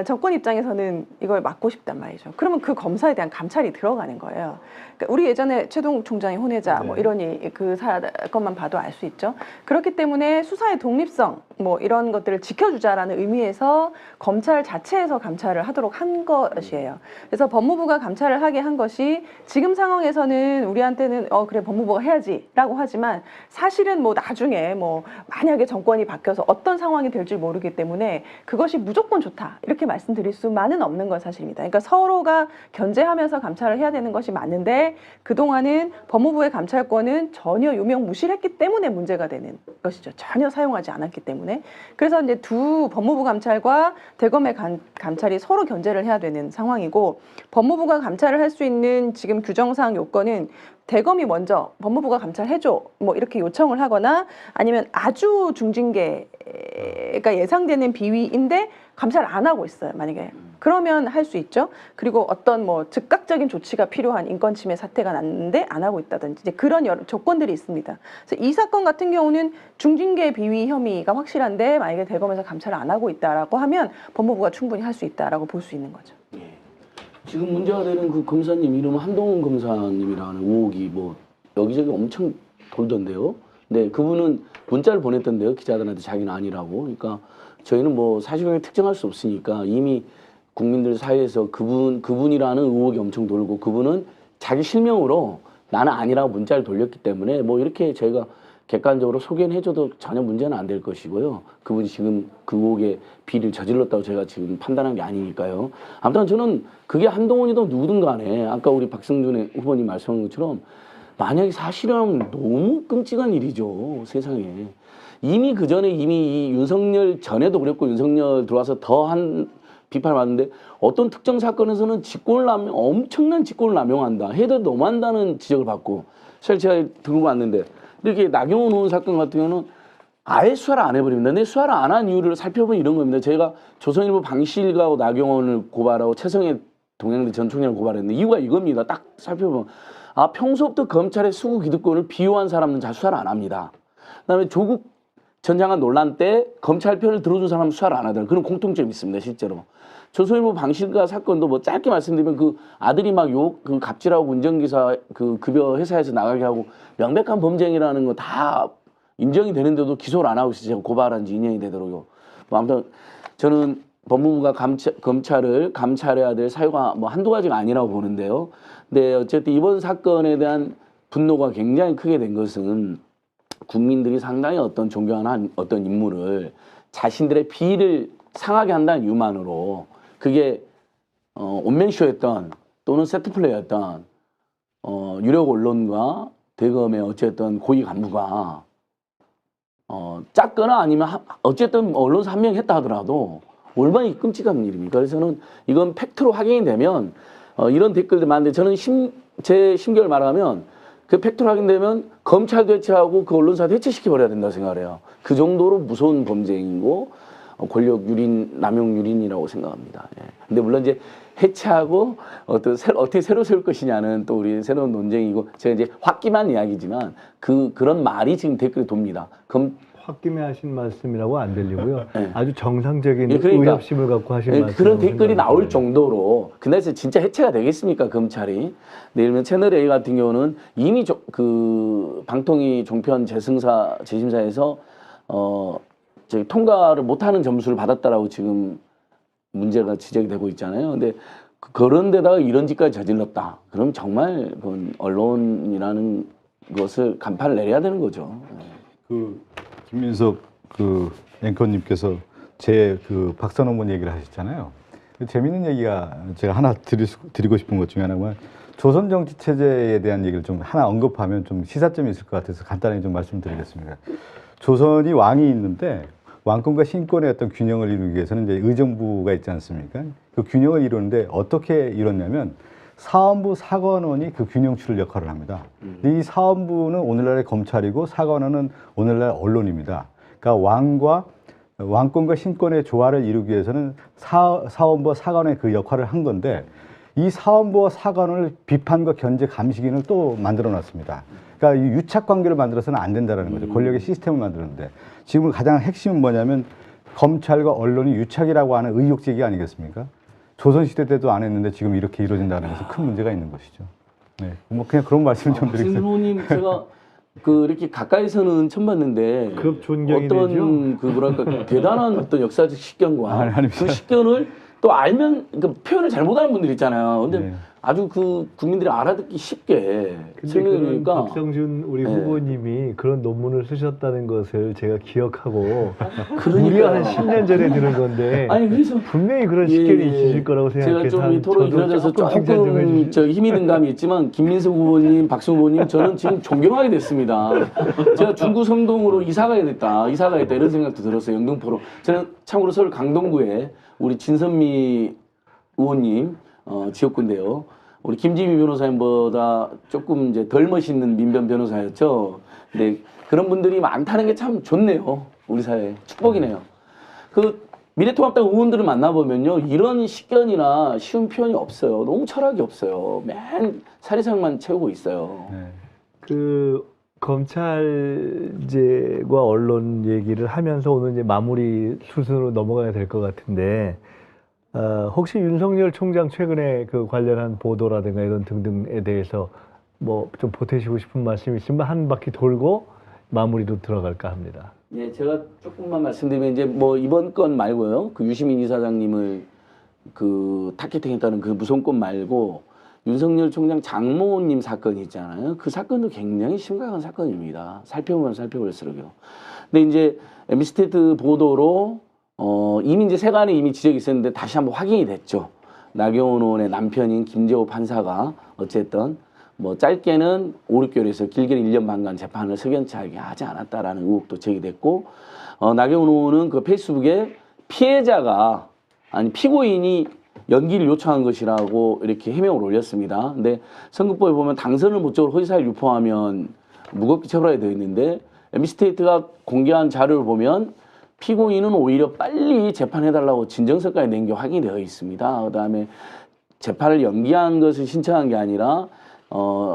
정권 입장에서는 이걸 막고 싶단 말이죠. 그러면 그 검사에 대한 감찰이 들어가는 거예요. 그러니까 우리 예전에 최동 총장의 혼외자 뭐 이러니 그 사건만 봐도 알 수 있죠. 그렇기 때문에 수사의 독립성 뭐 이런 것들을 지켜주자라는 의미에서 검찰 자체에서 감찰을 하도록 한 것이에요. 그래서 법무부가 감찰을 하게 한 것이 지금 상황에서는 우리한테는 그래 법무부가 해야지라고 하지만, 사실은 뭐 나중에 뭐 만약에 정권이 바뀌어서 어떤 상황이 될지 모르기 때문에 그것이 무조건 좋다 이렇게 말씀드릴 수만은 없는 건 사실입니다. 그러니까 서로가 견제하면서 감찰을 해야 되는 것이 맞는데, 그동안은 법무부의 감찰권은 전혀 유명무실했기 때문에 문제가 되는 것이죠. 전혀 사용하지 않았기 때문에. 그래서 이제 두 법무부 감찰과 대검의 감찰이 서로 견제를 해야 되는 상황이고, 법무부가 감찰을 할 수 있는 지금 규정상 요건은 대검이 먼저 법무부가 감찰해줘 뭐 이렇게 요청을 하거나, 아니면 아주 중징계가 예상되는 비위인데 감찰 안 하고 있어요, 만약에. 그러면 할 수 있죠. 그리고 어떤 뭐 즉각적인 조치가 필요한 인권 침해 사태가 났는데 안 하고 있다든지 이제 그런 여러 조건들이 있습니다. 그래서 이 사건 같은 경우는 중징계 비위 혐의가 확실한데 만약에 대검에서 감찰을 안 하고 있다라고 하면 법무부가 충분히 할 수 있다라고 볼 수 있는 거죠.
지금 문제가 되는 그 검사님 이름 한동훈 검사님이라는 의혹이 뭐 여기저기 엄청 돌던데요. 네, 그분은 문자를 보냈던데요, 기자들한테 자기는 아니라고. 그러니까 저희는 뭐 사실관계 특정할 수 없으니까 이미 국민들 사이에서 그분이라는 의혹이 엄청 돌고, 그분은 자기 실명으로 나는 아니라고 문자를 돌렸기 때문에 뭐 이렇게 저희가 객관적으로 소개는 해줘도 전혀 문제는 안 될 것이고요. 그분이 지금 그 의혹에 비리를 저질렀다고 제가 지금 판단한 게 아니니까요. 아무튼 저는 그게 한동훈이든 누구든 간에 아까 우리 박성준 후보님 말씀한 것처럼 만약에 사실이라면 너무 끔찍한 일이죠. 세상에. 이미 그 전에 이미 이 윤석열 전에도 그랬고 윤석열 들어와서 더한 비판을 받는데 어떤 특정 사건에서는 엄청난 직권을 남용한다. 해도 너무한다는 지적을 받고 사실 제가 들고 왔는데 이렇게 나경원 의원 사건 같은 경우는 아예 수사를 안 해버립니다. 근데 수사를 안 한 이유를 살펴보면 이런 겁니다. 제가 조선일보 방실가하고 나경원을 고발하고 최성해 동양대 전 총장을 고발했는데 이유가 이겁니다. 딱 살펴보면 아 평소부터 검찰의 수구 기득권을 비호한 사람은 잘 수사를 안 합니다. 그다음에 조국 전 장관 논란 때 검찰 편을 들어준 사람은 수사를 안 하더라고요. 그런 공통점이 있습니다. 실제로. 조선일보 방실가 사건도 뭐 짧게 말씀드리면 그 아들이 막 그 갑질하고 운전기사 그 급여 회사에서 나가게 하고 명백한 범죄행위라는 거 다 인정이 되는데도 기소를 안 하고 있어요. 제가 고발한 지 2년이 되도록요. 뭐 아무튼 저는 법무부가 검찰을 감찰해야 될 사유가 뭐 한두 가지가 아니라고 보는데요. 근데 어쨌든 이번 사건에 대한 분노가 굉장히 크게 된 것은 국민들이 상당히 어떤 존경하는 어떤 인물을 자신들의 비위를 상하게 한다는 이유만으로 그게 온맨쇼였던 또는 세트플레이였던 유력 언론과 대검의 어쨌든 고위 간부가 작거나 아니면 어쨌든 언론사 한 명이 했다 하더라도 얼마나 끔찍한 일입니까? 그래서 저는 이건 팩트로 확인이 되면 이런 댓글들 많은데 저는 제 심결 말하면 그 팩트로 확인되면 검찰도 해체하고 그 언론사도 해체시켜버려야 된다고 생각해요. 그 정도로 무서운 범죄이고 권력 유린, 남용 유린이라고 생각합니다. 예. 근데 물론 이제 해체하고 어떻게 새로 세울 것이냐는 또 우리 새로운 논쟁이고 제가 이제 홧김한 이야기지만 그런 말이 지금 댓글에 돕니다.
홧김에 하신 말씀이라고 안 들리고요.
네.
아주 정상적인
예, 그러니까,
의협심을 갖고 하신
예,
말씀.
그런 댓글이 나올 정도로 근데서 진짜 해체가 되겠습니까 검찰이? 예를 들면 채널 A 같은 경우는 이미 그 방통위 종편 재심사에서 저기 통과를 못하는 점수를 받았다라고 지금 문제가 지적이 되고 있잖아요. 근데 그런 데다가 이런 짓까지 저질렀다. 그럼 정말 그건 언론이라는 것을 간판을 내려야 되는 거죠.
그 김민석 그 앵커님께서 제 그 박선호문 얘기를 하셨잖아요. 재밌는 얘기가 제가 하나 드리고 싶은 것 중에 하나가 조선 정치 체제에 대한 얘기를 좀 하나 언급하면 좀 시사점이 있을 것 같아서 간단히 좀 말씀드리겠습니다. 조선이 왕이 있는데 왕권과 신권의 어떤 균형을 이루기 위해서는 이제 의정부가 있지 않습니까? 그 균형을 이루는데 어떻게 이뤘냐면 사헌부 사관원이 그 균형추를 역할을 합니다. 이 사헌부는 오늘날의 검찰이고 사관원은 오늘날 언론입니다. 그러니까 왕권과 신권의 조화를 이루기 위해서는 사헌부와 사관원의 그 역할을 한 건데 이 사헌부와 사관원을 비판과 견제 감시기능을 또 만들어 놨습니다. 그러니까 이 유착 관계를 만들어서는 안 된다는 거죠. 권력의 시스템을 만드는데 지금 가장 핵심은 뭐냐면 검찰과 언론이 유착이라고 하는 의혹 제기 아니겠습니까? 조선시대 때도 안 했는데 지금 이렇게 이루어진다는 것은 큰 문제가 있는 것이죠. 네, 뭐 그냥 그런 말씀 좀 드리겠습니다.
박신호님 제가 이렇게 가까이서는 처음 봤는데
급 존경이
어떤
되죠?
그 뭐랄까 대단한 어떤 역사적 식견과
아닙니다.
그 식견을 또 알면 그 표현을 잘못하는 분들 있잖아요. 근데
네.
아주 그 국민들이 알아듣기 쉽게
근데
설명해
그런
주니까
박성준 우리
네.
후보님이 그런 논문을 쓰셨다는 것을 제가 기억하고
그러니까요.
우리가 한 10년 전에 들은 건데
아니 그래서
분명히 그런
예,
식견이
예.
있으실 거라고
제가
생각해서
좀 이 토론이 길어져서
칭찬 좀
조금
해주시죠.
저 힘이 든 감이 있지만 김민석 후보님, 박수 후보님 저는 지금 존경하게 됐습니다. 제가 중구 성동으로 이사 가야겠다 이런 생각도 들었어요. 영등포로. 저는 참고로 서울 강동구에 우리 진선미 의원님 지역구인데요. 우리 김지미 변호사님보다 조금 이제 덜 멋있는 민변 변호사였죠. 근데 그런 분들이 많다는 게 참 좋네요. 우리 사회에 축복이네요. 그 미래통합당 의원들을 만나보면요, 이런 식견이나 쉬운 표현이 없어요. 너무 철학이 없어요. 맨 사리상만 채우고 있어요.
네.
그 검찰제과 언론 얘기를 하면서 오늘 이제 마무리 순서로 넘어가야 될 것 같은데 혹시 윤석열 총장 최근에 그 관련한 보도라든가 이런 등등에 대해서 뭐 좀 보태시고 싶은 말씀이 있으면 한 바퀴 돌고 마무리로 들어갈까 합니다.
예, 제가 조금만 말씀드리면 이제 뭐 이번 건 말고요, 그 유시민 이사장님을 그 타겟팅했다는 그 무슨 건 말고 윤석열 총장 장모님 사건이 있잖아요. 그 사건도 굉장히 심각한 사건입니다. 살펴보면 살펴볼수록요. 근데 이제 MBC 보도로 이미 이제 세간에 이미 지적이 있었는데 다시 한번 확인이 됐죠. 나경원 의원의 남편인 김재호 판사가 어쨌든 뭐 짧게는 5, 6개월에서 길게는 1년 반간 재판을 석연치 않게 하지 않았다라는 의혹도 제기됐고, 나경원 의원은 그 페이스북에 피해자가 아니 피고인이 연기를 요청한 것이라고 이렇게 해명을 올렸습니다. 근데 선거법에 보면 당선을 목적으로 허위사실 유포하면 무겁게 처벌하게 되어 있는데 MBC가 공개한 자료를 보면 피고인은 오히려 빨리 재판해달라고 진정서까지 낸 게 확인되어 있습니다. 그다음에 재판을 연기한 것을 신청한 게 아니라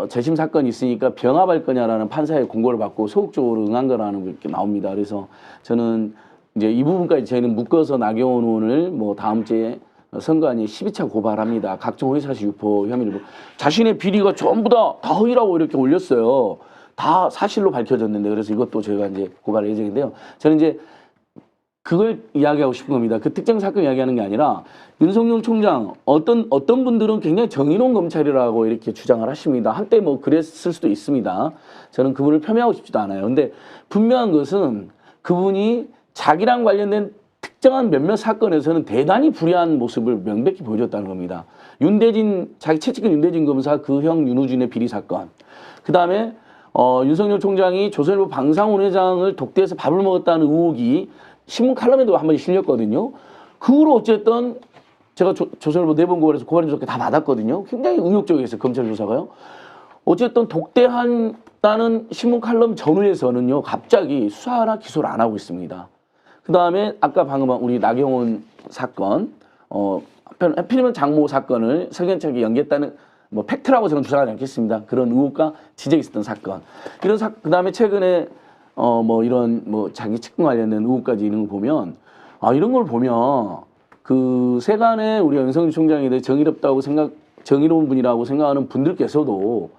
재심 사건이 있으니까 병합할 거냐라는 판사의 공고를 받고 소극적으로 응한 거라는 게 나옵니다. 그래서 저는 이제 이 부분까지 저희는 묶어서 나경원 의원을 뭐 다음 주에 선관위에 12차 고발합니다. 각종 허위사실 유포 혐의를 자신의 비리가 전부 다 허위라고 이렇게 올렸어요. 다 사실로 밝혀졌는데 그래서 이것도 저희가 이제 고발 예정인데요. 저는 이제 그걸 이야기하고 싶은 겁니다. 그 특정 사건 이야기하는 게 아니라 윤석열 총장 어떤 분들은 굉장히 정의로운 검찰이라고 이렇게 주장을 하십니다. 한때 뭐 그랬을 수도 있습니다. 저는 그분을 폄훼하고 싶지도 않아요. 근데 분명한 것은 그분이 자기랑 관련된 특정한 몇몇 사건에서는 대단히 불이한 모습을 명백히 보여줬다는 겁니다. 윤대진, 자기 채찍은 윤대진 검사 그 형 윤우진의 비리 사건. 그 다음에 윤석열 총장이 조선일보 방상훈 회장을 독대해서 밥을 먹었다는 의혹이 신문 칼럼에도 한 번 실렸거든요. 그 후로 어쨌든 제가 조선일보 4번 고발해서 고발인 조사 다 받았거든요. 굉장히 의욕적이었어요. 검찰 조사가요. 어쨌든 독대한다는 신문 칼럼 전후에서는요. 갑자기 수사나 기소를 안 하고 있습니다. 그 다음에 아까 방금 우리 나경원 사건, 하필이면 장모 사건을 석연찮게 연기했다는 뭐 팩트라고 저는 주장하지 않겠습니다. 그런 의혹과 지적이 있었던 사건. 그 다음에 최근에 뭐 이런 뭐 자기 측근 관련된 의혹까지 있는 거 보면 이런 걸 보면 그 세간에 우리 윤석열 총장에 대해 정의로운 분이라고 생각하는 분들께서도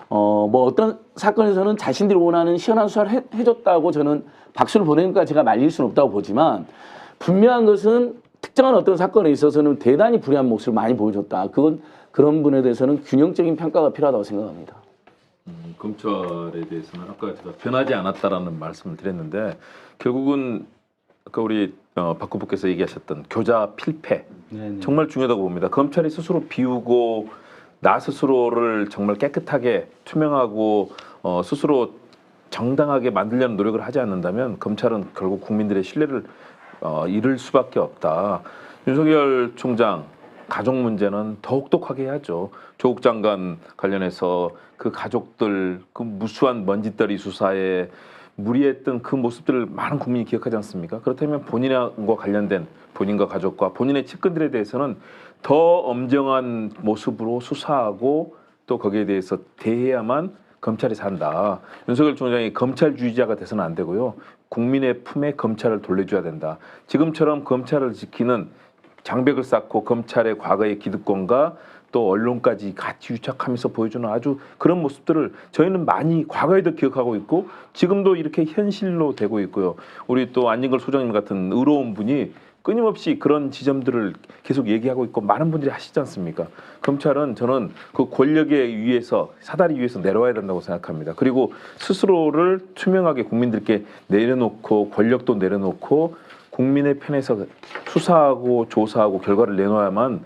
뭐 어떤 사건에서는 자신들이 원하는 시원한 수사를 해줬다고 저는 박수를 보내니까 제가 말릴 수는 없다고 보지만 분명한 것은 특정한 어떤 사건에 있어서는 대단히 불이한 모습을 많이 보여줬다. 그런 분에 대해서는 균형적인 평가가 필요하다고 생각합니다.
검찰에 대해서는 아까 제가 변하지 않았다라는 말씀을 드렸는데 결국은 아까 우리 박 후보께서 얘기하셨던 교자 필패
네네.
정말 중요하다고 봅니다. 검찰이 스스로 비우고 나 스스로를 정말 깨끗하게 투명하고 스스로 정당하게 만들려는 노력을 하지 않는다면 검찰은 결국 국민들의 신뢰를 잃을 수밖에 없다. 윤석열 총장 가족 문제는 더욱 독하게 해야죠. 조국 장관 관련해서 그 가족들 그 무수한 먼지떨이 수사에 무리했던 그 모습들을 많은 국민이 기억하지 않습니까? 그렇다면 본인과 관련된 본인과 가족과 본인의 측근들에 대해서는 더 엄정한 모습으로 수사하고 또 거기에 대해서 대해야만 검찰이 산다. 윤석열 총장이 검찰주의자가 돼서는 안 되고요. 국민의 품에 검찰을 돌려줘야 된다. 지금처럼 검찰을 지키는 장벽을 쌓고 검찰의 과거의 기득권과 또 언론까지 같이 유착하면서 보여주는 아주 그런 모습들을 저희는 많이 과거에도 기억하고 있고 지금도 이렇게 현실로 되고 있고요. 우리 또 안진걸 소장님 같은 의로운 분이 끊임없이 그런 지점들을 계속 얘기하고 있고 많은 분들이 하시지 않습니까? 검찰은 저는 그 권력에 의해서 사다리 위에서 내려와야 된다고 생각합니다. 그리고 스스로를 투명하게 국민들께 내려놓고 권력도 내려놓고 국민의 편에서 수사하고 조사하고 결과를 내놓아야만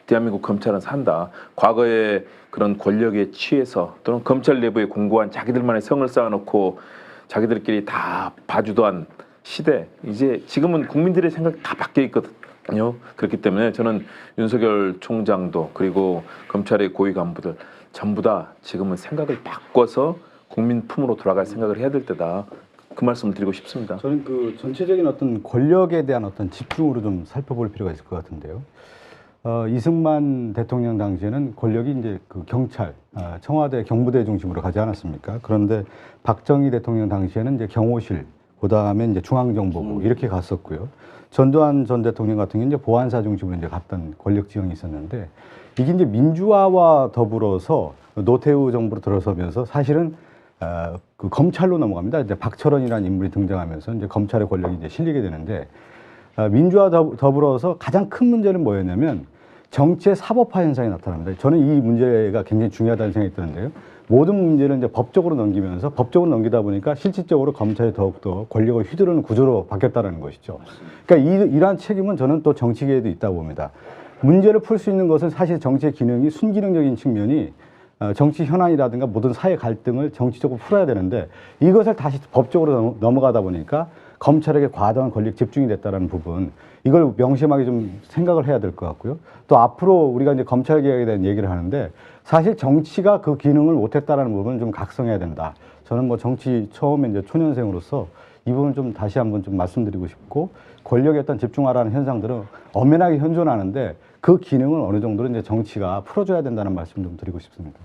대한민국 검찰은 산다. 과거에 그런 권력에 취해서 또는 검찰 내부에 공고한 자기들만의 성을 쌓아놓고 자기들끼리 다 봐주던 시대, 이제 지금은 국민들의 생각이 다 바뀌어 있거든요. 그렇기 때문에 저는 윤석열 총장도 그리고 검찰의 고위 간부들 전부 다 지금은 생각을 바꿔서 국민 품으로 돌아갈 생각을 해야 될 때다. 그 말씀을 드리고 싶습니다.
저는 그 전체적인 어떤 권력에 대한 어떤 집중으로 좀 살펴볼 필요가 있을 것 같은데요. 이승만 대통령 당시에는 권력이 이제 그 경찰, 청와대 경부대 중심으로 가지 않았습니까? 그런데 박정희 대통령 당시에는 이제 경호실, 그 다음에 이제 중앙정보부 이렇게 갔었고요. 전두환 전 대통령 같은 경우는 이제 보안사 중심으로 이제 갔던 권력 지형이 있었는데 이게 이제 민주화와 더불어서 노태우 정부로 들어서면서 사실은 그 검찰로 넘어갑니다. 이제 박철원이라는 인물이 등장하면서 이제 검찰의 권력이 이제 실리게 되는데 민주화 더불어서 가장 큰 문제는 뭐였냐면 정치의 사법화 현상이 나타납니다. 저는 이 문제가 굉장히 중요하다는 생각이 드는데요. 모든 문제를 이제 법적으로 넘기면서 법적으로 넘기다 보니까 실질적으로 검찰이 더욱더 권력을 휘두르는 구조로 바뀌었다는 것이죠. 그러니까 이러한 책임은 저는 또 정치계에도 있다고 봅니다. 문제를 풀 수 있는 것은 사실 정치의 기능이 순기능적인 측면이 정치 현안이라든가 모든 사회 갈등을 정치적으로 풀어야 되는데 이것을 다시 법적으로 넘어가다 보니까 검찰에게 과도한 권력 집중이 됐다는 부분, 이걸 명심하게 좀 생각을 해야 될 것 같고요. 또 앞으로 우리가 이제 검찰 개혁에 대한 얘기를 하는데 사실 정치가 그 기능을 못했다라는 부분을 좀 각성해야 된다. 저는 뭐 정치 처음에 이제 초년생으로서 이 부분 좀 다시 한번 좀 말씀드리고 싶고, 권력에 어떤 집중하라는 현상들은 엄연하게 현존하는데 그 기능을 어느 정도로 이제 정치가 풀어줘야 된다는 말씀 좀 드리고 싶습니다.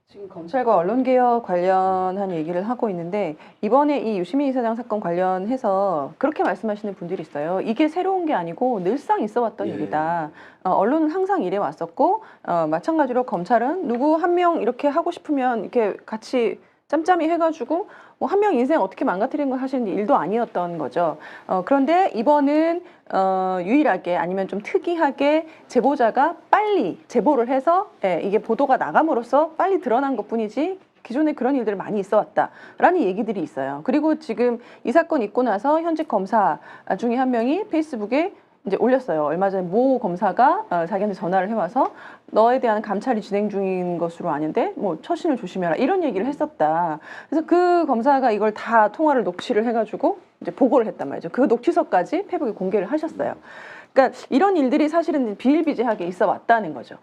지금 검찰과 언론개혁 관련한 얘기를 하고 있는데 이번에 이 유시민 이사장 사건 관련해서 그렇게 말씀하시는 분들이 있어요. 이게 새로운 게 아니고 늘상 있어 왔던 일이다. 언론은 항상 이래 왔었고 마찬가지로 검찰은 누구 한 명 이렇게 하고 싶으면 이렇게 같이 짬짬이 해가지고 뭐 한 명 인생 어떻게 망가뜨리는 걸 하시는 일도 아니었던 거죠. 그런데 이번은 유일하게 아니면 좀 특이하게 제보자가 빨리 제보를 해서 이게 보도가 나감으로써 빨리 드러난 것뿐이지 기존에 그런 일들이 많이 있어 왔다라는 얘기들이 있어요. 그리고 지금 이 사건 있고 나서 현직 검사 중에 한 명이 페이스북에 이제 올렸어요. 얼마 전에 모 검사가 자기한테 전화를 해와서 너에 대한 감찰이 진행 중인 것으로 아는데 뭐 처신을 조심해라 이런 얘기를 했었다. 그래서 그 검사가 이걸 다 통화를 녹취를 해가지고 이제 보고를 했단 말이죠. 그 녹취서까지 페북에 공개를 하셨어요. 그러니까 이런 일들이 사실은 비일비재하게 있어 왔다는 거죠.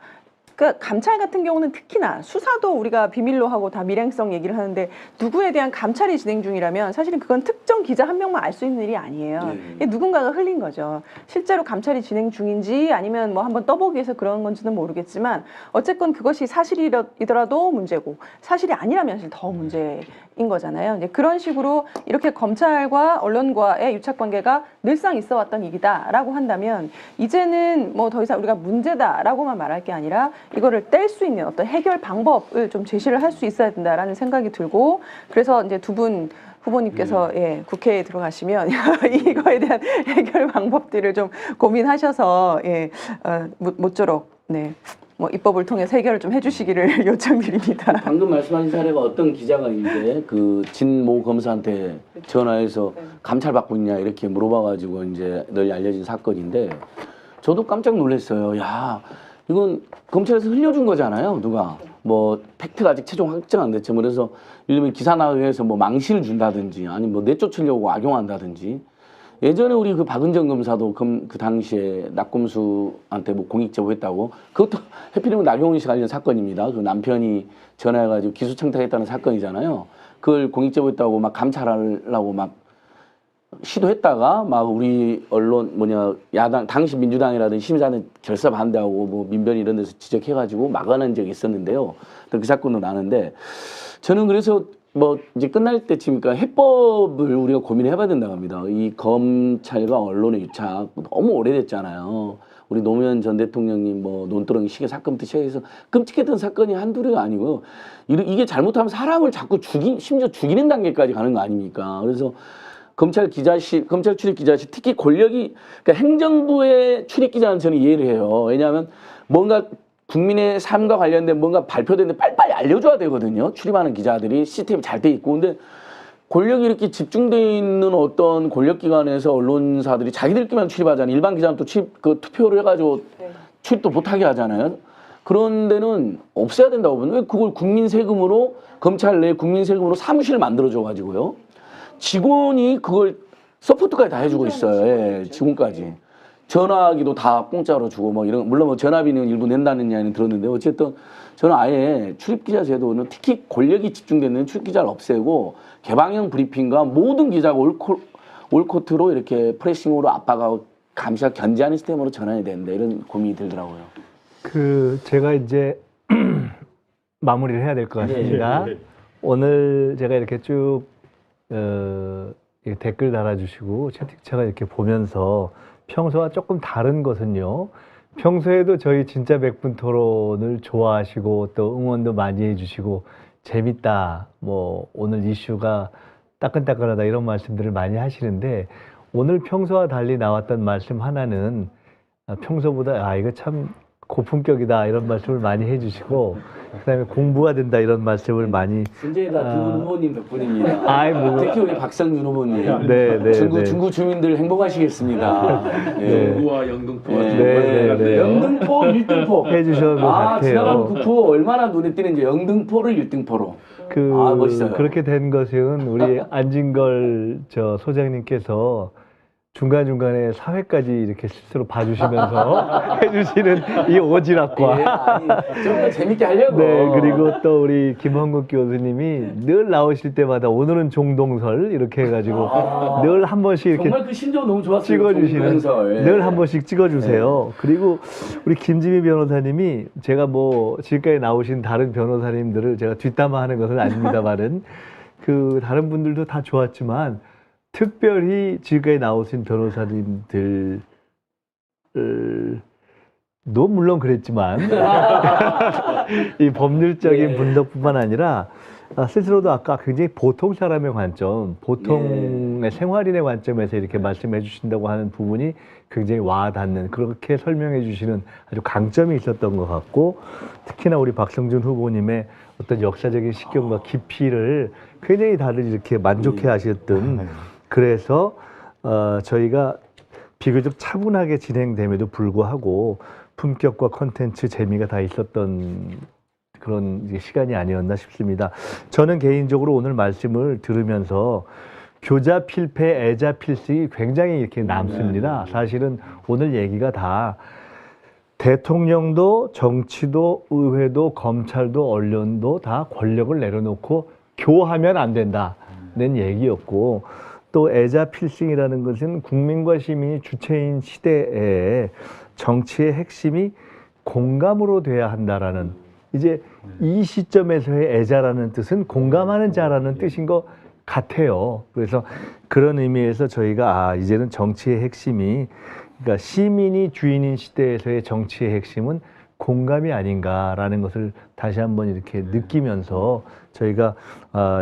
그러니까 감찰 같은 경우는 특히나 수사도 우리가 비밀로 하고 다 밀행성 얘기를 하는데 누구에 대한 감찰이 진행 중이라면 사실은 그건 특정 기자 한 명만 알 수 있는 일이 아니에요. 누군가가 흘린 거죠. 실제로 감찰이 진행 중인지 아니면 뭐 한번 떠보기 위해서 그런 건지는 모르겠지만 어쨌건 그것이 사실이더라도 문제고 사실이 아니라면 사실 더 문제인 거잖아요. 이제 그런 식으로 이렇게 검찰과 언론과의 유착 관계가 늘상 있어 왔던 일이다라고 한다면 이제는 뭐 더 이상 우리가 문제다라고만 말할 게 아니라 이거를 뗄 수 있는 어떤 해결 방법을 좀 제시를 할 수 있어야 된다라는 생각이 들고, 그래서 이제 두 분 후보님께서 국회에 들어가시면 이거에 대한 해결 방법들을 좀 고민하셔서 모쪼록 뭐 입법을 통해 해결을 좀 해주시기를 요청드립니다.
방금 말씀하신 사례가 어떤 기자가 이제 그 진모 검사한테 전화해서 감찰 받고 있냐 이렇게 물어봐가지고 이제 널리 알려진 사건인데 저도 깜짝 놀랐어요. 야, 이건 검찰에서 흘려준 거잖아요. 누가 뭐 팩트가 아직 최종 확정 안 됐지만 그래서 예를 들면 기사 나가기 위해서 뭐 망신을 준다든지 아니면 뭐 내쫓으려고 악용한다든지. 예전에 우리 그 박은정 검사도 그 당시에 낙검수한테 뭐 공익 제보했다고, 그것도 해피되면 나경원 씨가 알린 사건입니다. 그 남편이 전화해가지고 기소 청탁했다는 사건이잖아요. 그걸 공익 제보했다고 막 감찰하려고 막 시도했다가 막 우리 언론 야당 당시 민주당이라든지 심사는 결사 반대하고 뭐 민변 이런 데서 지적해가지고 막아낸 적이 있었는데요. 그 사건도 나는데 저는 그래서 뭐 이제 끝날 때쯤이니까 해법을 우리가 고민해봐야 된다고 합니다. 이 검찰과 언론의 유착 너무 오래됐잖아요. 우리 노무현 전 대통령님 뭐 논두렁이 시계 사건부터 시작해서 끔찍했던 사건이 한두개가 아니고요. 이게 잘못하면 사람을 자꾸 심지어 죽이는 단계까지 가는 거 아닙니까? 그래서 검찰 출입 기자실, 특히 권력이, 그러니까 행정부의 출입 기자는 저는 이해를 해요. 왜냐하면 뭔가 국민의 삶과 관련된 뭔가 발표되는데 빨리빨리 알려줘야 되거든요. 출입하는 기자들이 시스템이 잘 돼 있고. 근데 권력이 이렇게 집중돼 있는 어떤 권력기관에서 언론사들이 자기들끼리만 출입하잖아요. 일반 기자는 또 투표를 해가지고 출입도 못하게 하잖아요. 그런 데는 없애야 된다고 보는데 왜 그걸 국민 세금으로, 검찰 내 국민 세금으로 사무실을 만들어줘가지고요. 직원이 그걸 서포트까지 다 해주고 있어요. 직원까지. 전화기도 다 공짜로 주고 뭐 이런, 물론 뭐 전화비는 일부 낸다는 이야기는 들었는데 어쨌든 저는 아예 출입기자 제도는 특히 권력이 집중되는 출입기자를 없애고 개방형 브리핑과 모든 기자가 올코트로 이렇게 프레싱으로 압박하고 감시와 견제하는 시스템으로 전환이 되는데 이런 고민이 들더라고요.
제가 이제 마무리를 해야 될 것 같습니다. 오늘 제가 이렇게 쭉 댓글 달아주시고 채팅창을 이렇게 보면서 평소와 조금 다른 것은요. 평소에도 저희 진짜 백분 토론을 좋아하시고 또 응원도 많이 해주시고 재밌다, 뭐 오늘 이슈가 따끈따끈하다 이런 말씀들을 많이 하시는데 오늘 평소와 달리 나왔던 말씀 하나는 평소보다 이거 참 고품격이다 이런 말씀을 많이 해주시고 그다음에 공부가 된다 이런 말씀을 많이
순전히 다 두 분 후보님 덕분입니다.
뭐.
특히 우리 박성준 후보님.
네.
중구 주민들 행복하시겠습니다. 예.
영구와 영등포.
네.
영등포 1등포
해주셔서 같아요.
지나간 국토 얼마나 눈에 띄는지 영등포를 1등포로. 멋있어요.
그렇게 된 것은 우리 안진걸 소장님께서 중간중간에 사회까지 이렇게 스스로 봐주시면서 해주시는 이 오지랖과
좀 더 재밌게 하려고.
네, 그리고 또 우리 김헌국 교수님이 늘 나오실 때마다 오늘은 종동설 이렇게 해가지고 늘 한 번씩 이렇게
정말 그 심정 너무 좋았어요.
찍어주시는
종동설.
늘 한 번씩 찍어주세요. 그리고 우리 김지미 변호사님이 제가 뭐 지금까지 나오신 다른 변호사님들을 제가 뒷담화하는 것은 아닙니다만은 그 다른 분들도 다 좋았지만 특별히 지금까지 나오신 변호사님들 도 물론 그랬지만 이 법률적인 분석뿐만 아니라 스스로도 아까 굉장히 보통 사람의 관점, 보통의 생활인의 관점에서 이렇게 말씀해 주신다고 하는 부분이 굉장히 와닿는 그렇게 설명해 주시는 아주 강점이 있었던 것 같고 특히나 우리 박성준 후보님의 어떤 역사적인 식견과 깊이를 굉장히 다들 이렇게 만족해 하셨던 그래서 저희가 비교적 차분하게 진행됨에도 불구하고 품격과 컨텐츠 재미가 다 있었던 그런 시간이 아니었나 싶습니다. 저는 개인적으로 오늘 말씀을 들으면서 교자 필패, 애자 필승이 굉장히 이렇게 남습니다. 사실은 오늘 얘기가 다 대통령도 정치도 의회도 검찰도 언론도 다 권력을 내려놓고 교하면 안 된다는 얘기였고 또 애자 필승이라는 것은 국민과 시민이 주체인 시대에 정치의 핵심이 공감으로 돼야 한다라는 이제 이 시점에서의 애자라는 뜻은 공감하는 자라는 뜻인 것 같아요. 그래서 그런 의미에서 저희가 이제는 정치의 핵심이 그러니까 시민이 주인인 시대에서의 정치의 핵심은 공감이 아닌가라는 것을 다시 한번 이렇게 느끼면서 저희가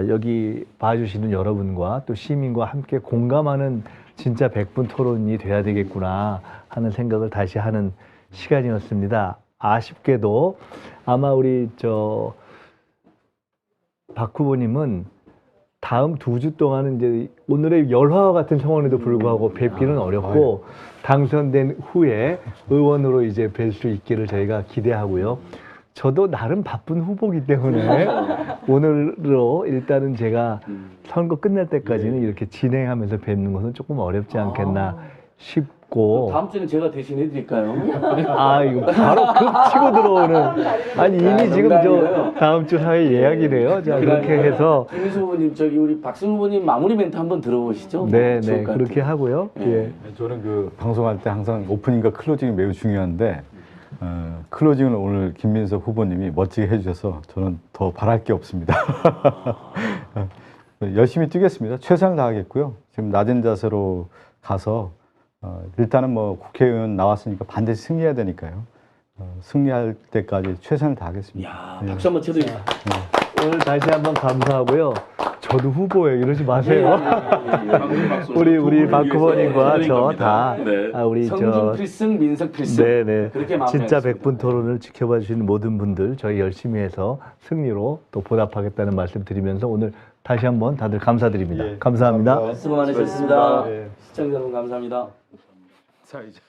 여기 봐주시는 여러분과 또 시민과 함께 공감하는 진짜 100분 토론이 돼야 되겠구나 하는 생각을 다시 하는 시간이었습니다. 아쉽게도 아마 우리 박 후보님은 다음 2주 동안은 이제 오늘의 열화와 같은 상황에도 불구하고 뵙기는 어렵고 당선된 후에 의원으로 이제 뵐 수 있기를 저희가 기대하고요. 저도 나름 바쁜 후보이기 때문에 오늘로 일단은 제가 선거 끝날 때까지는 이렇게 진행하면서 뵙는 것은 조금 어렵지 않겠나 싶고
다음 주는 제가 대신해 드릴까요?
이거 바로 급 치고 들어오는 아니 이미 지금 다음 주 사회 예약이네요. 자 그렇게 해서
김민수 후보님 우리 박승 후보님 마무리 멘트 한번 들어보시죠.
네 그렇게 하고요. 예.
저는 그 방송할 때 항상 오프닝과 클로징이 매우 중요한데 클로징은 오늘 김민석 후보님이 멋지게 해주셔서 저는 더 바랄 게 없습니다. 열심히 뛰겠습니다. 최선을 다하겠고요. 지금 낮은 자세로 가서 일단은 뭐 국회의원 나왔으니까 반드시 승리해야 되니까요. 승리할 때까지 최선을 다하겠습니다.
이야, 박수 한번 쳐드립니다.
오늘 다시 한번 감사하고요. 저도 후보예요. 이러지 마세요. 우리 박 후보님과 저 다 우리
성준 필승, 민석 필승.
네네.
그렇게
진짜
마무리하겠습니다.
100분 토론을 지켜봐 주시는 모든 분들 저희 열심히 해서 승리로 또 보답하겠다는 말씀 드리면서 오늘 다시 한번 다들 감사드립니다.
예,
감사합니다.
감사합니다.
수고 많으셨습니다.
네.
시청자 여러분 감사합니다.
자 이제.